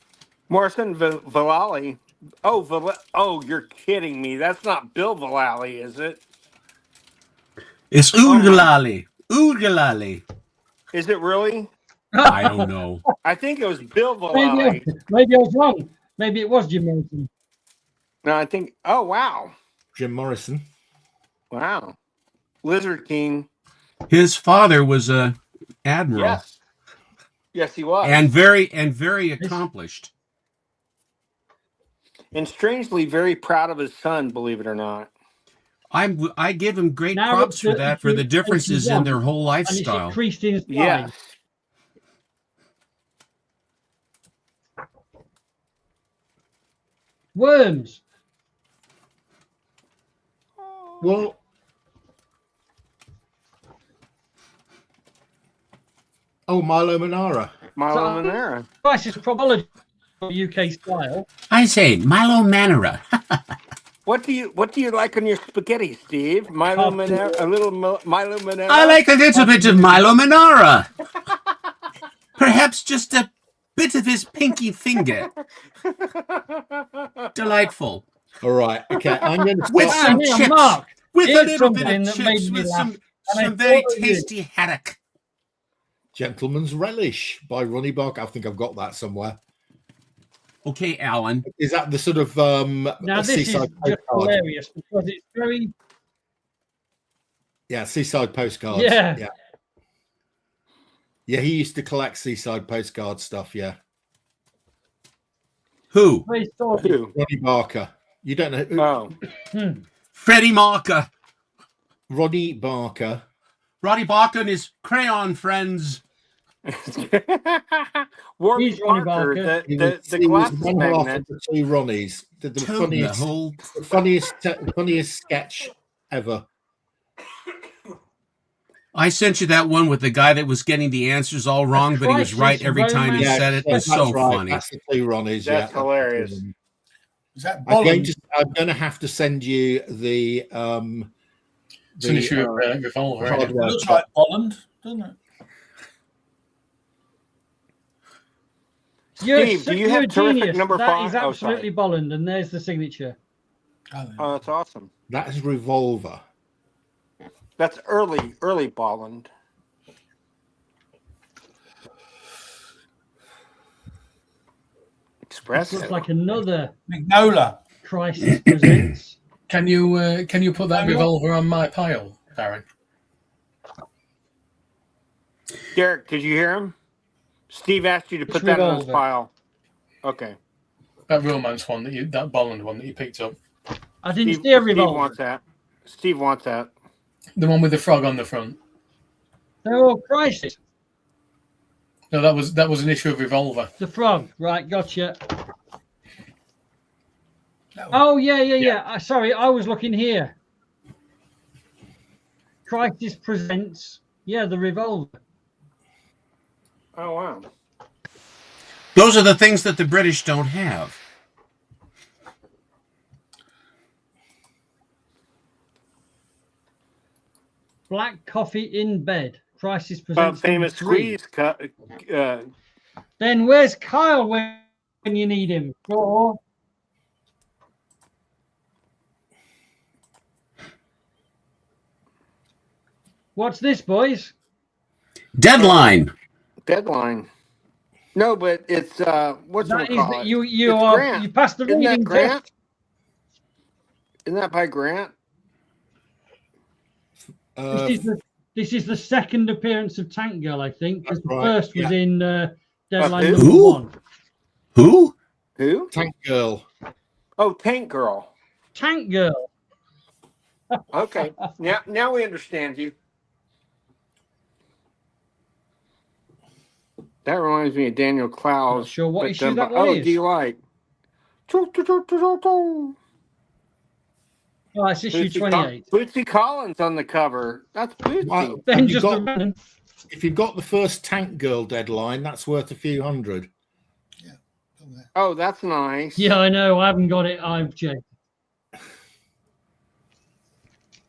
Morrison Vallely. Oh, you're kidding me. That's not Bill Vallely, is it? It's Oodgalali. Oodgalali. Is it really? I don't know. I think it was Bill Vallely. Maybe I was wrong. Maybe it was Jim Morrison. No, I think. Oh, wow. Jim Morrison. Wow. Lizard King. His father was a admiral. Yes. Yes, he was. And very accomplished. And strangely very proud of his son, believe it or not. I give him great Now props it's for that, for the differences in their whole And it's lifestyle. increased in size. Yes. Worms. Well, Milo Manara. Milo Manara. Crisis Probology UK style. I say, Milo Manara. What do you like on your spaghetti, Steve? Milo Manara, a little Milo Manara. I like a little bit of Milo Manara. Perhaps just a bit of his pinky finger. Delightful. All right. Okay. I'm going to With start. some Here, chips. Mark, With a here's little bit something of that chips. made me With laugh, some and I very follow you. tasty haddock. Gentleman's Relish by Ronnie Barker. I think I've got that somewhere. Okay, Alan. Is that the sort of Now this is Seaside just postcard? hilarious because it's very Yeah, Seaside postcards. Yeah. Yeah. Yeah, he used to collect Seaside postcard stuff. Yeah. Who? very sordid. Who? Ronnie Barker. You don't know who? Oh. Freddie Marker. Ronnie Barker. Roddy Barker and his crayon friends. Warby He's Ronnie Parker, Barker. He the was glasses one half magnet. of the two Ronnies. The Told the funniest sketch ever. I sent you that one with the guy that was getting the answers all wrong, but he was right every time he Yeah, said it. It was that's so right. funny. That's the two Ronnies. That's yeah, hilarious. Is that I'm Bolland? going to have to send you the It's an issue of Revolver. isn't it? hardware. Looks like Bolland, doesn't it? Steve, do you you're have a terrific genius. number That 5? is absolutely Bolland, and there's the signature. Oh, that's awesome. That is Revolver. That's early Bolland. This Espresso. looks like another Mignola. Crisis Presents. Can you put that Revolver on my pile, Darren? Derek, did you hear him? Steve asked you to put It's that on his Revolver. pile. Okay. That romance one that Bolland one that you picked up, I didn't Steve, see a Steve revolver. wants that. Steve wants that. the one with the frog on the front. Oh, Crisis. No, that was an issue of Revolver. The frog. Right, gotcha. No. Oh, yeah. Sorry, I was looking here. Crisis Presents. Yeah, the revolver. Oh, wow. Those are the things that the British don't have. Black Coffee in Bed. Crisis Presents. Famous number 3. squeeze cut. Then where's Kyle when you need him? Or what's this, boys? Deadline. Deadline. No, but it's what's That it is called? you It's are Grant. you passed the Isn't that reading Grant? test. Isn't that by Grant? This is the second appearance of Tank Girl, I think, because the That's right, first was yeah. in Deadline who? number Who? 1. Who? Who? Tank Girl. Oh, Tank Girl. Tank Girl. Okay. Now we understand you. That reminds me of Daniel Clowes. Not sure what but issue done that by- one Oh, is. Delight. Oh, it's issue 28. Bootsy Collins on the cover. That's Bootsy. Well, Then have you just got- a random. if you've got the first Tank Girl deadline, that's worth a few hundred. Oh, that's nice. Yeah, I know. I haven't got it. I've checked.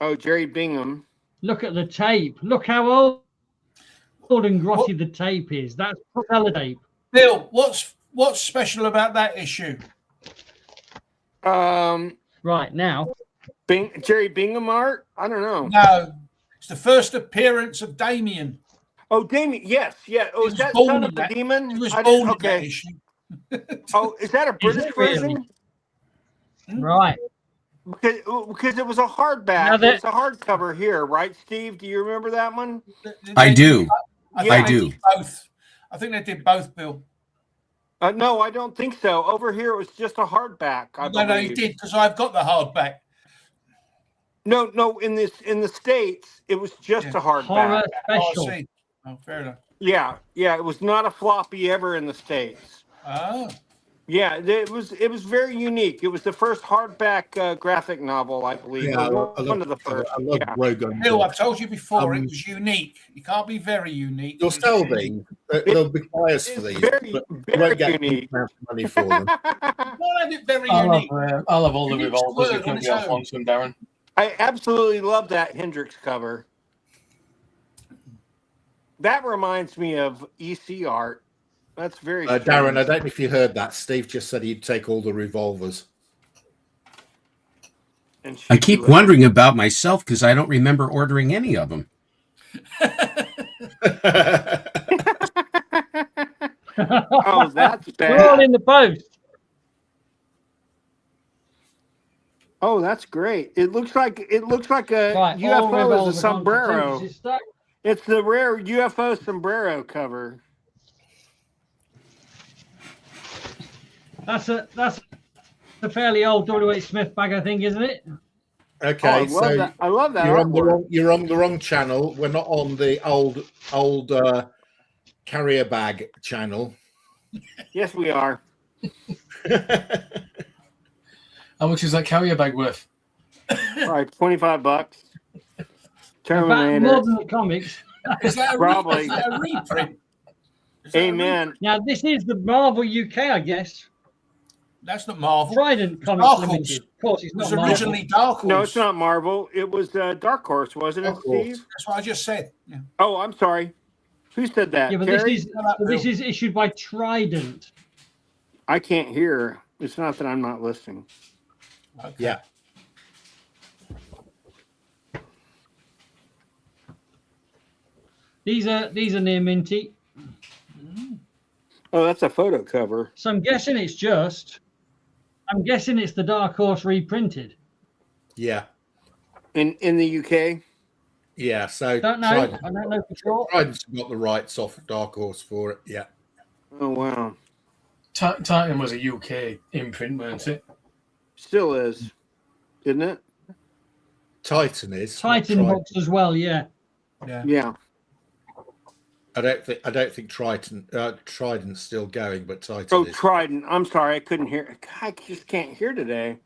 Oh, Jerry Bingham. Look at the tape. Look how old and grotty the tape is. That's propeller tape. Bill, what's special about that issue? Right now. Jerry Bingham art? I don't know. No, it's the first appearance of Damien. Oh, Damien. Yes, yeah. Oh, He is was that born Son in of the that- Demon? He was I born didn't- in that okay. issue. Oh, is that a British it really? version? Right. Because it was a hardback. Now that- It's a hardcover here, right, Steve? Do you remember that one? I do. Yeah. I do. Both. I think they did both, Bill. No, I don't think so. Over here, it was just a hardback. I No, you believe. did because I've got the hardback. No. In the States, it was just Yeah. a hardback. Horror Oh, I special. see. Oh, fair enough. Yeah. It was not a floppy ever in the States. Oh, Yeah, it was very unique. It was the first hardback graphic novel, I believe. Yeah, Or I one love, of the first. I love Yeah. Rogan. Bill, I've told you before, it Um, was unique. You can't be very unique. You'll sell these. There'll be buyers for It's these. very, but you very won't get unique. amount of money for them. Why is it very I'll unique? have all the Unique revolvers word if on nobody its else own. wants them, Darren. I absolutely love that Hendrix cover. That reminds me of EC art. That's very Darren, I strange. don't know if you heard that. Steve just said he'd take all the revolvers. And I she keep do it. wondering about myself because I don't remember ordering any of them. Oh, that's We're all bad. in the post. Oh, that's great. It looks like a Right. all UFO is revolvers a on sombrero. contingency stack. It's the rare UFO sombrero cover. That's a fairly old W.H. Smith bag, I think, isn't it? Okay, I love so that. I love that. you're on artwork. you're on the wrong channel. We're not on the old carrier bag channel. Yes, we are. How much is that carrier bag worth? All right, $25. About Terminator. more than the comics. Is that a, Probably. is that a reprint? Is that a Amen. Now, this is the Marvel UK, I guess. That's not Marvel. Trident Comics Dark Horse. Limited. Of course, it's It was not Marvel. originally Dark Horse. No, it's not Marvel. It was Dark Horse, wasn't it, Dark Horse. Steve? That's what I just said. Yeah. Oh, I'm sorry. Who said that? Yeah, but Terry? this is issued by Trident. I can't hear. It's not that I'm not listening. Okay. Yeah. These are near minty. Oh, that's a photo cover. So I'm guessing it's the Dark Horse reprinted. Yeah. In the UK? Yeah. So Don't know. I don't know for sure. Trident's got the rights off Dark Horse for it. Yeah. Oh, wow. Titan was a UK imprint, weren't it? Still is, isn't it? Titan is. not Titan Trident. books as well, yeah. Yeah. Yeah. I don't think Trident's still going, but Titan Oh, is. Trident. I'm sorry. I couldn't hear. I just can't hear today.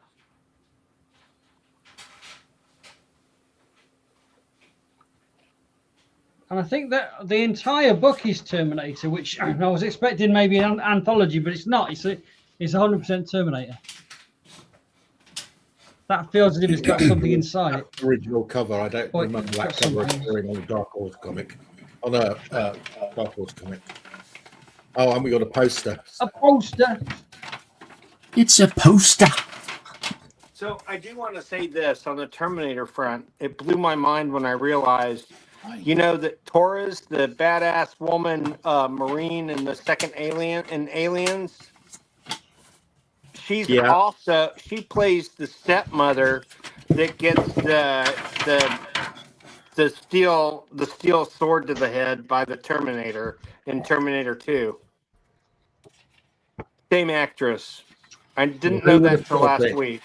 And I think that the entire book is Terminator, which I was expecting maybe an anthology, but it's not. It's 100% Terminator. That feels as if it's got something inside it. Original cover. I don't Oh, remember it's that got cover something. appearing on the Dark Horse comic. On a Dark Horse comic. Oh, and we got a poster. A poster. It's a poster. So I do want to say this on the Terminator front. It blew my mind when I realized, you know, that Torres, the badass woman Marine in the second Alien in Aliens, she's Yeah. also she plays the stepmother that gets the steel sword to the head by the Terminator in Terminator 2. Same actress. I didn't Who know would that have till thought last it? week.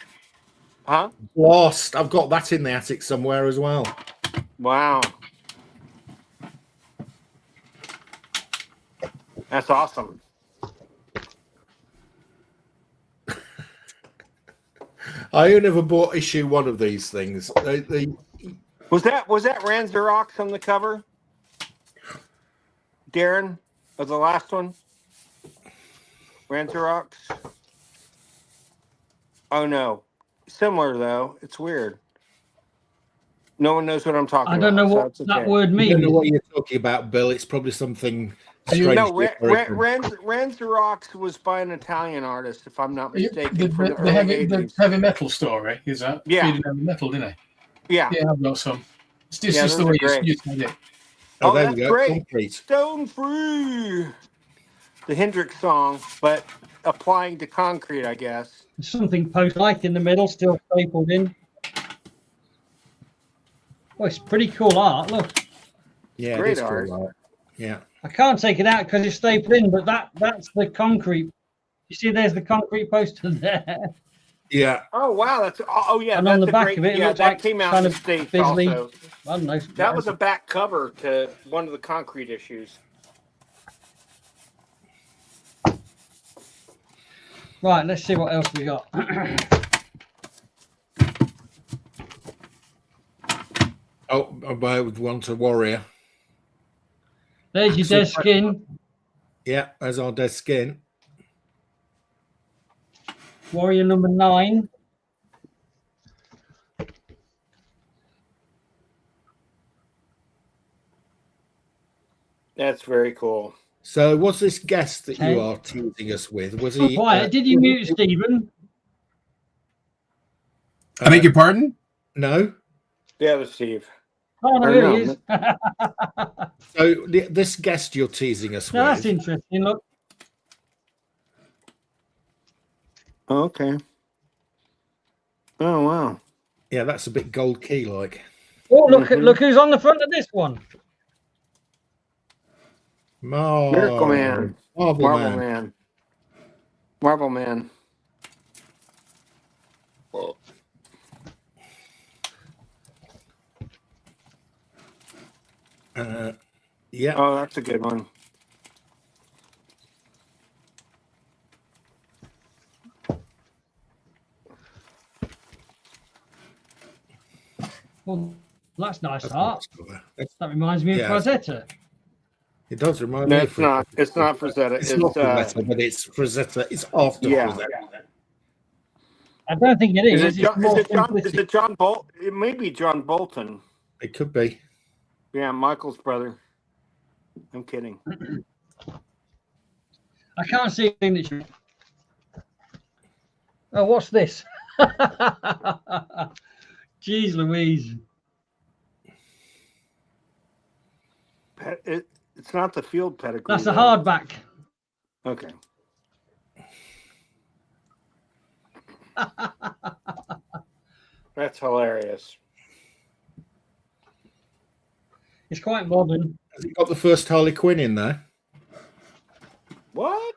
Huh? Lost. I've got that in the attic somewhere as well. Wow. That's awesome. I never bought issue 1 of these things. Was that Ranzerox on the cover? Darren, of the last one? Ranzerox? Oh no. Similar though. It's weird. No one knows what I'm talking about. I don't know what it's that okay. word I don't means. know what you're talking about, Bill. It's probably something strange. No, Ranzerox was by an Italian artist, if I'm not mistaken, from the early 80s. The heavy metal story, is that? Yeah. Feeding heavy metal, didn't he? Yeah. Yeah, I've got some. It's just, Yeah, just the those way are great. you said it. Oh, there that's we go. great. Concrete. Stone Free. The Hendrix song, but applying to concrete, I guess. There's something post-like in the middle, still stapled in. Oh, it's pretty cool art. Look, Yeah, Great it is art. cool. Yeah. I can't take it out because it's stapled in, but that's the concrete. You see, there's the concrete poster there. Yeah. Oh wow, that's yeah. And that's on the a back great, of it, it yeah, looks that like came out in kind the of States fizzly. also. I don't know. That was a back cover to one of the concrete issues. Right, let's see what else we got. Oh, I would want a warrior. There's your dead skin. Yeah, there's our dead skin. Warrior number 9. That's very cool. So, what's this guest that you Okay. are teasing us with? Was he? Quiet. Did you mute Stephen? I beg your pardon? No. Yeah, it was Steve. Oh, no, Or here no, he is. So, this guest you're teasing us No, that's with. interesting. Look, Okay. Oh wow. Yeah, that's a bit gold key like. oh, look who's on the front of this one. Miracle Man. Marvel Marvel Man. Man. Marvel Man. Whoa. Yeah. Oh, that's a good one. Well, that's nice That's art. nice cover. That's- That reminds me of Yeah. Frazetta. It does remind No, me. it's not. It's not Frazetta. It's not Frazetta, but it's Frazetta. It's after yeah. Frazetta. I don't think it is. Is it John? It's more Is simplistic. it John Bolt? It may be John Bolton. It could be. Yeah, Michael's brother. I'm kidding. I can't see a signature. Oh, what's this? Jeez Louise. It's not the field pedigree. That's a though. hardback. Okay. That's hilarious. It's quite modern. Has it got the first Harley Quinn in there? What?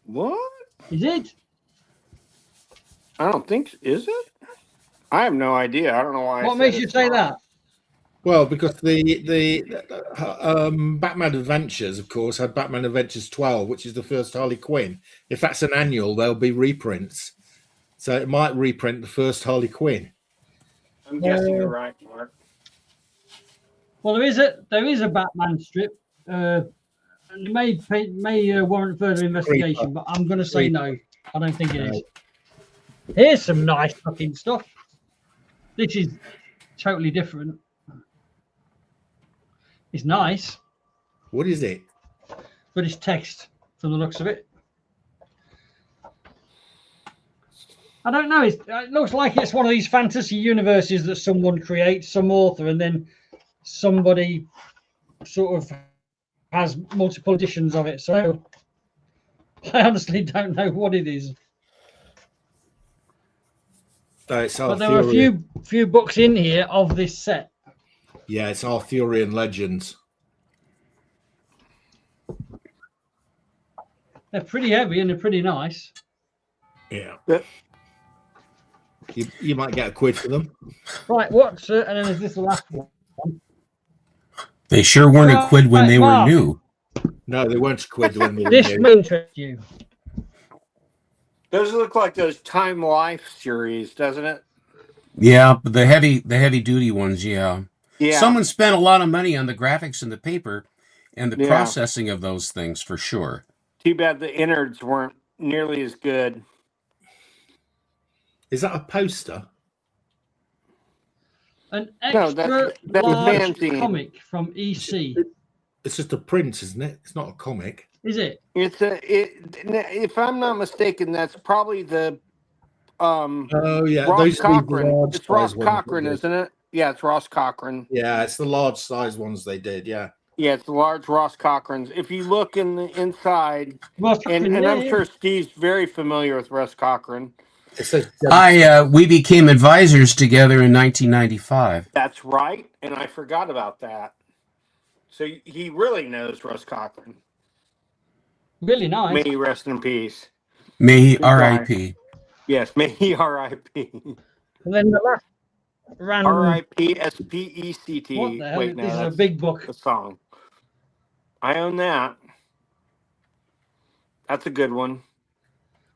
What? Is it? I don't think. Is it? I have no idea. I don't know why. What makes you say that? Well, because the Batman Adventures, of course, had Batman Adventures 12, which is the first Harley Quinn. If that's an annual, there'll be reprints. So it might reprint the first Harley Quinn. I'm guessing you're right, Mark. Well, there is a Batman strip. And it may warrant further investigation, but I'm going to say no. I don't think it is. Here's some nice fucking stuff. This is totally different. It's nice, What is it? but it's text from the looks of it. I don't know. It looks like it's one of these fantasy universes that someone creates, some author, and then somebody sort of has multiple editions of it. So I honestly don't know what it is. It's But there are a few books in here of this set. Yeah, it's Arthurian Legends. They're pretty heavy and they're pretty nice. Yeah. You might get £1 for them. Right, what's and then there's this last one. They sure weren't a quid when they were Mark. new. No, they weren't a quid when they were This new. may interest you. Those look like those Time Life series, doesn't it? Yeah, but the heavy duty ones, yeah. Yeah. Someone spent a lot of money on the graphics and the paper and the Yeah. processing of those things for sure. Too bad the innards weren't nearly as good. Is that a poster? An No, extra that's a large fanzine. comic from EC. It's just a print, isn't it? It's not a comic. Is it? If I'm not mistaken, that's probably the Oh yeah, Ross those are the Cochran. large It's Ross size ones they Cochran, did. isn't it? Yeah, it's Ross Cochran. Yeah, it's the large size ones they did. Yeah. Yeah, it's the large Ross Cochrans. If you look in the inside, Ross and Cochran, I'm yeah, sure Steve's very familiar with Ross Cochran. It says We became advisors together in 1995. That's right, and I forgot about that. So he really knows Russ Cochran. really nice. May he rest in peace. May he Good guy. R.I.P. Yes, may he R.I.P. And then the last random. R.I.P. S.P.E.C.T. What the hell? Wait, no, This is a that's big book. the song. I own that. That's a good one.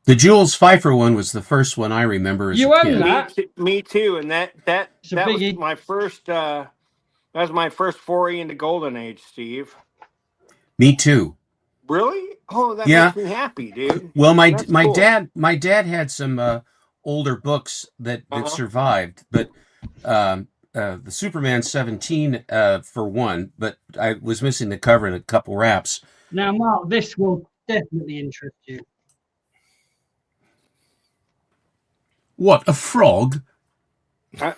The Jules Pfeiffer one was the first one I remember as You a own kid. that? Me too, and that It's a was biggie. my first. That was my first foray into Golden Age, Steve. Me too. Really? Oh, that Yeah. makes me happy, dude. Well, my That's cool. dad had some older books that survived, but the Superman 17 for one, but I was missing the cover and a couple wraps. Now, Mark, this will definitely interest you. What, a frog? I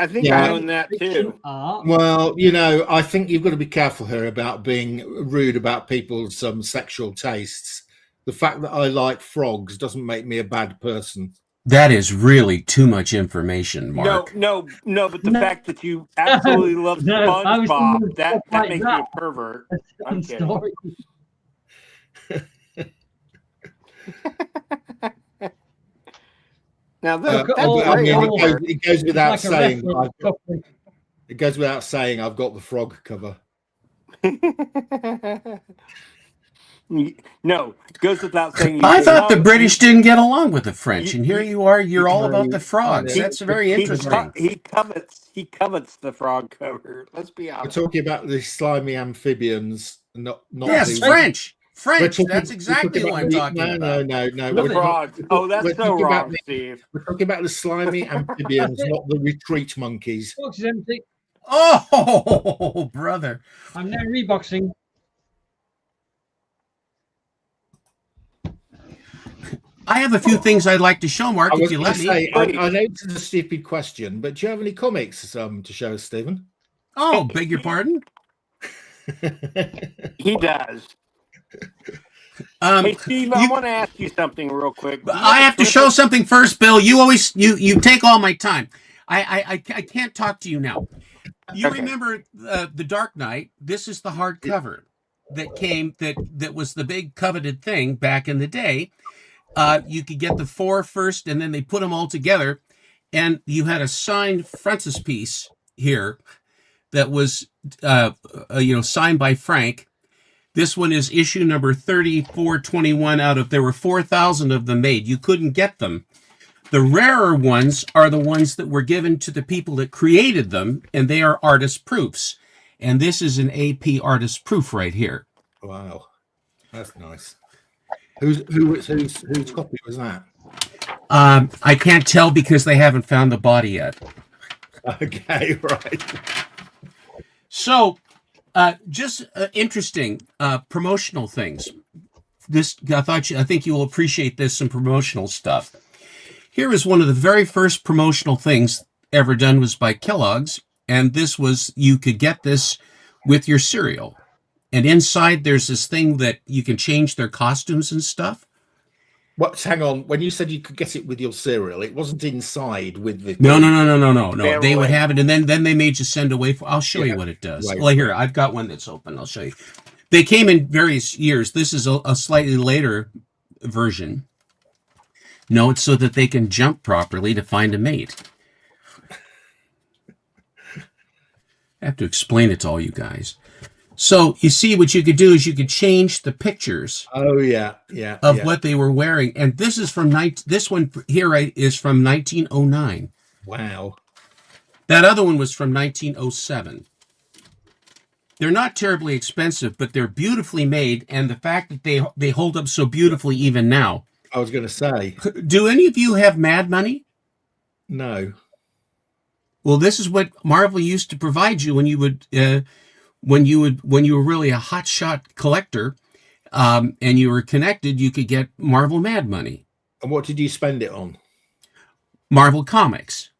think Yeah. I own that too. Art. Well, you know, I think you've got to be careful here about being rude about people's sexual tastes. The fact that I like frogs doesn't make me a bad person. That is really too much information, Mark. No, but the No. fact that you absolutely love No, I was SpongeBob, thinking that stuff like makes that. you a pervert. I'm kidding. Story. Now that's Look at all- great. it goes without Like a saying. reference copy. It goes without saying. I've got the frog cover. No, it goes without saying. I thought the British didn't get along with the French, and here you are. You're all about the frogs. He- That's very interesting. He covets the frog cover. Let's be We're honest. talking about the slimy amphibians, not Yes, the French. We're French. talking- That's we're exactly talking what I'm about talking the- about. No. The We're frogs. Oh, we're that's so talking about wrong, the- Steve. We're talking about the slimy amphibians, not the retreat monkeys. Box is empty. Oh, brother. I'm now reboxing. I have a few things I'd like to show, Mark, I if was you going let to me. say, I know it's a stupid question, but do you have any comics to show us, Stephen? Oh, beg your pardon? He does. Um, Hey, Steve, I want to ask you something real quick. I have to show something first, Bill. You always you take all my time. I can't talk to you now. You Okay. remember the Dark Knight? This is the hardcover that was the big coveted thing back in the day. You could get the four first, and then they put them all together, and you had a signed frontispiece here that was signed by Frank. This one is issue number 3421 out of, there were 4,000 of them made. You couldn't get them. The rarer ones are the ones that were given to the people that created them, and they are artist proofs. And this is an AP artist proof right here. Wow, that's nice. Whose copy was that? I can't tell because they haven't found the body yet. Okay, right. So, just interesting promotional things. I think you will appreciate this, some promotional stuff. Here is one of the very first promotional things ever done was by Kellogg's, and this was, you could get this with your cereal. And inside there's this thing that you can change their costumes and stuff. What? Hang on. When you said you could get it with your cereal, it wasn't inside with the. No. They would Barely. have it, and then they made you send away. I'll show you what it does. Right. Well, here, I've got one that's open. I'll show you. They came in various years. This is a slightly later version. No, it's so that they can jump properly to find a mate. I have to explain it to all you guys. So you see, what you could do is you could change the pictures Oh yeah, of what they were wearing, and this is from this one here is from 1909. Wow. That other one was from 1907. They're not terribly expensive, but they're beautifully made, and the fact that they hold up so beautifully even now. I was going to say. Do any of you have Mad Money? No. Well, this is what Marvel used to provide you when you were really a hotshot collector, and you were connected. You could get Marvel Mad Money. And what did you spend it on? Marvel Comics.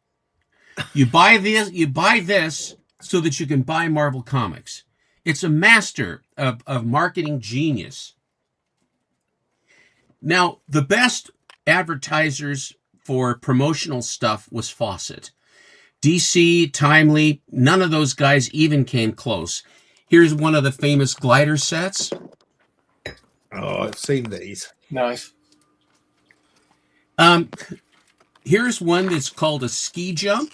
You buy this so that you can buy Marvel Comics. It's a master of marketing genius. Now, the best advertisers for promotional stuff was Fawcett. DC, Timely, none of those guys even came close. Here's one of the famous glider sets. Oh, I've seen these. Nice. Here's one that's called a ski jump.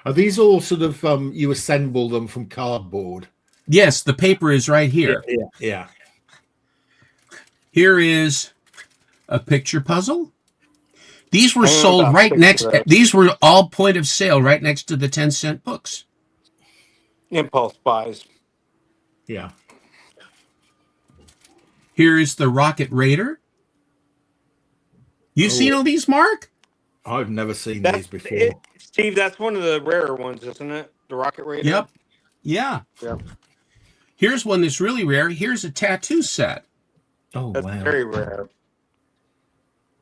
Are these all sort of you assemble them from cardboard? Yes, the paper is right here. Yeah. Here is a picture puzzle. These were sold right next. These were all point of sale right next to the 10-cent books. Impulse buys. Yeah. Here is the Rocket Raider. You've seen all these, Mark? I've never seen these before. Steve, that's one of the rarer ones, isn't it? The Rocket Raider? Yep. Yeah. Here's one that's really rare. Here's a tattoo set. Oh, that's wow. Very rare.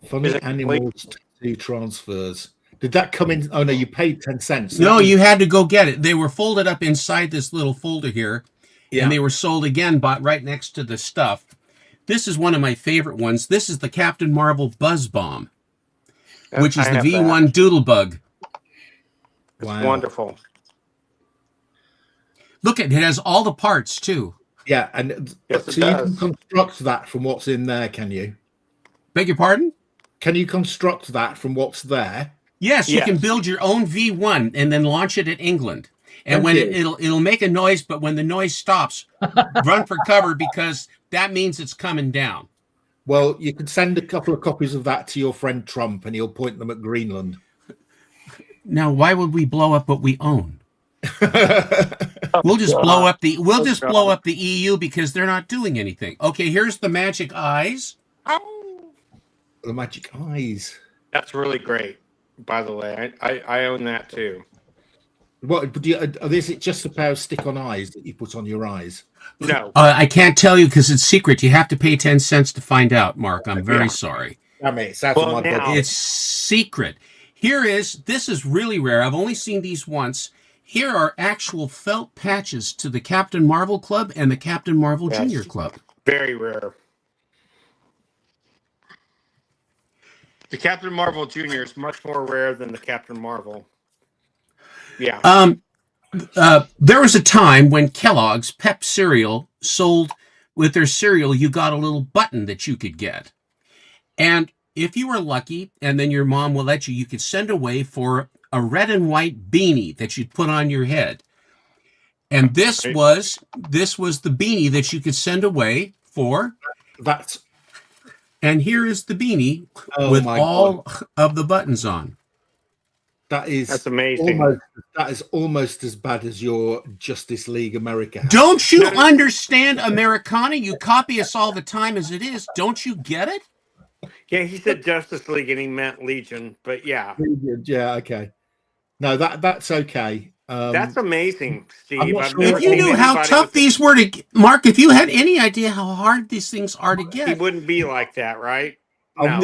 Funny animals tattoo transfers. Did that come in? Oh, no, you paid 10 cents. No, you had to go get it. They were folded up inside this little folder here, and they were sold again right next to the stuff. This is one of my favorite ones. This is the Captain Marvel Buzz Bomb, which is the V1 Doodlebug. It's wonderful. Look, it has all the parts, too. Yeah, and yes, so you can construct that from what's in there, can you? Beg your pardon? Can you construct that from what's there? Yes, you can build your own V1 and then launch it at England. And when it'll make a noise, but when the noise stops, run for cover because that means it's coming down. Well, you could send a couple of copies of that to your friend Trump, and he'll point them at Greenland. Now, why would we blow up what we own? We'll just blow up the EU because they're not doing anything. Okay, here's the magic eyes. The magic eyes. That's really great. By the way, I own that too. What is it? Just a pair of stick-on eyes that you put on your eyes? No, I can't tell you because it's secret. You have to pay 10 cents to find out, Mark. I'm very sorry. I mean, it's out of my budget. It's secret. This is really rare. I've only seen these once. Here are actual felt patches to the Captain Marvel Club and the Captain Marvel Junior Club. Very rare. The Captain Marvel Junior is much more rare than the Captain Marvel. Yeah. There was a time when Kellogg's Pep cereal sold with their cereal, you got a little button that you could get. And if you were lucky, and then your mom will let you, you could send away for a red and white beanie that you'd put on your head. And this was the beanie that you could send away for. And here is the beanie with all of the buttons on. That's amazing. That is almost as bad as your Justice League America. Don't you understand Americana? You copy us all the time as it is. Don't you get it? Yeah, he said Justice League and he meant Legion, but yeah. Yeah, okay. No, that's okay. That's amazing, Steve. If you knew how tough these were to get, Mark, if you had any idea how hard these things are to get. He wouldn't be like that, right? No,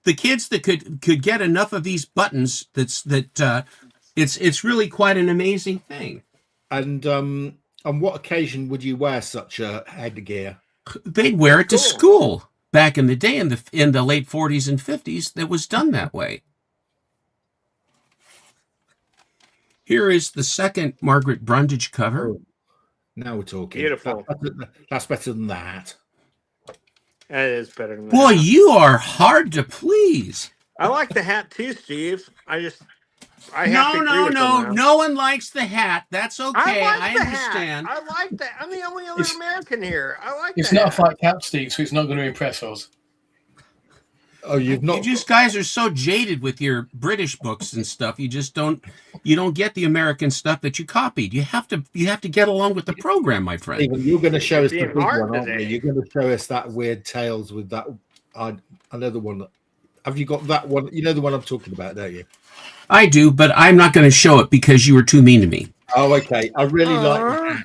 the kids that could get enough of these buttons, it's really quite an amazing thing. And on what occasion would you wear such a headgear? They'd wear it to school back in the day, in the late 40s and 50s. That was done that way. Here is the second Margaret Brundage cover. Oh, now we're talking. Beautiful. That's better than that. That is better than that. Boy, you are hard to please. I like the hat too, Steve. I have to agree with them now. No one likes the hat. That's okay. I like the understand. hat. I like that. I'm the only other It's- American here. I like It's that. not a flat cap, Steve, so it's not going to impress us. Oh, you've You not. just guys are so jaded with your British books and stuff. You just don't get the American stuff that you copied. You have to get along with the program, my friend. Stephen, you're going to show us the being big one, hard aren't today. you? You're going to show us that weird Tales with that. Another one. Have you got that one? You know the one I'm talking about, don't you? I do, but I'm not going to show it because you were too mean to me. Oh, okay. I really like.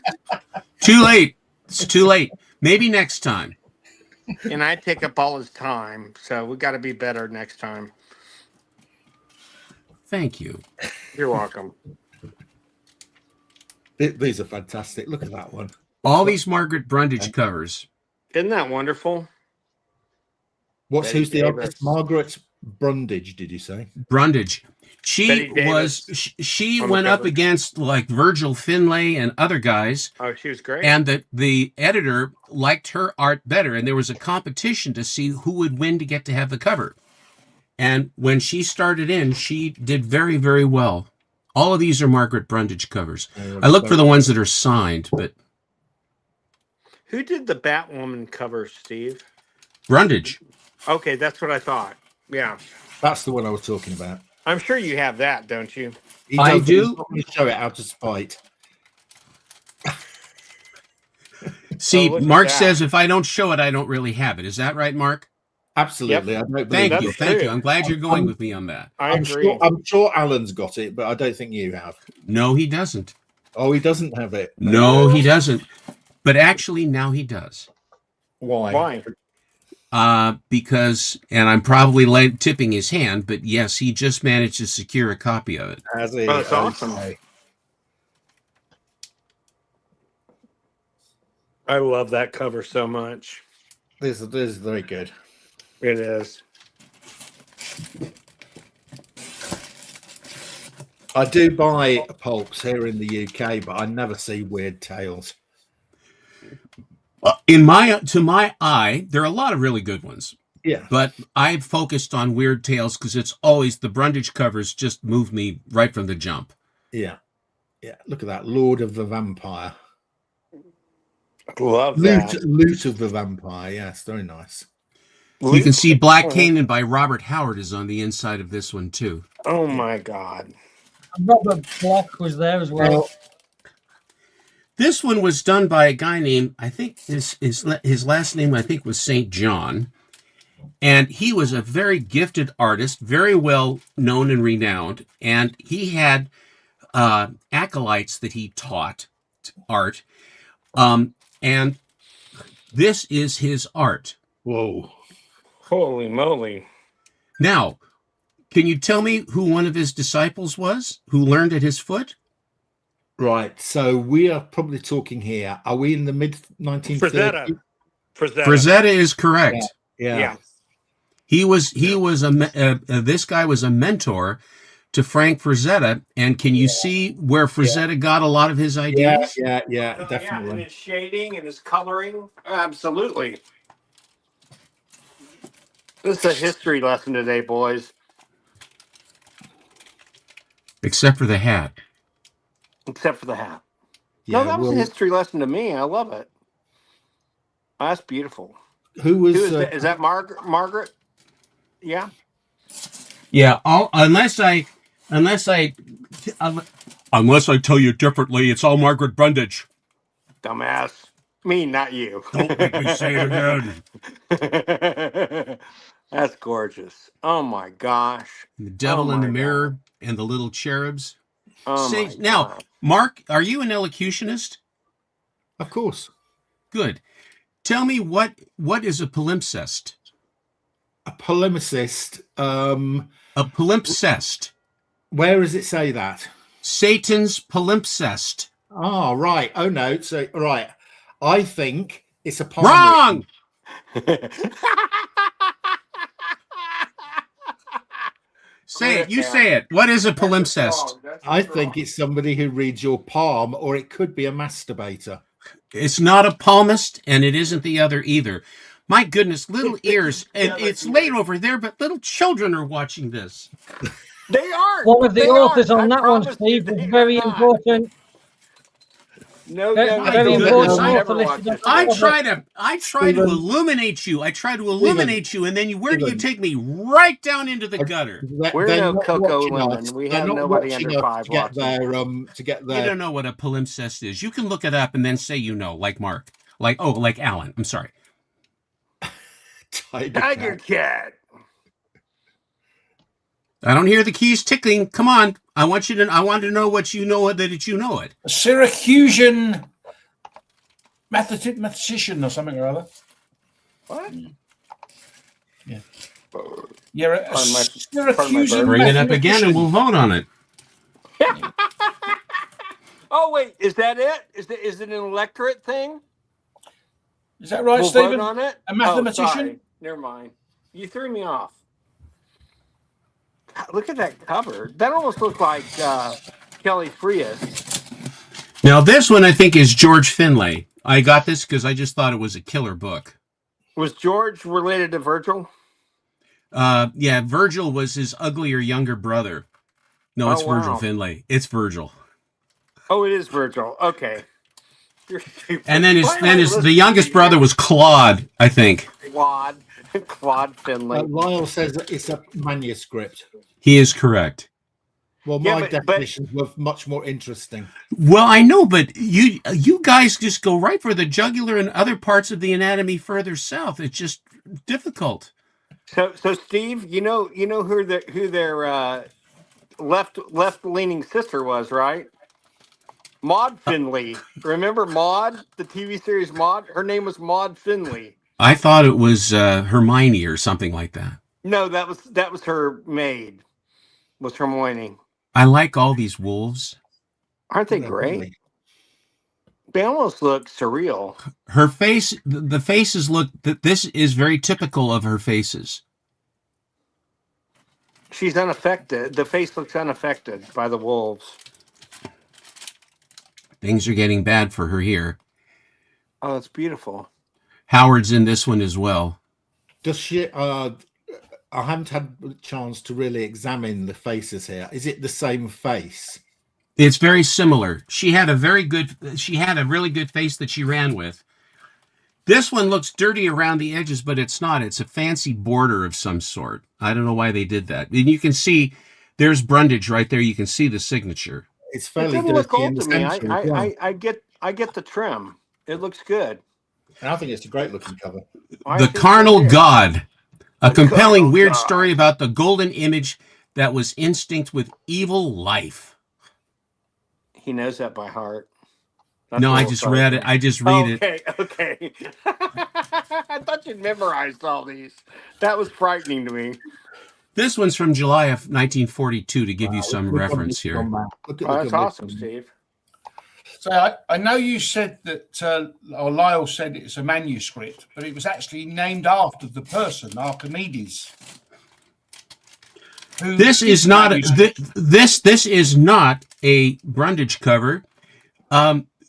Too late. It's too late. Maybe next time. And I take up all his time, so we got to be better next time. Thank you. You're welcome. These are fantastic. Look at that one. All these Margaret Brundage covers. Isn't that wonderful? Who's the Davis. artist? Margaret Brundage, did you say? Brundage. She Betty was Davis she on the went up cover. against like Virgil Finlay and other guys, Oh, she was great. and the editor liked her art better, and there was a competition to see who would win to get to have the cover. And when she started in, she did very, very well. All of these are Margaret Brundage covers. I look for the ones that are signed, but Who did the Batwoman cover, Steve? Brundage. Okay, that's what I thought. Yeah. That's the one I was talking about. I'm sure you have that, don't you? I He's do. not going to show it out of spite. See, look at Mark that. says if I don't show it, I don't really have it. Is that right, Mark? Absolutely. I don't believe Thank you. you. That's Thank you. true. I'm glad you're going with me on that. I I'm agree. sure Alan's got it, but I don't think you have. No, he doesn't. Oh, he doesn't have it. No, he doesn't. But actually, now he does. Why? Why? Because, and I'm probably tipping his hand, but yes, he just managed to secure a copy of it. Has he? Oh, that's awesome. Okay. I love that cover so much. This is very good. It is. I do buy pulps here in the UK, but I never see Weird Tales. To my eye, there are a lot of really good ones. Yeah. But I've focused on Weird Tales because it's always the Brundage covers just move me right from the jump. Yeah. Yeah. Look at that. Lord of the Vampire. Love that. Loot of the Vampire. Yes, very nice. You can see Black Canaan by Robert Howard is on the inside of this one too. Oh my God. Robert Block was there as well. This one was done by a guy named, I think his last name I think was St. John. And he was a very gifted artist, very well known and renowned. And he had acolytes that he taught art. And this is his art. Whoa. Holy moly. Now, can you tell me who one of his disciples was who learned at his foot? Right. So we are probably talking here. Are we in the mid 1930s? Frazetta is correct. Yeah. He was this guy was a mentor to Frank Frazetta, and can you see where Frazetta got a lot of his ideas? Yeah, Oh, yeah, and definitely. his shading and his coloring. Absolutely. This is a history lesson today, boys. Except for the hat. Except for the hat. Yeah, No, that was a history lesson to me. I love it. That's beautiful. Who was Who is that? Is that Margaret? Yeah. Yeah. Unless I tell you differently, it's all Margaret Brundage. Dumbass. Me, not you. Don't make me say it again. That's gorgeous. Oh my gosh. The Devil Oh in the my Mirror and the Little Cherubs. Oh my Now, God. Mark, are you an elocutionist? Of course. Good. Tell me what is a palimpsest? A polemicist. A palimpsest. Where does it say that? Satan's palimpsest. Oh, right. Oh no. So right. I think it's a palm Wrong. Say it. You say it. What is a palimpsest? I think it's somebody who reads your palm, or it could be a masturbator. It's not a palmist, and it isn't the other either. My goodness, little ears. And it's late over there, but little children are watching this. They aren't. One of the They authors aren't. on I that one, promise Steve, you, was they are very not. important. No, My Very goodness, important I author listed on I the cover. try to Stephen, illuminate you. I try to Stephen, illuminate you, and then where do you Stephen. take me? Right down into the gutter. We're They're no not Coco watching Lemon. us. We They're have not nobody watching under us 5 to get watching. You don't know what a palimpsest is. You can look it up and then say you know, like Mark, like Alan. I'm sorry. Tiger Cat. I don't hear the keys ticking. Come on, I want to know what you know that you know it. A Syracusan mathematician or something or other. What? Yeah. Yeah, a Pardon my Syracusan Bring it up again, and mathematician. we'll vote on it. Oh wait, is that it? Is it an electorate thing? Is that right, We'll Stephen? vote on it. A mathematician? Oh, sorry. Never mind. You threw me off. God, look at that cover. That almost looked like Kelly Frias. Now, this one I think is George Finlay. I got this because I just thought it was a killer book. Was George related to Virgil? Yeah, Virgil was his uglier younger brother. No, it's Virgil Wow. Finlay. It's Virgil. Oh, it is Virgil. Okay. You're stupid. And then Why am I the listening youngest to brother you? was Claude, I think. Claude Finlay. Lyle says that it's a manuscript. He is correct. Well, Yeah, my but definitions were much more interesting. Well, I know, but you guys just go right for the jugular and other parts of the anatomy further south. It's just difficult. so Steve, you know who their left leaning sister was, right? Maud Finley. Remember Maud, the TV series Maud? Her name was Maud Finley. I thought it was Hermione or something like that. No, that was her maid. Was Hermione. I like all these wolves. Aren't they great? They almost look surreal. Her face, the faces look. This is very typical of her faces. She's unaffected. The face looks unaffected by the wolves. Things are getting bad for her here. Oh, it's beautiful. Howard's in this one as well. Does she? I haven't had a chance to really examine the faces here. Is it the same face? It's very similar. She had a really good face that she ran with. This one looks dirty around the edges, but it's not. It's a fancy border of some sort. I don't know why they did that. And you can see there's Brundage right there. You can see the signature. It's fairly It didn't look dirty in old the to me. centre as well. I get the trim. It looks good. And I think it's a great looking cover. The Carnal God. A compelling, Carnal weird God. story about the golden image that was instinct with evil life. He knows that by heart. That's No, a I little just read it. frightening. I just read it. Okay. I thought you'd memorized all these. That was frightening to me. This one's from July of 1942 to give you Wow, some look at reference this here. one, man. Look at Oh, the that's cover. awesome, Steve. So I know you said that, or Lyle said it's a manuscript, but it was actually named after the person, Archimedes. This is not this is not a Brundage cover.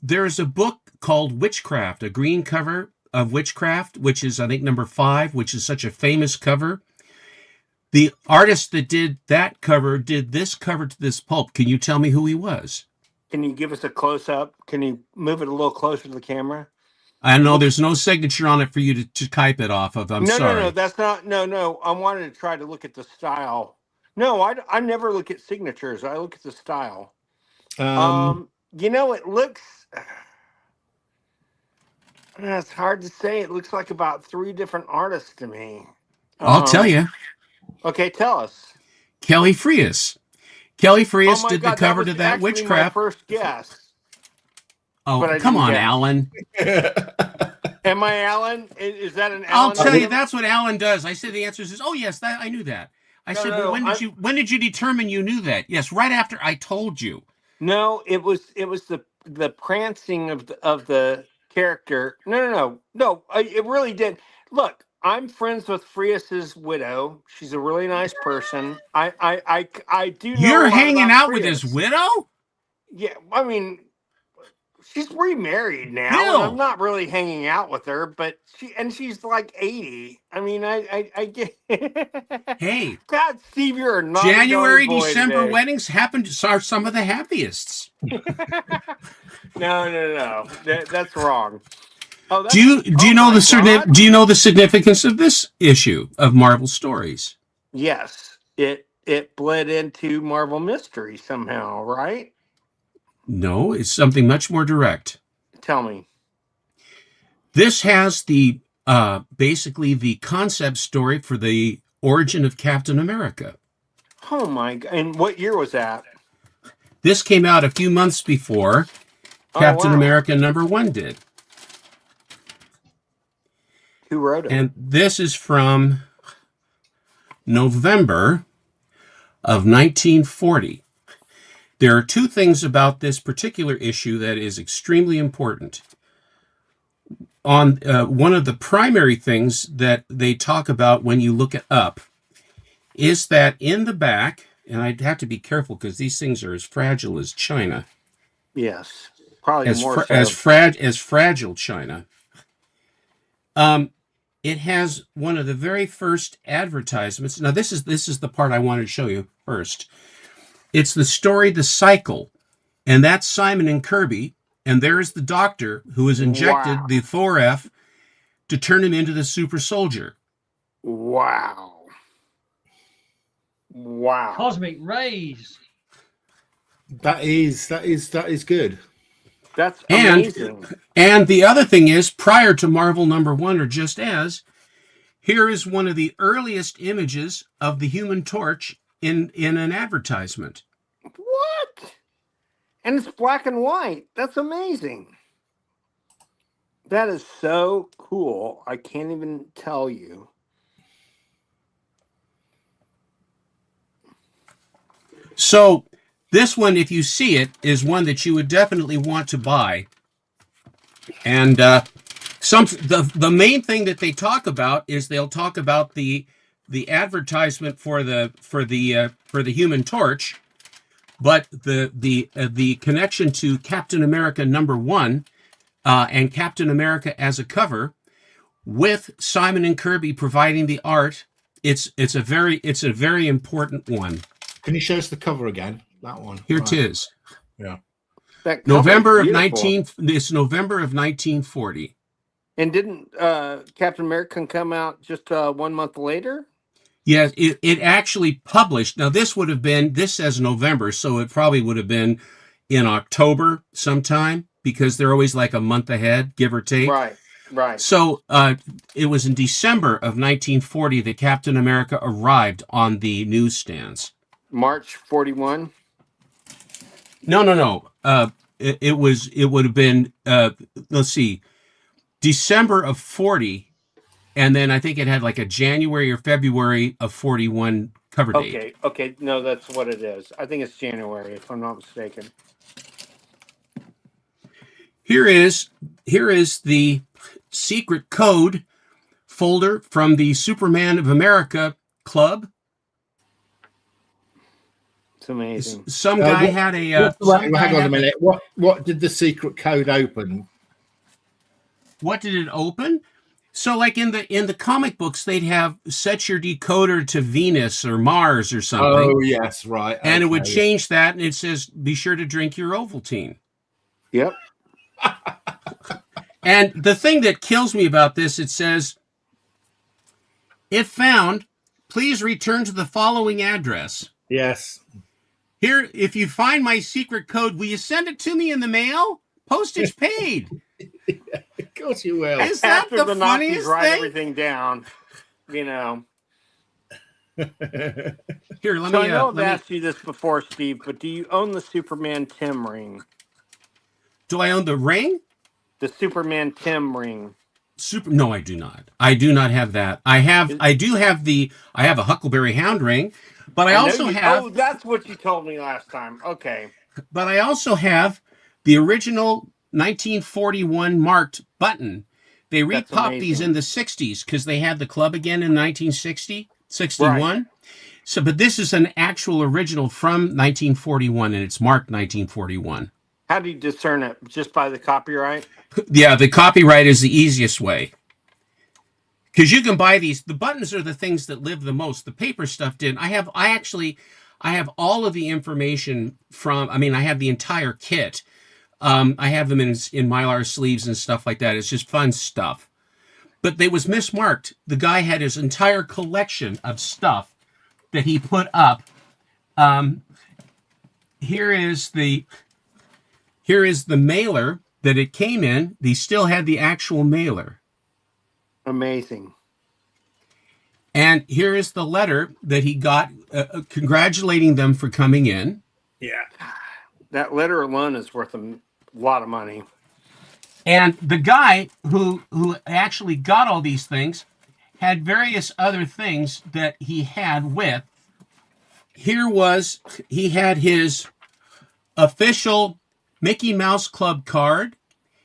There's a book called Witchcraft, a green cover of Witchcraft, which is I think number 5, which is such a famous cover. The artist that did that cover did this cover to this pulp. Can you tell me who he was? Can you give us a close up? Can you move it a little closer to the camera? I know there's no signature on it for you to type it off of. I'm sorry. No, that's not. No. I wanted to try to look at the style. No, I never look at signatures. I look at the style. It looks. It's hard to say. It looks like about 3 different artists to me. I'll tell you. Okay, tell us. Kelly Frias. Kelly Frias Oh my did God, the cover was to that actually Witchcraft. My first guess. Oh, but I come didn't on, guess. Alan. Am I Alan? Is that an Alan? I'll tell you, that's what Alan does. I said the answer is, oh yes, I knew that. I said, no, when did you determine you knew that? Yes, right after I told you. No, it was the prancing of the character. No. It really did. Look, I'm friends with Frias's widow. She's a really nice person. I do know. You're a lot hanging about out Frias. with his widow? Yeah, I mean, she's remarried now, and Bill. I'm not really hanging out with her. But she's like 80. I mean, I get. Hey, God, Steve, you're a naughty, January, naughty boy December today. weddings are some of the happiest. No. That's wrong. Oh, Do that's. you Oh know my the God. do you know the significance of this issue of Marvel Stories? Yes, it bled into Marvel Mystery somehow, right? No, it's something much more direct. Tell me. This has the basically the concept story for the origin of Captain America. Oh my God! And what year was that? This came out a few months before Oh Captain wow! America #1 did. Who wrote it? And this is from November of 1940. There are two things about this particular issue that is extremely important. On one of the primary things that they talk about when you look it up is that in the back, and I'd have to be careful because these things are as fragile as China, Yes, probably as more so. as fragile China. It has one of the very first advertisements. Now, this is the part I wanted to show you first. It's the story, The Cycle, and that's Simon and Kirby, and there's the Doctor who has injected Wow. the Thor-F to turn him into the super soldier. Wow. Cosmic rays. That is good. That's amazing. And the other thing is, prior to Marvel #1, or just as, here is one of the earliest images of the Human Torch in an advertisement. What? And it's black and white. That's amazing. That is so cool. I can't even tell you. So this one, if you see it, is one that you would definitely want to buy. And the main thing that they talk about is they'll talk about the advertisement for the Human Torch, but the connection to Captain America #1 and Captain America as a cover, with Simon and Kirby providing the art. It's a very important one. Can you show us the cover again? That one. Here Right. it is. Yeah. That cover is November of beautiful. It's November of 1940. And didn't Captain America come out just 1 month later? Yeah, it actually published. Now this says November, so it probably would have been in October sometime, because they're always like a month ahead, give or take. Right. So it was in December of 1940 that Captain America arrived on the newsstands. March 41. No. It would have been let's see, December of 40, and then I think it had like a January or February of 41 cover date. Okay. No, that's what it is. I think it's January, if I'm not mistaken. Here is the secret code folder from the Superman of America Club. It's amazing. Some guy had a. Hang on a minute. What did the secret code open? What did it open? So, like in the comic books, they'd have set your decoder to Venus or Mars or something. Oh yes, right. And it would change that, and it says, "Be sure to drink your Ovaltine." Yep. And the thing that kills me about this, it says, "If found, please return to the following address." Yes. Here, if you find my secret code, will you send it to me in the mail? Postage paid. Of course you will. Is that After the Nazis funniest write thing? everything down, you know. Here, let So me. I know I've asked you this before, Steve, but do you own the Superman Tim ring? Do I own the ring? The Superman Tim ring. No, I do not. I do not have that. I have a Huckleberry Hound ring, but I also have. Oh, that's what you told me last time. Okay. But I also have the original 1941 marked button. They repopped these in the 60s because they had the club again in 1961. Right. So, but this is an actual original from 1941, and it's marked 1941. How do you discern it? Just by the copyright? Yeah, the copyright is the easiest way. Because you can buy these. The buttons are the things that live the most. The paper stuff didn't. I have all of the information from. I mean, I have the entire kit. I have them in Mylar sleeves and stuff like that. It's just fun stuff. But they was mismarked. The guy had his entire collection of stuff that he put up. Here is the mailer that it came in. They still had the actual mailer. Amazing. And here is the letter that he got congratulating them for coming in. Yeah. That letter alone is worth a lot of money. And the guy who actually got all these things had various other things that he had with. He had his official Mickey Mouse Club card.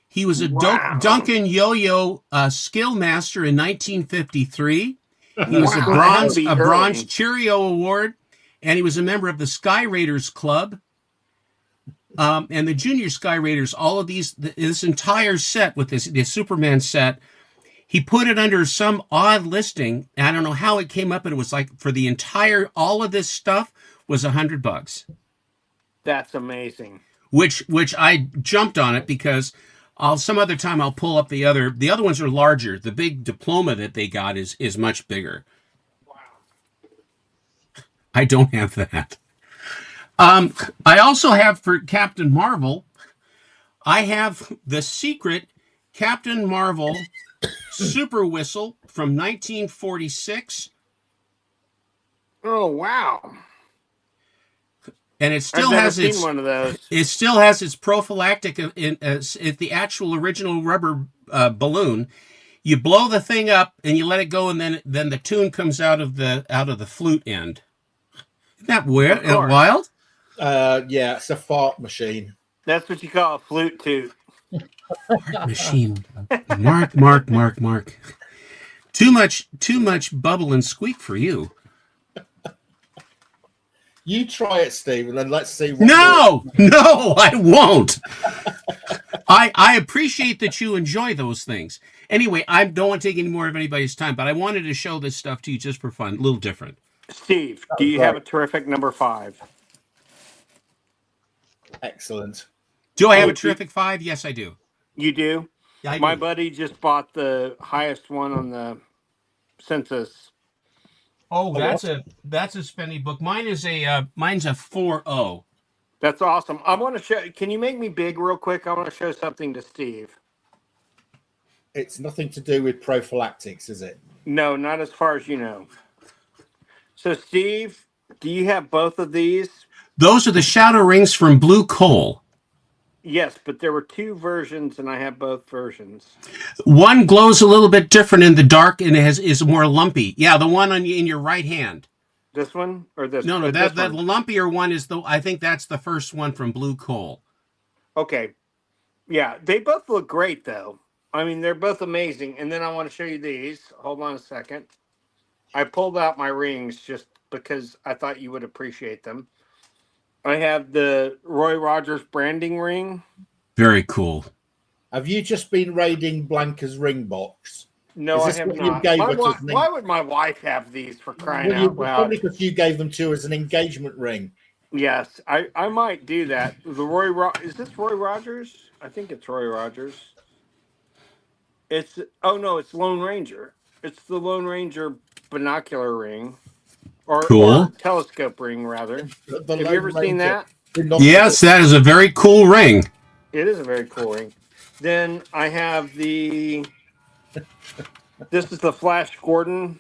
He was a Duncan Yo-Yo skill master in 1953. He was a bronze Cheerio Award, and he was a member of the Sky Raiders Club and the Junior Sky Raiders. All of this entire set with this Superman set, he put it under some odd listing. I don't know how it came up, but it was like for the entire all of this stuff was $100. That's amazing. Which I jumped on it because some other time I'll pull up the other ones are larger. The big diploma that they got is much bigger. Wow. I don't have that. I also have for Captain Marvel, I have the secret Captain Marvel Super Whistle from 1946. Oh wow. And it still has its one of those. It still has its prophylactic in the actual original rubber balloon. You blow the thing up and you let it go, and then the tune comes out of the flute end. Isn't that weird? Wild? Yeah, it's a fart machine. That's what you call a flute toot. Fart machine. Mark. Too much bubble and squeak for you. You try it, Steve, and then let's see. No, I won't. I appreciate that you enjoy those things. Anyway, I don't want to take any more of anybody's time, but I wanted to show this stuff to you just for fun, a little different. Steve, do you have a terrific number 5? Excellent. Do I have a terrific 5? Yes, I do. You do? I My do. buddy just bought the highest one on the census. Oh, that's a spendy book. Mine's a 4.0. That's awesome. I want to show. Can you make me big real quick? I want to show something to Steve. It's nothing to do with prophylactics, is it? No, not as far as you know. So, Steve, do you have both of these? Those are the shadow rings from Blue Coal. Yes, but there were 2 versions, and I have both versions. One glows a little bit different in the dark and is more lumpy. Yeah, the one in your right hand. This one or this? No, that lumpier one is I think that's the first one from Blue Coal. Okay. Yeah, they both look great, though. I mean, they're both amazing. And then I want to show you these. Hold on a second. I pulled out my rings just because I thought you would appreciate them. I have the Roy Rogers branding ring. Very cool. Have you just been raiding Blanca's ring box? No, I have not. Why would my wife have these, for crying out loud? Probably because you gave them to her as an engagement ring. Yes, I might do that. Is this Roy Rogers? I think it's Roy Rogers. It's Lone Ranger. It's the Lone Ranger binocular ring. Or telescope ring, rather. Have you ever seen that? Yes, that is a very cool ring. It is a very cool ring. Then I have this is the Flash Gordon.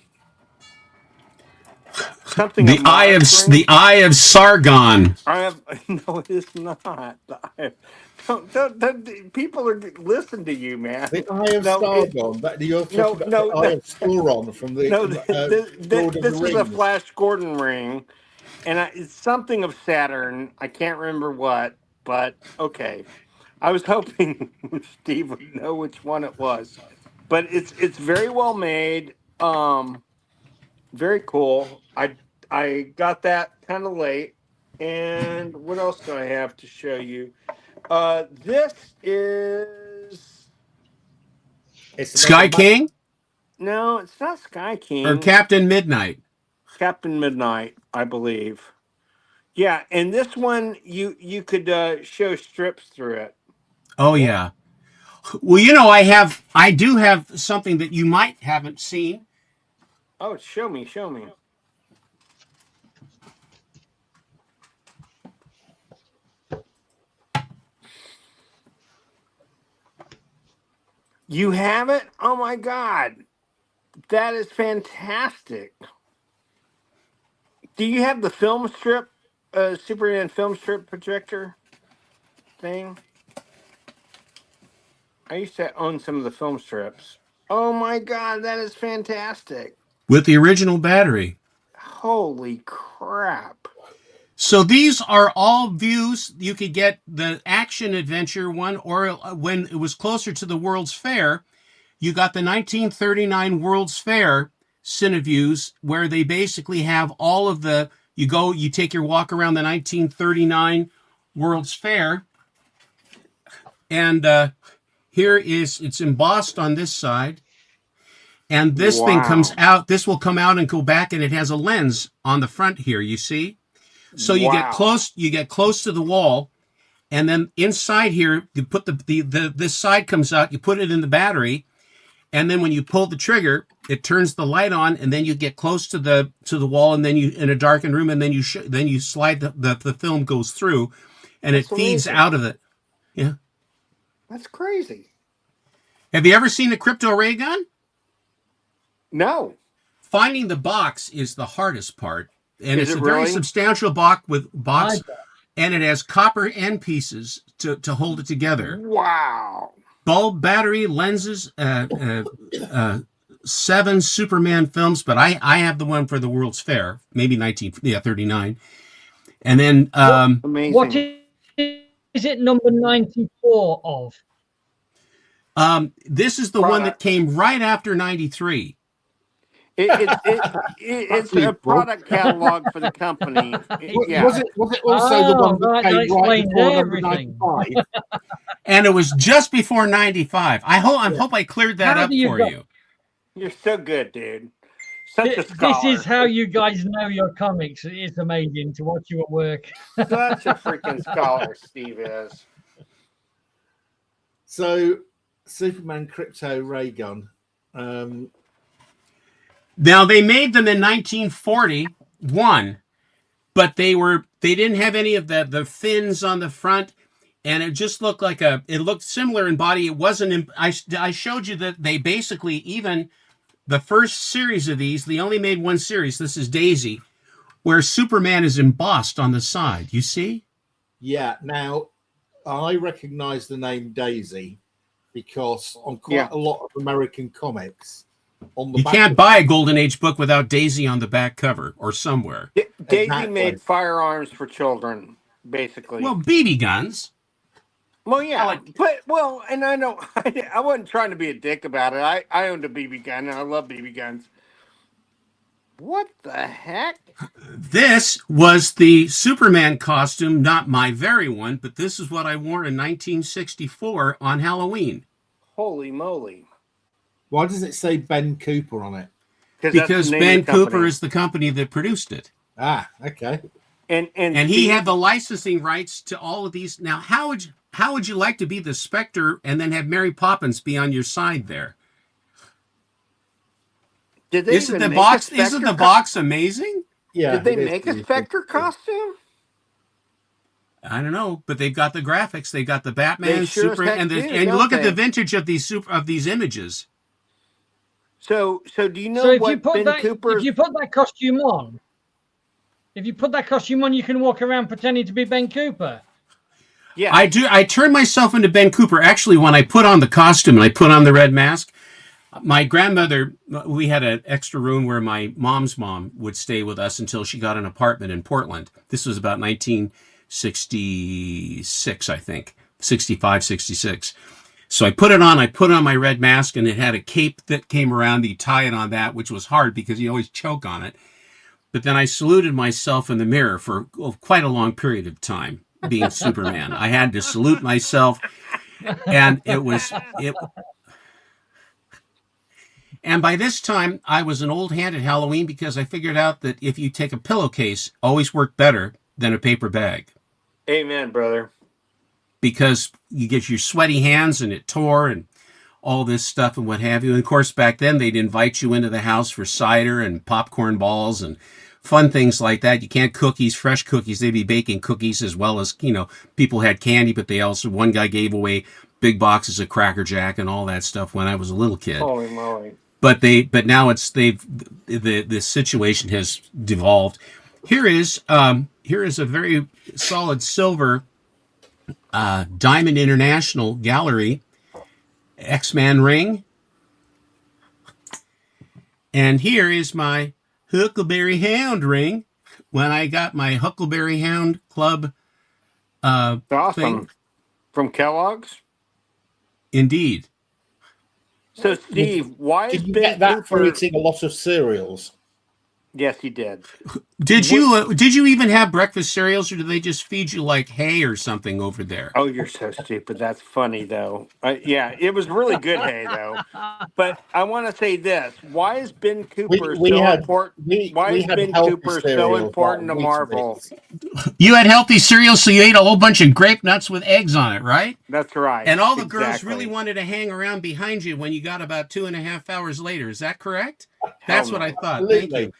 Something. The Eye of Sargon. No, it is not. Don't people are listen to you, man. The Eye of Sargon. You're talking about the Eye of Sauron from the. This is a Flash Gordon ring, and it's something of Saturn. I can't remember what, but okay. I was hoping Steve would know which one it was, but it's very well made. Very cool. I got that kind of late, and what else do I have to show you? This is It's Sky King no, it's not Sky King. or Captain Midnight? Captain Midnight, I believe. Yeah, and this one you could show strips through it. Oh yeah. Well, I do have something that you might haven't seen. Oh, show me. You have it? Oh my God. That is fantastic. Do you have the film strip, Superman film strip projector thing? I used to own some of the film strips. Oh my God, that is fantastic. With the original battery. Holy crap. So these are all views. You could get the action adventure one, or when it was closer to the World's Fair, you got the 1939 World's Fair Cineviews, where they basically have all of the, you take your walk around the 1939 World's Fair, and it's embossed on this side, and this thing comes out, this will come out and go back, and it has a lens on the front here, you see? So you get close to the wall, and then inside here, you put this side comes out, you put it in the battery, and then when you pull the trigger, it turns the light on, and then you get close to the wall, and then you in a darkened room, and then you slide the film goes through, and it feeds out of it. Yeah, that's crazy. Have you ever seen a crypto ray gun? No. Finding the box is the hardest part, and it's a really? very substantial box, and it has copper end pieces to hold it together. Wow. Bulb, battery, lenses, 7 Superman films, but I have the one for the World's Fair, maybe 39. And then amazing. What is it number 94 of? This is the one that came right after 93. It's a product catalog for the company. Yeah. Was it also the one that came right before number everything. 95? And it was just before 95. I hope I cleared that up for you. You're so good, dude. Such a scholar. This is how you guys know your comics. It's amazing to watch you at work. Such a freaking scholar, Steve is. So, Superman Crypto Ray Gun. Now they made them in 1941, but they didn't have any of the fins on the front, and it just looked like it looked similar in body. It wasn't. I showed you that they basically, even the first series of these, they only made one series. This is Daisy, where Superman is embossed on the side. You see? Yeah. Now, I recognize the name Daisy because on quite a lot of American comics, on the you can't buy a Golden Age book without Daisy on the back cover or somewhere. Daisy made firearms for children, basically. Well, BB guns. Well, yeah, and I wasn't trying to be a dick about it. I owned a BB gun, and I love BB guns. What the heck? This was the Superman costume, not my very one, but this is what I wore in 1964 on Halloween. Holy moly. Why does it say Ben Cooper on it? Because Ben Cooper is the company that produced it. Ah, okay. And he had the licensing rights to all of these. Now, how would you like to be the Spectre and then have Mary Poppins be on your side there? Isn't the box amazing? Yeah. Did they make a Spectre costume? I don't know, but they've got the graphics. They got the Batman, Superman, and look at the vintage of these images. So do you know what Ben Cooper? If you put that costume on, you can walk around pretending to be Ben Cooper. Yeah, I do. I turn myself into Ben Cooper. Actually, when I put on the costume and I put on the red mask, my grandmother, we had an extra room where my mom's mom would stay with us until she got an apartment in Portland. This was about 1966, I think, 65, 66. So I put it on my red mask, and it had a cape that came around. You tie it on that, which was hard because you always choke on it. But then I saluted myself in the mirror for quite a long period of time. being Superman. I had to salute myself, and it. And by this time, I was an old hand at Halloween because I figured out that if you take a pillowcase, always worked better than a paper bag. Amen, brother. Because you get your sweaty hands and it tore and all this stuff and what have you. And of course, back then they'd invite you into the house for cider and popcorn balls and fun things like that. You can't fresh cookies. They'd be baking cookies as well as, people had candy, but one guy gave away big boxes of Cracker Jack and all that stuff when I was a little kid. Holy moly. But now the situation has devolved. Here is a very solid silver Diamond International Gallery X-Man ring. And here is my Huckleberry Hound ring when I got my Huckleberry Hound Club Awesome. thing. From Kellogg's? Indeed. So, Steve, why is Did you Ben get that for Cooper... eating a lot of cereals? Yes, he did. Did you even have breakfast cereals, or did they just feed you like hay or something over there? Oh, you're so stupid. That's funny, though. Yeah, it was really good hay, though. But I want to say this: why is Ben Cooper important? Why is Ben Cooper so important to Marvel? You had healthy cereals, so you ate a whole bunch of grape nuts with eggs on it, right? That's right. And all the girls really wanted to hang around behind you when you got about 2.5 hours later. Is that correct? That's what I thought. Absolutely. Thank you.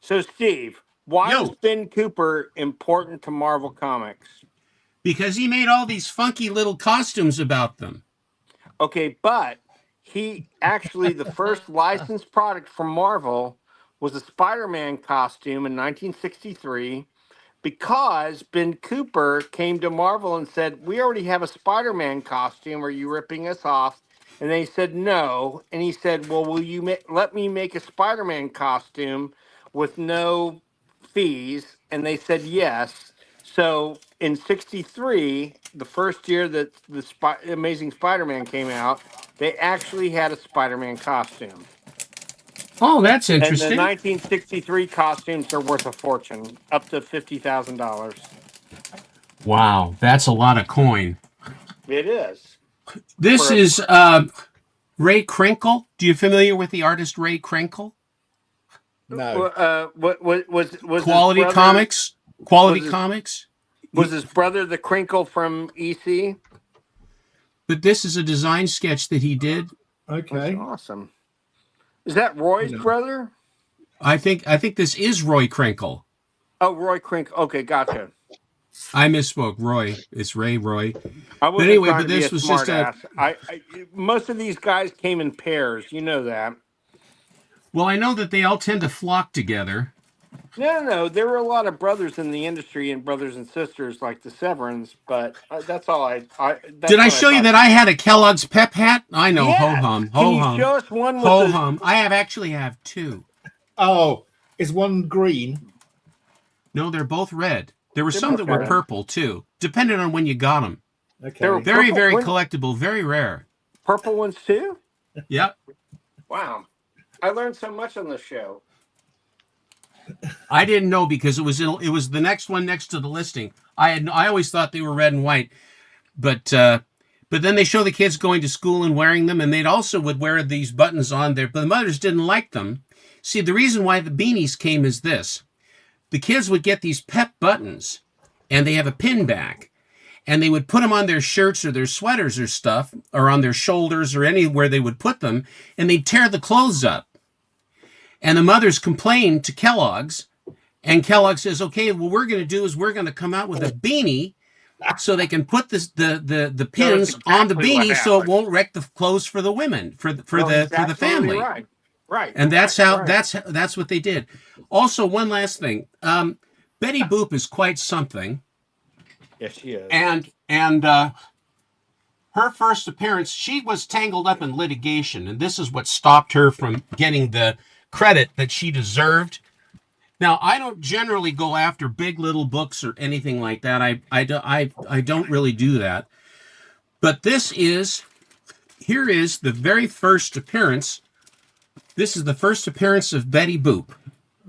So, Steve, why is Ben Cooper important to Marvel Comics? Because he made all these funky little costumes about them. Okay, but he actually, the first licensed product from Marvel was a Spider-Man costume in 1963 because Ben Cooper came to Marvel and said, we already have a Spider-Man costume. Are you ripping us off? And they said, no. And he said, well, will you let me make a Spider-Man costume with no fees? And they said yes. So in 63, the first year that the Amazing Spider-Man came out, they actually had a Spider-Man costume. Oh, that's interesting. And the 1963 costumes are worth a fortune, up to $50,000. Wow, that's a lot of coin. It is. This is Ray Krinkle. Do you familiar with the artist Ray Krinkle? No. What was Quality brother, Comics? Quality Comics? Was his brother the Crinkle from EC? But this is a design sketch that he did. Okay. That's awesome. Is that Roy's brother? I think this is Roy Krinkle. Oh, Roy Krinkle. Okay, gotcha. I misspoke. Roy. It's Roy. But anyway, this was just most of these guys came in pairs. You know that. Well, I know that they all tend to flock together. No. There were a lot of brothers in the industry and brothers and sisters like the Severins, but that's all Did I show you that I had a Kellogg's Pep hat? I know. Yes. Ho-hum. Can you show us one with Ho-hum. I actually have two. Oh, is one green? No, they're both red. There were some that were purple, too, depending on when you got them. Okay. They were very, very collectible, very rare. Purple ones, too? Yep. Wow. I learned so much on this show. I didn't know because it was the next one next to the listing. I always thought they were red and white, but then they show the kids going to school and wearing them, and they'd also would wear these buttons on there, but the mothers didn't like them. See, the reason why the beanies came is this: the kids would get these Pep buttons, and they have a pin back, and they would put them on their shirts or their sweaters or stuff, or on their shoulders or anywhere they would put them, and they'd tear the clothes up. And the mothers complained to Kellogg's, and Kellogg says, okay, what we're going to do is we're going to come out with a beanie so they can put the pins on the beanie so it won't wreck the clothes for the women, for the family. Right. And that's that's what they did. Also, one last thing. Betty Boop is quite something. Yes, she is. And her first appearance, she was tangled up in litigation, and this is what stopped her from getting the credit that she deserved. Now, I don't generally go after big little books or anything like that. I don't really do that. But here is the very first appearance. This is the first appearance of Betty Boop.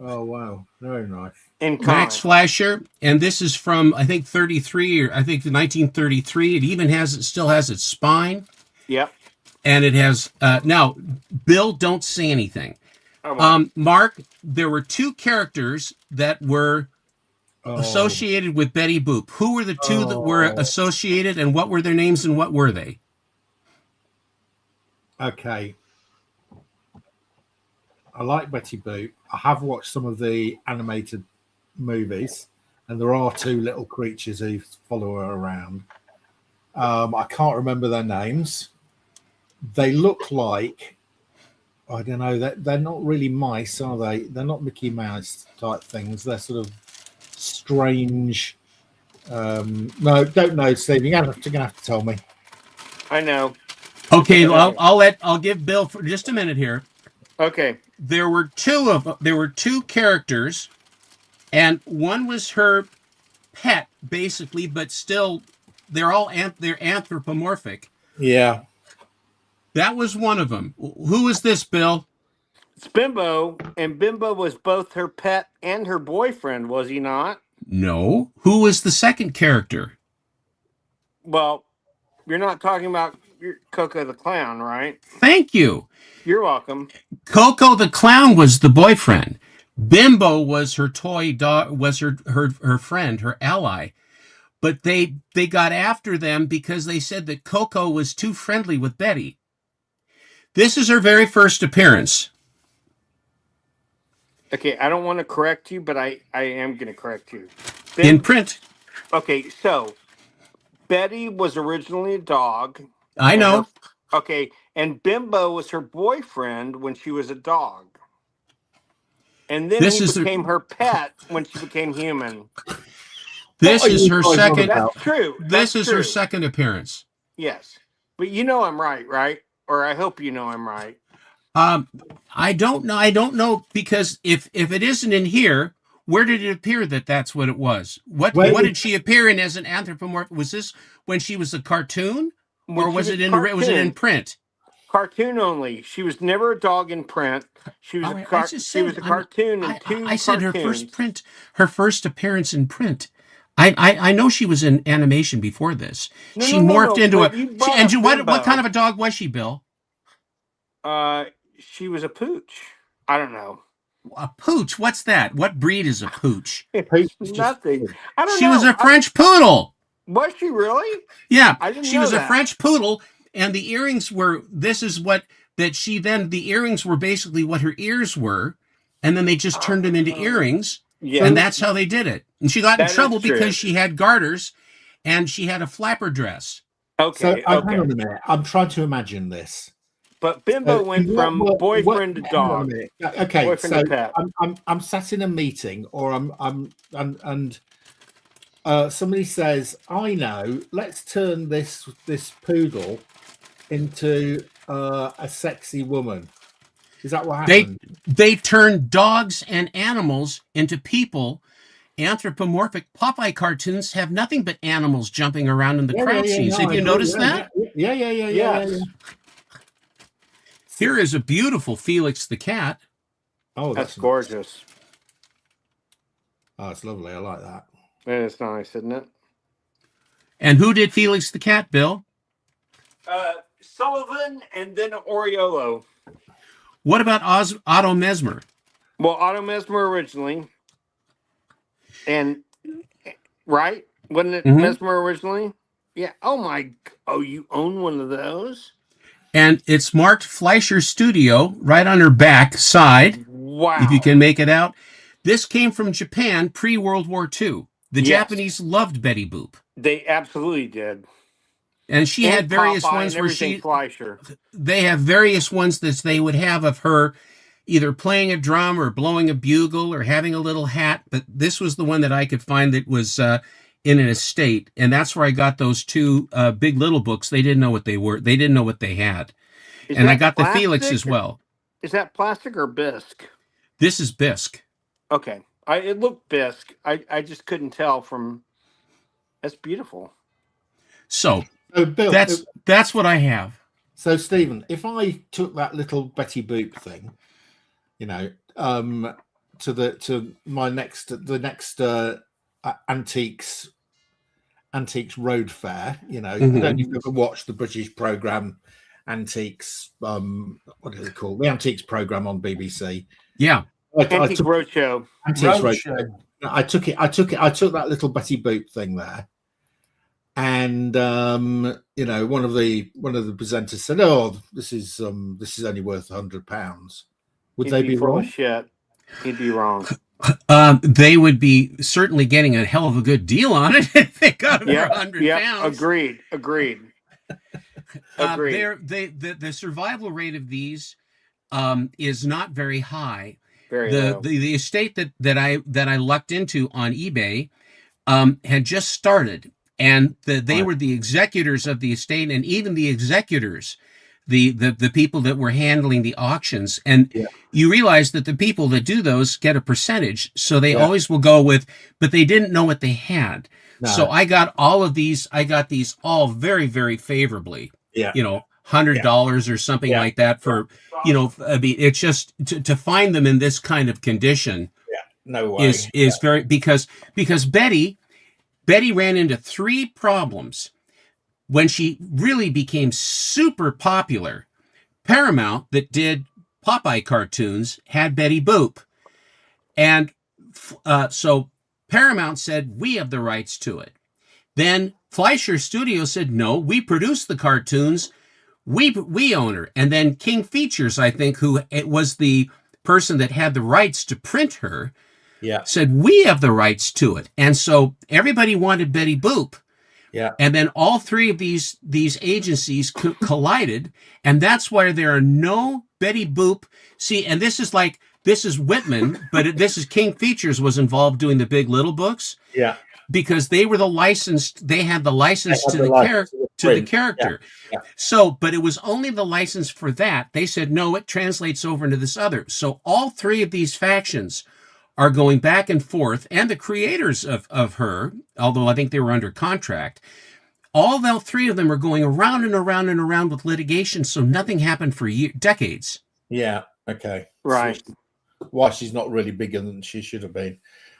Oh wow, very nice. in Max comics. Fleischer, and this is from I think 33 or I think 1933. It even still has its spine, Yep. and it has now. Bill, don't say anything. I won't. Mark, there were two characters that were Oh, associated with Betty Boop. Who were the two that were Oh. associated, and what were their names, and what were they? Okay. I like Betty Boop. I have watched some of the animated movies, and there are two little creatures who follow her around. I can't remember their names. They look like, I don't know, they're not really mice, are they? They're not Mickey Mouse type things. They're sort of strange. No, don't know, Stephen. You're gonna have to tell me. I know. Okay, I'll give Bill for just a minute here. Okay. There were two characters, and one was her pet, basically, but still, they're anthropomorphic. Yeah. That was one of them. Who is this, Bill? It's Bimbo, and Bimbo was both her pet and her boyfriend, was he not? No. Who was the second character? Well, you're not talking about Coco the Clown, right? Thank you. You're welcome. Coco the Clown was the boyfriend. Bimbo was her toy dog, was her friend, her ally. But they got after them because they said that Coco was too friendly with Betty. This is her very first appearance. Okay, I don't want to correct you, but I am going to correct you. In print. Okay, so Betty was originally a dog. I know. Okay, and Bimbo was her boyfriend when she was a dog. And then he became her pet when she became human. This is her second. That's true. This is her second appearance. Yes, but you know I'm right, right? Or I hope you know I'm right. I don't know. I don't know because if it isn't in here, where did it appear that that's what it was? What did she appear in as an anthropomorphic? Was this when she was a cartoon, or was it in print? Cartoon only. She was never a dog in print. She was a cartoon in two I said cartoons. Her first appearance in print. I know she was in animation before this. She morphed into what kind of a dog was she, Bill? She was a pooch. I don't know. A pooch? What's that? What breed is a pooch? Nothing. I don't know. She was a French poodle. Was she really? Yeah. I didn't she know was that. A French poodle, and the earrings were, the earrings were basically what her ears were, and then they just turned them into earrings, and that's how they did it. And she got in trouble because she had garters, and she had a flapper dress. Okay. So hang on a minute. I'm trying to imagine this. But Bimbo went from boyfriend to dog. Okay, boyfriend so to pet. I'm sat in a meeting, or somebody says, "I know. Let's turn this poodle into a sexy woman." Is that what happened? They turned dogs and animals into people. Anthropomorphic Popeye cartoons have nothing but animals jumping around in the crowd scenes. Have you noticed that? Yeah. Here is a beautiful Felix the cat. Oh, that's gorgeous. Oh, it's lovely. I like that. It's nice, isn't it? And who did Felix the cat, Bill? Sullivan and then Oriolo. What about Otto Mesmer? Well, Otto Mesmer originally. And, right? Wasn't it Mesmer originally? Yeah. Oh, you own one of those? And it's marked Fleischer Studio right on her back side. Wow. If you can make it out. This came from Japan pre-World War II. The Japanese loved Betty Boop. They absolutely did. And she had various ones where Fleischer. They have various ones that they would have of her either playing a drum or blowing a bugle or having a little hat. But this was the one that I could find that was in an estate. And that's where I got those two Big Little books. They didn't know what they were. They didn't know what they had. And I got the Felix as well. Is that plastic or bisque? This is bisque. Okay. It looked bisque. I just couldn't tell from... That's beautiful. So Bill, that's what I have. So, Stephen, if I took that little Betty Boop thing, to my next antiques road fair. You know, I don't know if you've ever watched the British program Antiques. What is it called? The Antiques program on BBC. Yeah. Antique Roadshow. Antiques Roadshow. I took that little Betty Boop thing there. And you know, one of the presenters said, "Oh, this is only worth £100." Would they be wrong? Shit. He'd be wrong. They would be certainly getting a hell of a good deal on it if they got it for £100. Yeah, agreed. The survival rate of these is not very high. Very low. The estate that I lucked into on eBay had just started, and they were the executors of the estate, and even the executors, the people that were handling the auctions. And you realize that the people that do those get a percentage, so they always will go with, but they didn't know what they had. No. So I got all of these. I got these all very, very favorably. Yeah. You know, $100 or something like that for, you know, I mean, it's just to find them in this kind of condition. Yeah. No way. Is very, because Betty ran into 3 problems when she really became super popular. Paramount, that did Popeye cartoons, had Betty Boop. And so Paramount said, we have the rights to it. Then Fleischer Studios said, no, we produce the cartoons. We own her. And then King Features, I think, who it was the person that had the rights to print her, said, we have the rights to it. And so everybody wanted Betty Boop. Yeah. And then all 3 of these agencies collided, and that's why there are no Betty Boop. See, and this is Whitman, but this is King Features was involved doing the Big Little books. Yeah. Because they were they had the license to the character. Yeah. So, but it was only the license for that. They said, no, it translates over into this other. So all 3 of these factions are going back and forth, and the creators of her, although I think they were under contract, all the 3 of them are going around and around and around with litigation, so nothing happened for decades. Yeah, okay. Right. Why she's not really bigger than she should have been.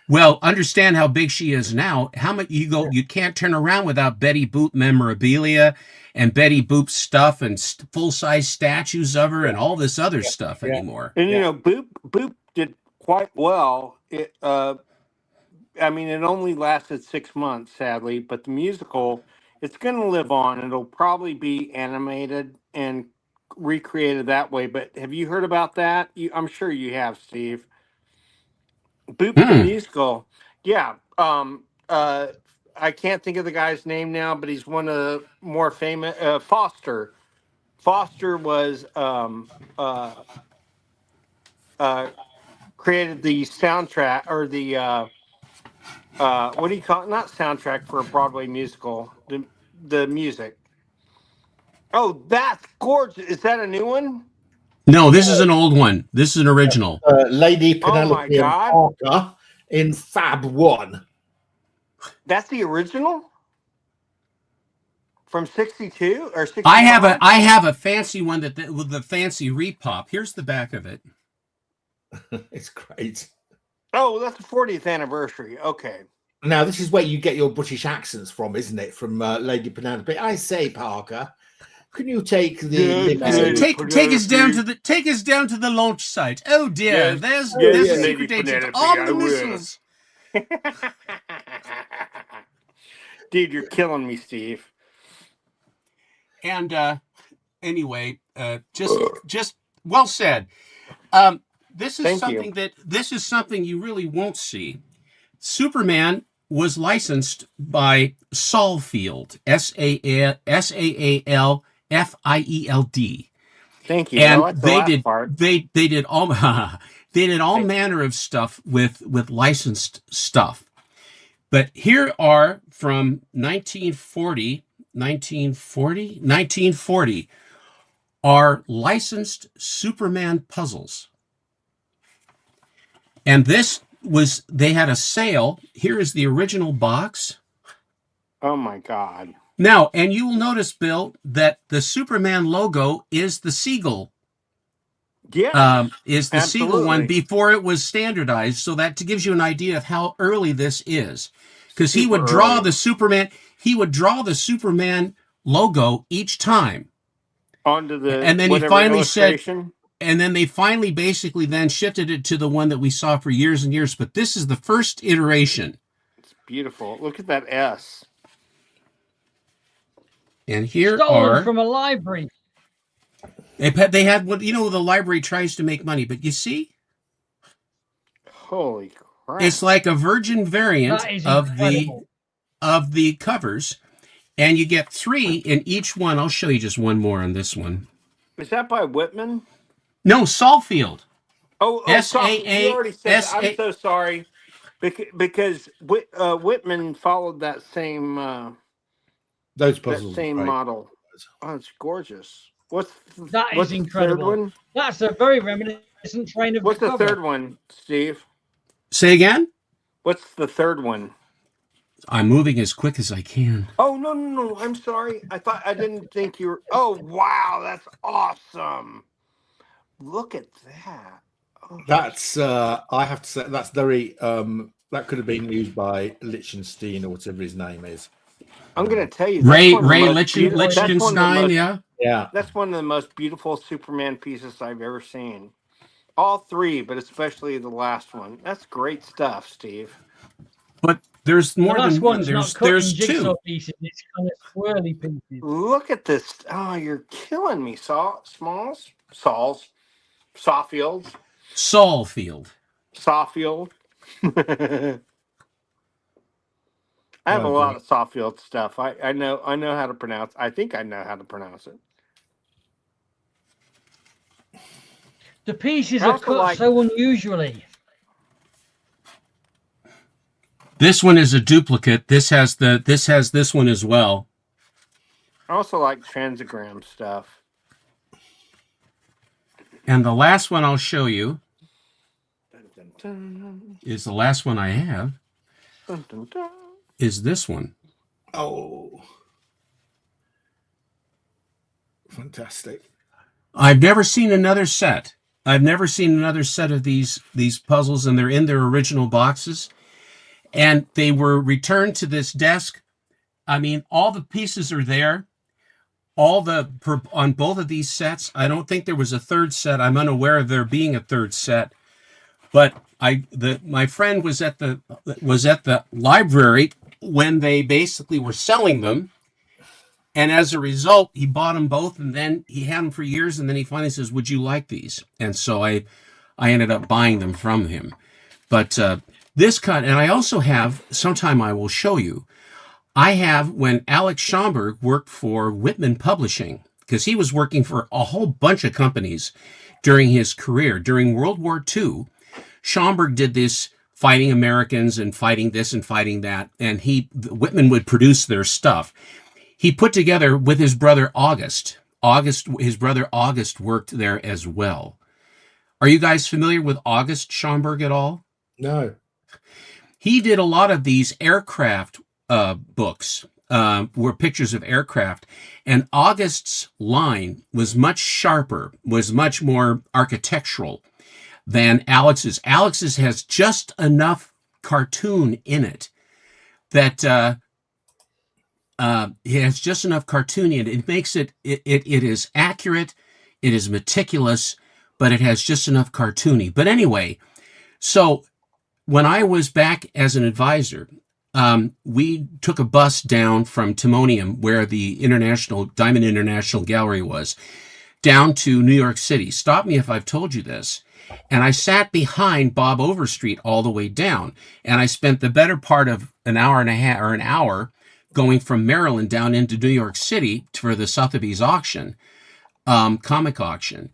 Well, understand how big she is now. How much you can't turn around without Betty Boop memorabilia and Betty Boop stuff and full-size statues of her and all this other stuff anymore. And you know, Boop did quite well. I mean, it only lasted 6 months, sadly, but the musical, it's going to live on. It'll probably be animated and recreated that way. But have you heard about that? I'm sure you have, Steve. Boop the musical. Yeah. I can't think of the guy's name now, but he's one of the more famous. Foster. Foster was created the soundtrack, or the what do you call it? Not soundtrack for a Broadway musical. The music. Oh, that's gorgeous! Is that a new one? No, this is an old one. This is an original. Lady Penelope and Parker in Fab 1. That's the original from 62 or 61? I have a fancy one with the fancy repop. Here's the back of it. It's great. Oh, that's the 40th anniversary. Okay. Now this is where you get your British accents from, isn't it? From Lady Penelope. I say, Parker, can you take take us down to the launch site? Oh dear, there's a secret agent on the missiles. Dude, you're killing me, Steve. And anyway, just well said. This is something you really won't see. Superman was licensed by Saulfield, Saal Field. Thank you. And they did all manner of stuff with licensed stuff. But here are from 1940 are licensed Superman puzzles. And they had a sale. Here is the original box. Oh my God. Now, and you will notice, Bill, that the Superman logo is the seagull. Yes, is the Siegel one absolutely. before it was standardized. So that gives you an idea of how early this is. Because he Super would draw early. the Superman, he would draw the Superman logo each time. Onto the And then he whatever finally said, illustration. and then they finally basically then shifted it to the one that we saw for years and years. But this is the first iteration. It's beautiful. Look at that S. And here Stolen are, from a library. they had what, the library tries to make money, but you see, Holy crap. it's like a virgin variant That is of incredible. the covers. And you get 3 in each one. I'll show you just one more on this one. Is that by Whitman? No, Saalfeld. Oh, you already said that. I'm S-A-A-S-A. so sorry. Because Whitman followed that same Those puzzles. Right. model. Oh, it's gorgeous. What's That is what's incredible. The third one? That's a very reminiscent train of What's the cover. third one, Steve? Say again? What's the third one? I'm moving as quick as I can. Oh, no. I'm sorry. I didn't think you were. Oh, wow. That's awesome. Look at that. Oh. That's I have to say that's very that could have been used by Lichtenstein or whatever his name is. I'm going to tell you, Ray Lichtenstein, yeah. Yeah, that's one of the most beautiful Superman pieces I've ever seen. All 3, but especially the last one. That's great stuff, Steve. But there's more than one. There's 2. Pieces. It's kind of swirly pieces. Look at this. Oh, you're killing me, Sawfield. Sawfield. I have a lot of Sawfield stuff. I know how to pronounce. I think I know how to pronounce it. The pieces are cut so unusually. This one is a duplicate. This has this one as well. I also like transogram stuff. And the last one I'll show you is the last one I have. Is this one. Oh, fantastic. I've never seen another set. I've never seen another set of these puzzles, and they're in their original boxes. And they were returned to this desk. I mean, all the pieces are there. On both of these sets. I don't think there was a third set. I'm unaware of there being a third set. But my friend was at the library when they basically were selling them, and as a result, he bought them both, and then he had them for years, and then he finally says, "Would you like these?" And so I ended up buying them from him. But this cut, and I also have, sometime I will show you, I have when Alex Schomburg worked for Whitman Publishing, because he was working for a whole bunch of companies during his career. During World War II, Schomburg did this fighting Americans and fighting this and fighting that, and Whitman would produce their stuff. He put together with his brother August. His brother August worked there as well. Are you guys familiar with August Schomburg at all? No. He did a lot of these aircraft books, were pictures of aircraft, and August's line was much sharper, was much more architectural than Alex's. Alex's has just enough cartoon in it that it has just enough cartoon in it. It makes it is accurate, it is meticulous, but it has just enough cartoony. But anyway, so when I was back as an advisor, we took a bus down from Timonium, where the Diamond International Gallery was, down to New York City. Stop me if I've told you this. And I sat behind Bob Overstreet all the way down. And I spent the better part of an hour and a half or an hour going from Maryland down into New York City for the Sotheby's auction, comic auction,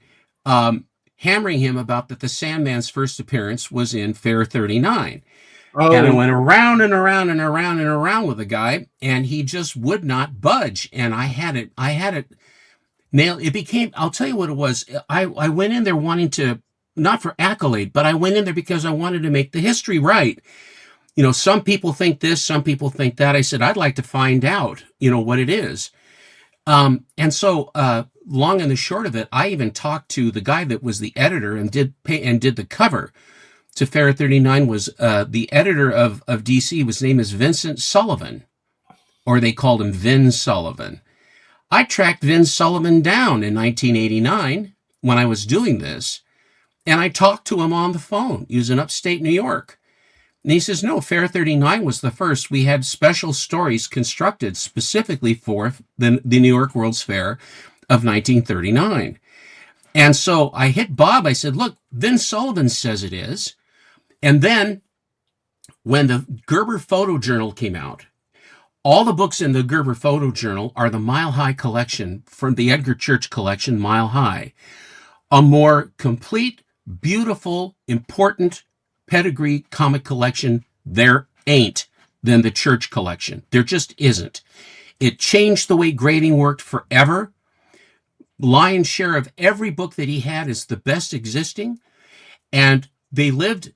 hammering him about that the Sandman's first appearance was in Fair 39. Oh. And I went around and around and around and around with the guy, and he just would not budge. And I had it nailed. It became, I'll tell you what it was. I went in there wanting to, not for accolade, but I went in there because I wanted to make the history right. You know, some people think this, some people think that. I said, I'd like to find out, what it is. And so, long and the short of it, I even talked to the guy that was the editor and did the cover to Fair 39. Was the editor of DC. His name is Vincent Sullivan, or they called him Vin Sullivan. I tracked Vin Sullivan down in 1989 when I was doing this, and I talked to him on the phone. He was in upstate New York. And he says, no, Fair 39 was the first. We had special stories constructed specifically for the New York World's Fair of 1939. And so I hit Bob. I said, look, Vin Sullivan says it is. And then when the Gerber Photo Journal came out, all the books in the Gerber Photo Journal are the Mile High collection from the Edgar Church collection, Mile High. A more complete, beautiful, important pedigree comic collection there ain't than the Church collection. There just isn't. It changed the way grading worked forever. Lion's share of every book that he had is the best existing, and they lived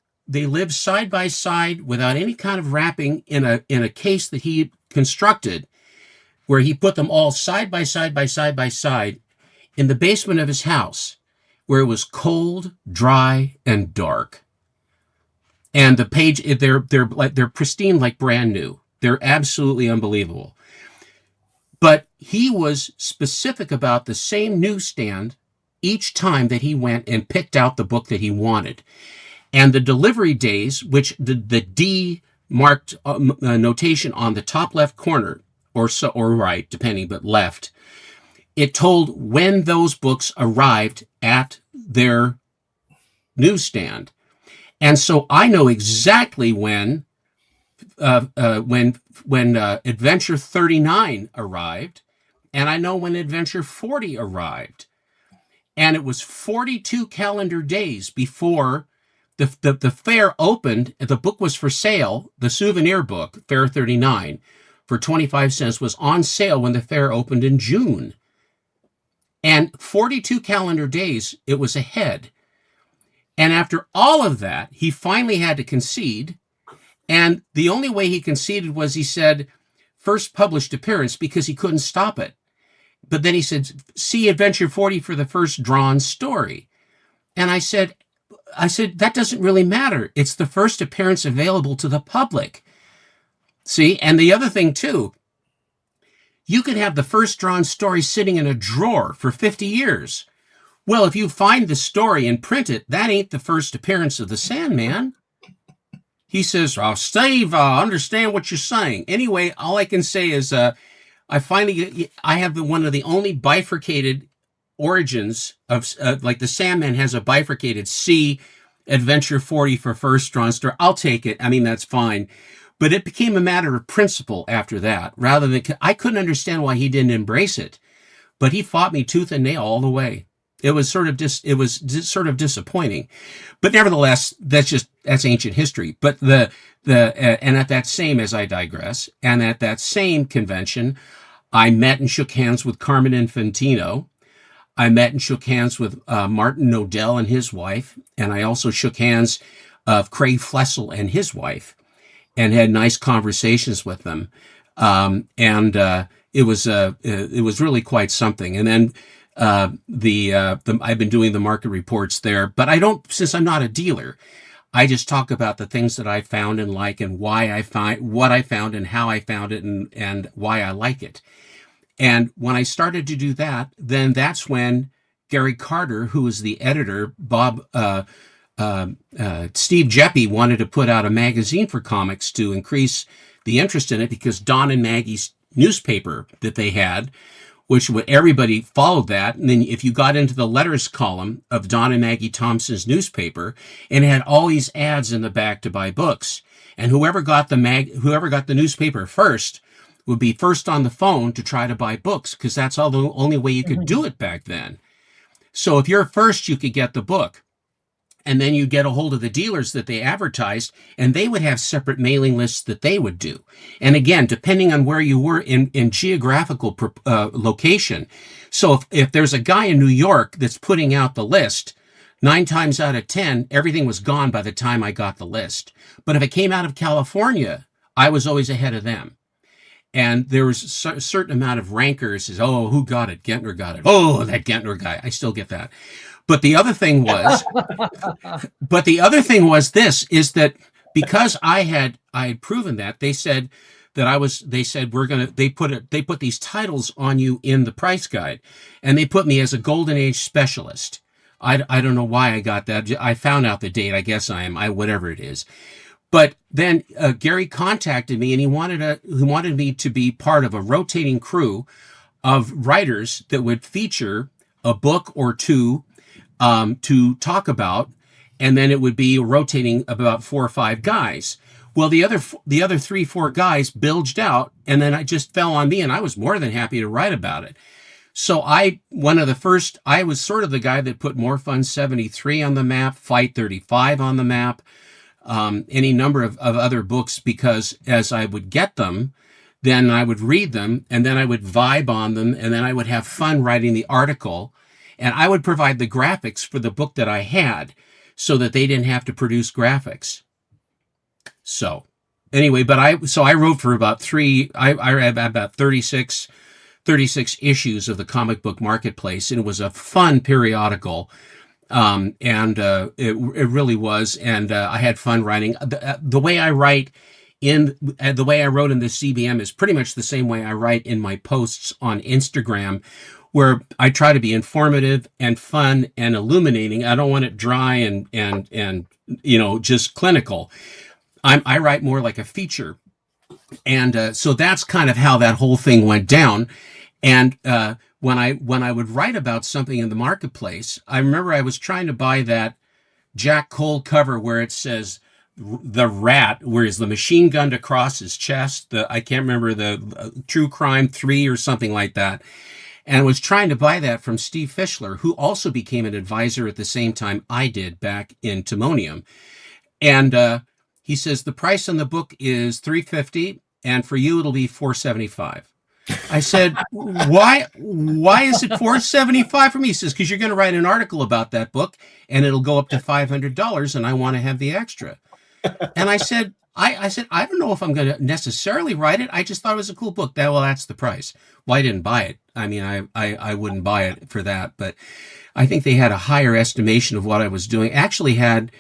side by side without any kind of wrapping in a case that he constructed, where he put them all side by side in the basement of his house, where it was cold, dry, and dark. And the page, they're pristine, like brand new. They're absolutely unbelievable. But he was specific about the same newsstand each time that he went and picked out the book that he wanted. And the delivery days, which the D marked notation on the top left corner, or right, depending, but left, it told when those books arrived at their newsstand. And so I know exactly when Adventure 39 arrived, and I know when Adventure 40 arrived. And it was 42 calendar days before the fair opened. The book was for sale. The souvenir book, Fair 39, for 25 cents, was on sale when the fair opened in June. And 42 calendar days, it was ahead. And after all of that, he finally had to concede. And the only way he conceded was, he said, first published appearance, because he couldn't stop it. But then he said, see Adventure 40 for the first drawn story. And I said, that doesn't really matter. It's the first appearance available to the public. See, and the other thing too, you could have the first drawn story sitting in a drawer for 50 years. Well, if you find the story and print it, that ain't the first appearance of the Sandman. He says, oh, Steve, I understand what you're saying. Anyway, all I can say is I have one of the only bifurcated origins of, like the Sandman has a bifurcated C, Adventure 40 for first drawn story. I'll take it. I mean, that's fine. But it became a matter of principle after that, rather than, I couldn't understand why he didn't embrace it. But he fought me tooth and nail all the way. It was sort of disappointing, but nevertheless, that's ancient history. But and at that same, as I digress, and at that same convention, I met and shook hands with Carmen Infantino. I met and shook hands with Martin Nodell and his wife, and I also shook hands of Craig Flessel and his wife, and had nice conversations with them. It was really quite something. And then I've been doing the market reports there, but I don't, since I'm not a dealer, I just talk about the things that I found and like, and why I find what I found and how I found it, and why I like it. And when I started to do that, then that's when Gary Carter, who was the editor, Steve Jeppy wanted to put out a magazine for comics to increase the interest in it, because Don and Maggie's newspaper that they had, which everybody followed that. And then if you got into the letters column of Don and Maggie Thompson's newspaper, and it had all these ads in the back to buy books, and whoever got the newspaper first would be first on the phone to try to buy books, because that's all the only way you could do it back then. So if you're first, you could get the book. And then you get a hold of the dealers that they advertised, and they would have separate mailing lists that they would do. And again, depending on where you were in geographical location. So if there's a guy in New York that's putting out the list, 9 times out of 10, everything was gone by the time I got the list. But if it came out of California, I was always ahead of them. And there was a certain amount of rancors. Is, oh, who got it? Gentner got it. Oh, that Gentner guy. I still get that. But the other thing was, this is that because I had proven that, they said they put these titles on you in the price guide, and they put me as a golden age specialist. I don't know why I got that. I found out the date. I guess whatever it is. But then Gary contacted me, and he wanted me to be part of a rotating crew of writers that would feature a book or two to talk about, and then it would be rotating about 4 or 5 guys. Well, the other 3-4 guys bilged out, and then it just fell on me, and I was more than happy to write about it. So I was sort of the guy that put More Fun 73 on the map, Fight 35 on the map, any number of other books, because as I would get them, then I would read them, and then I would vibe on them, and then I would have fun writing the article, and I would provide the graphics for the book that I had so that they didn't have to produce graphics. So anyway, I wrote for about I have about 36 issues of the Comic Book Marketplace, and it was a fun periodical. It really was. And I had fun writing. The way I write the way I wrote in the CBM is pretty much the same way I write in my posts on Instagram, where I try to be informative and fun and illuminating. I don't want it dry and just clinical. I write more like a feature. And so that's kind of how that whole thing went down. And when I would write about something in the marketplace, I remember I was trying to buy that Jack Cole cover where it says the rat, where is the machine gunned across his chest. I can't remember, the True Crime 3 or something like that. And I was trying to buy that from Steve Fischler, who also became an advisor at the same time I did back in Timonium. And he says, the price on the book is $350, and for you it'll be $475. I said, why is it $475 for me? He says, because you're going to write an article about that book, and it'll go up to $500, and I want to have the extra. And I said, I don't know if I'm going to necessarily write it. I just thought it was a cool book. That's the price. Well, I didn't buy it. I mean, I wouldn't buy it for that, but I think they had a higher estimation of what I was doing. Actually had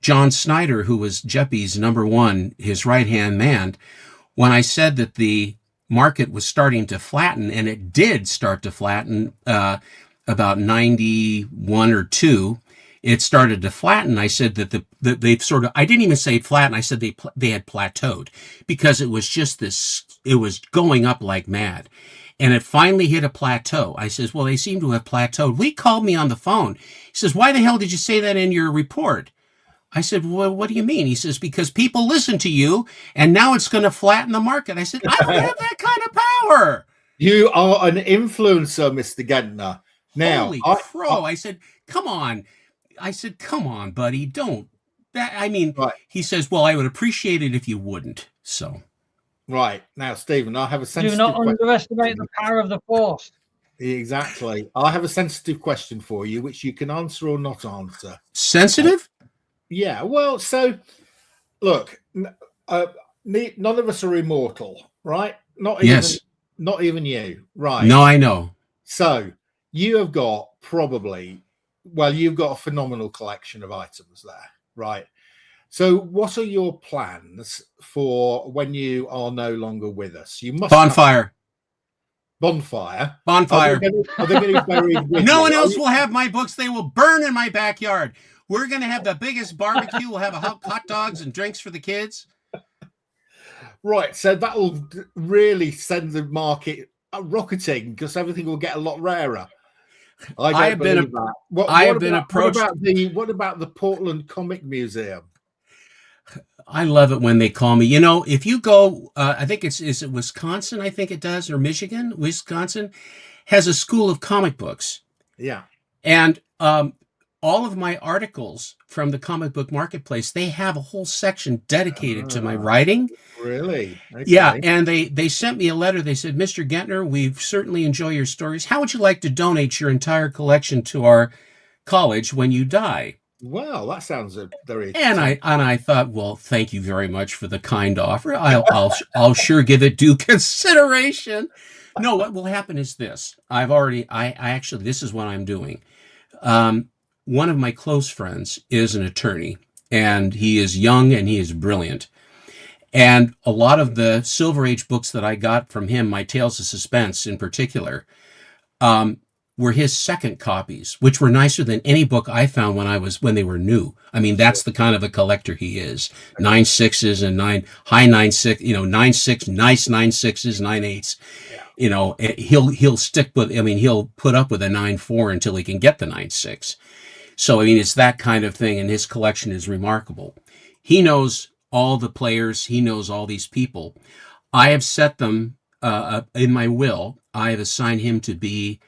John Snyder, who was Jeppy's #1, his right-hand man, when I said that the market was starting to flatten, and it did start to flatten about 91 or 2. It started to flatten. I said that they've sort of, I didn't even say flatten. I said they had plateaued, because it was just it was going up like mad. And it finally hit a plateau. I says, well, they seem to have plateaued. Lee called me on the phone. He says, why the hell did you say that in your report? I said, well, what do you mean? He says, because people listen to you, and now it's going to flatten the market. I said, I don't have that kind of power. You are an influencer, Mr. Gentner. Now, holy crow. I said, come on. I said, come on, buddy. Don't. Right. He says, well, I would appreciate it if you wouldn't. So. Right. Now, Stephen, I have a sensitive question. Do not underestimate the power of the force. Exactly. I have a sensitive question for you, which you can answer or not answer. Sensitive? Yeah. Well, so, look, none of us are immortal, right? Not even you, right? No, I know. So, you have got you've got a phenomenal collection of items there, right? So what are your plans for when you are no longer with us? You must Bonfire. Bonfire. Bonfire. Are they going to be buried with no one else will have my books. They will burn in my backyard. We're going to have the biggest barbecue. We'll have hot dogs and drinks for the kids. Right. So that will really send the market rocketing, because everything will get a lot rarer. I have been approached. What about the Portland Comic Museum? I love it when they call me. You know, if you go, I think is it Wisconsin? I think it does, or Michigan. Wisconsin has a school of comic books. Yeah, and all of my articles from the Comic Book Marketplace, they have a whole section dedicated to my writing. Really? Okay. Yeah, and they sent me a letter. They said, Mr. Gentner, we certainly enjoy your stories. How would you like to donate your entire collection to our college when you die? Well, that sounds a very. And I thought, well, thank you very much for the kind offer. I'll sure give it due consideration. No, what will happen is this. I actually, this is what I'm doing. One of my close friends is an attorney, and he is young and he is brilliant. And a lot of the Silver Age books that I got from him, my Tales of Suspense in particular, were his second copies, which were nicer than any book I found when they were new. I mean, that's the kind of a collector he is. 9.6s and 9.6, 9.6, nice 9.6s, 9.8s. He'll stick with. I mean, he'll put up with a 9.4 until he can get the 9.6. So I mean, it's that kind of thing, and his collection is remarkable. He knows all the players. He knows all these people. I have set them in my will. I have assigned him to be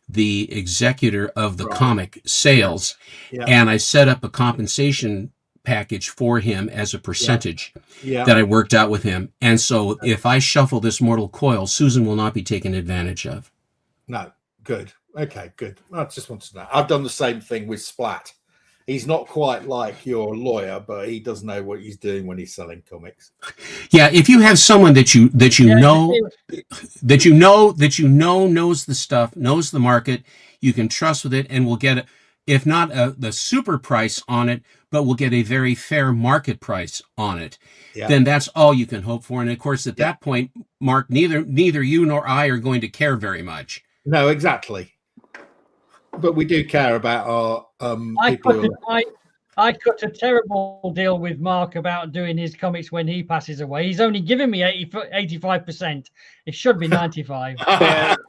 the executor of the comic sales, and I set up a compensation package for him as a percentage that I worked out with him. And so if I shuffle this mortal coil, Susan will not be taken advantage of. No, good. Okay, good. I just wanted to know. I've done the same thing with Splat. He's not quite like your lawyer, but he does know what he's doing when he's selling comics. Yeah, if you have someone that you know knows the stuff, knows the market, you can trust with it, and will get, if not the super price on it, but will get a very fair market price on it. Then that's all you can hope for. And of course, at that point, Mark, neither you nor I are going to care very much. No, exactly. But we do care about our I cut a terrible deal with Mark about doing his comics when he passes away. He's only giving me 85%. It should be 95.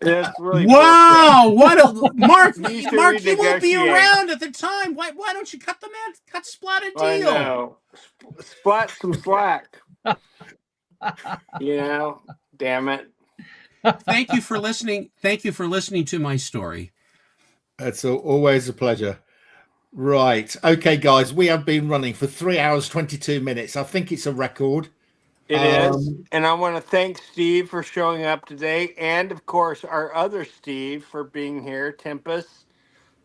That's really wow! What a Mark! You Mark, you won't be renegotiate. around at the time. Why don't you cut Splat a deal? I know. Splat some slack. Damn it. Thank you for listening. Thank you for listening to my story. It's always a pleasure. Right. Okay, guys, we have been running for 3 hours, 22 minutes. I think it's a record. It is. And I want to thank Steve for showing up today. And, of course, our other Steve for being here. Tempest,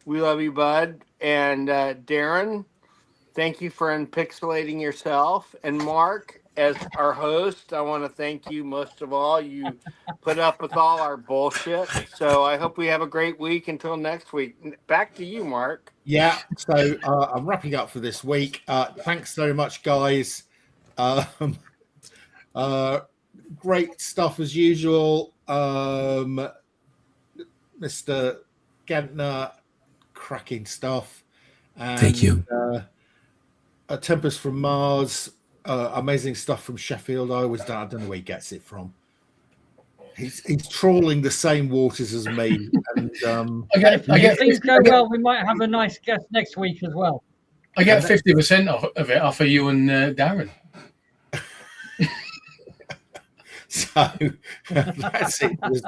we love you, bud. And Darren, thank you for unpixelating yourself. And Mark, as our host, I want to thank you most of all. You put up with all our bullshit. So I hope we have a great week until next week. Back to you, Mark. Yeah. So I'm wrapping up for this week. Thanks very much, guys. Great stuff as usual. Mr. Gentner, cracking stuff. And, thank you. A Tempest from Mars. Amazing stuff from Sheffield. I don't know where he gets it from. He's trawling the same waters as me. And if things go well, we might have a nice guest next week as well. I get 50% of it off of you and Darren. So that's it for this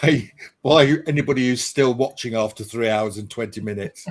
week. By anybody who's still watching after 3 hours and 20 minutes.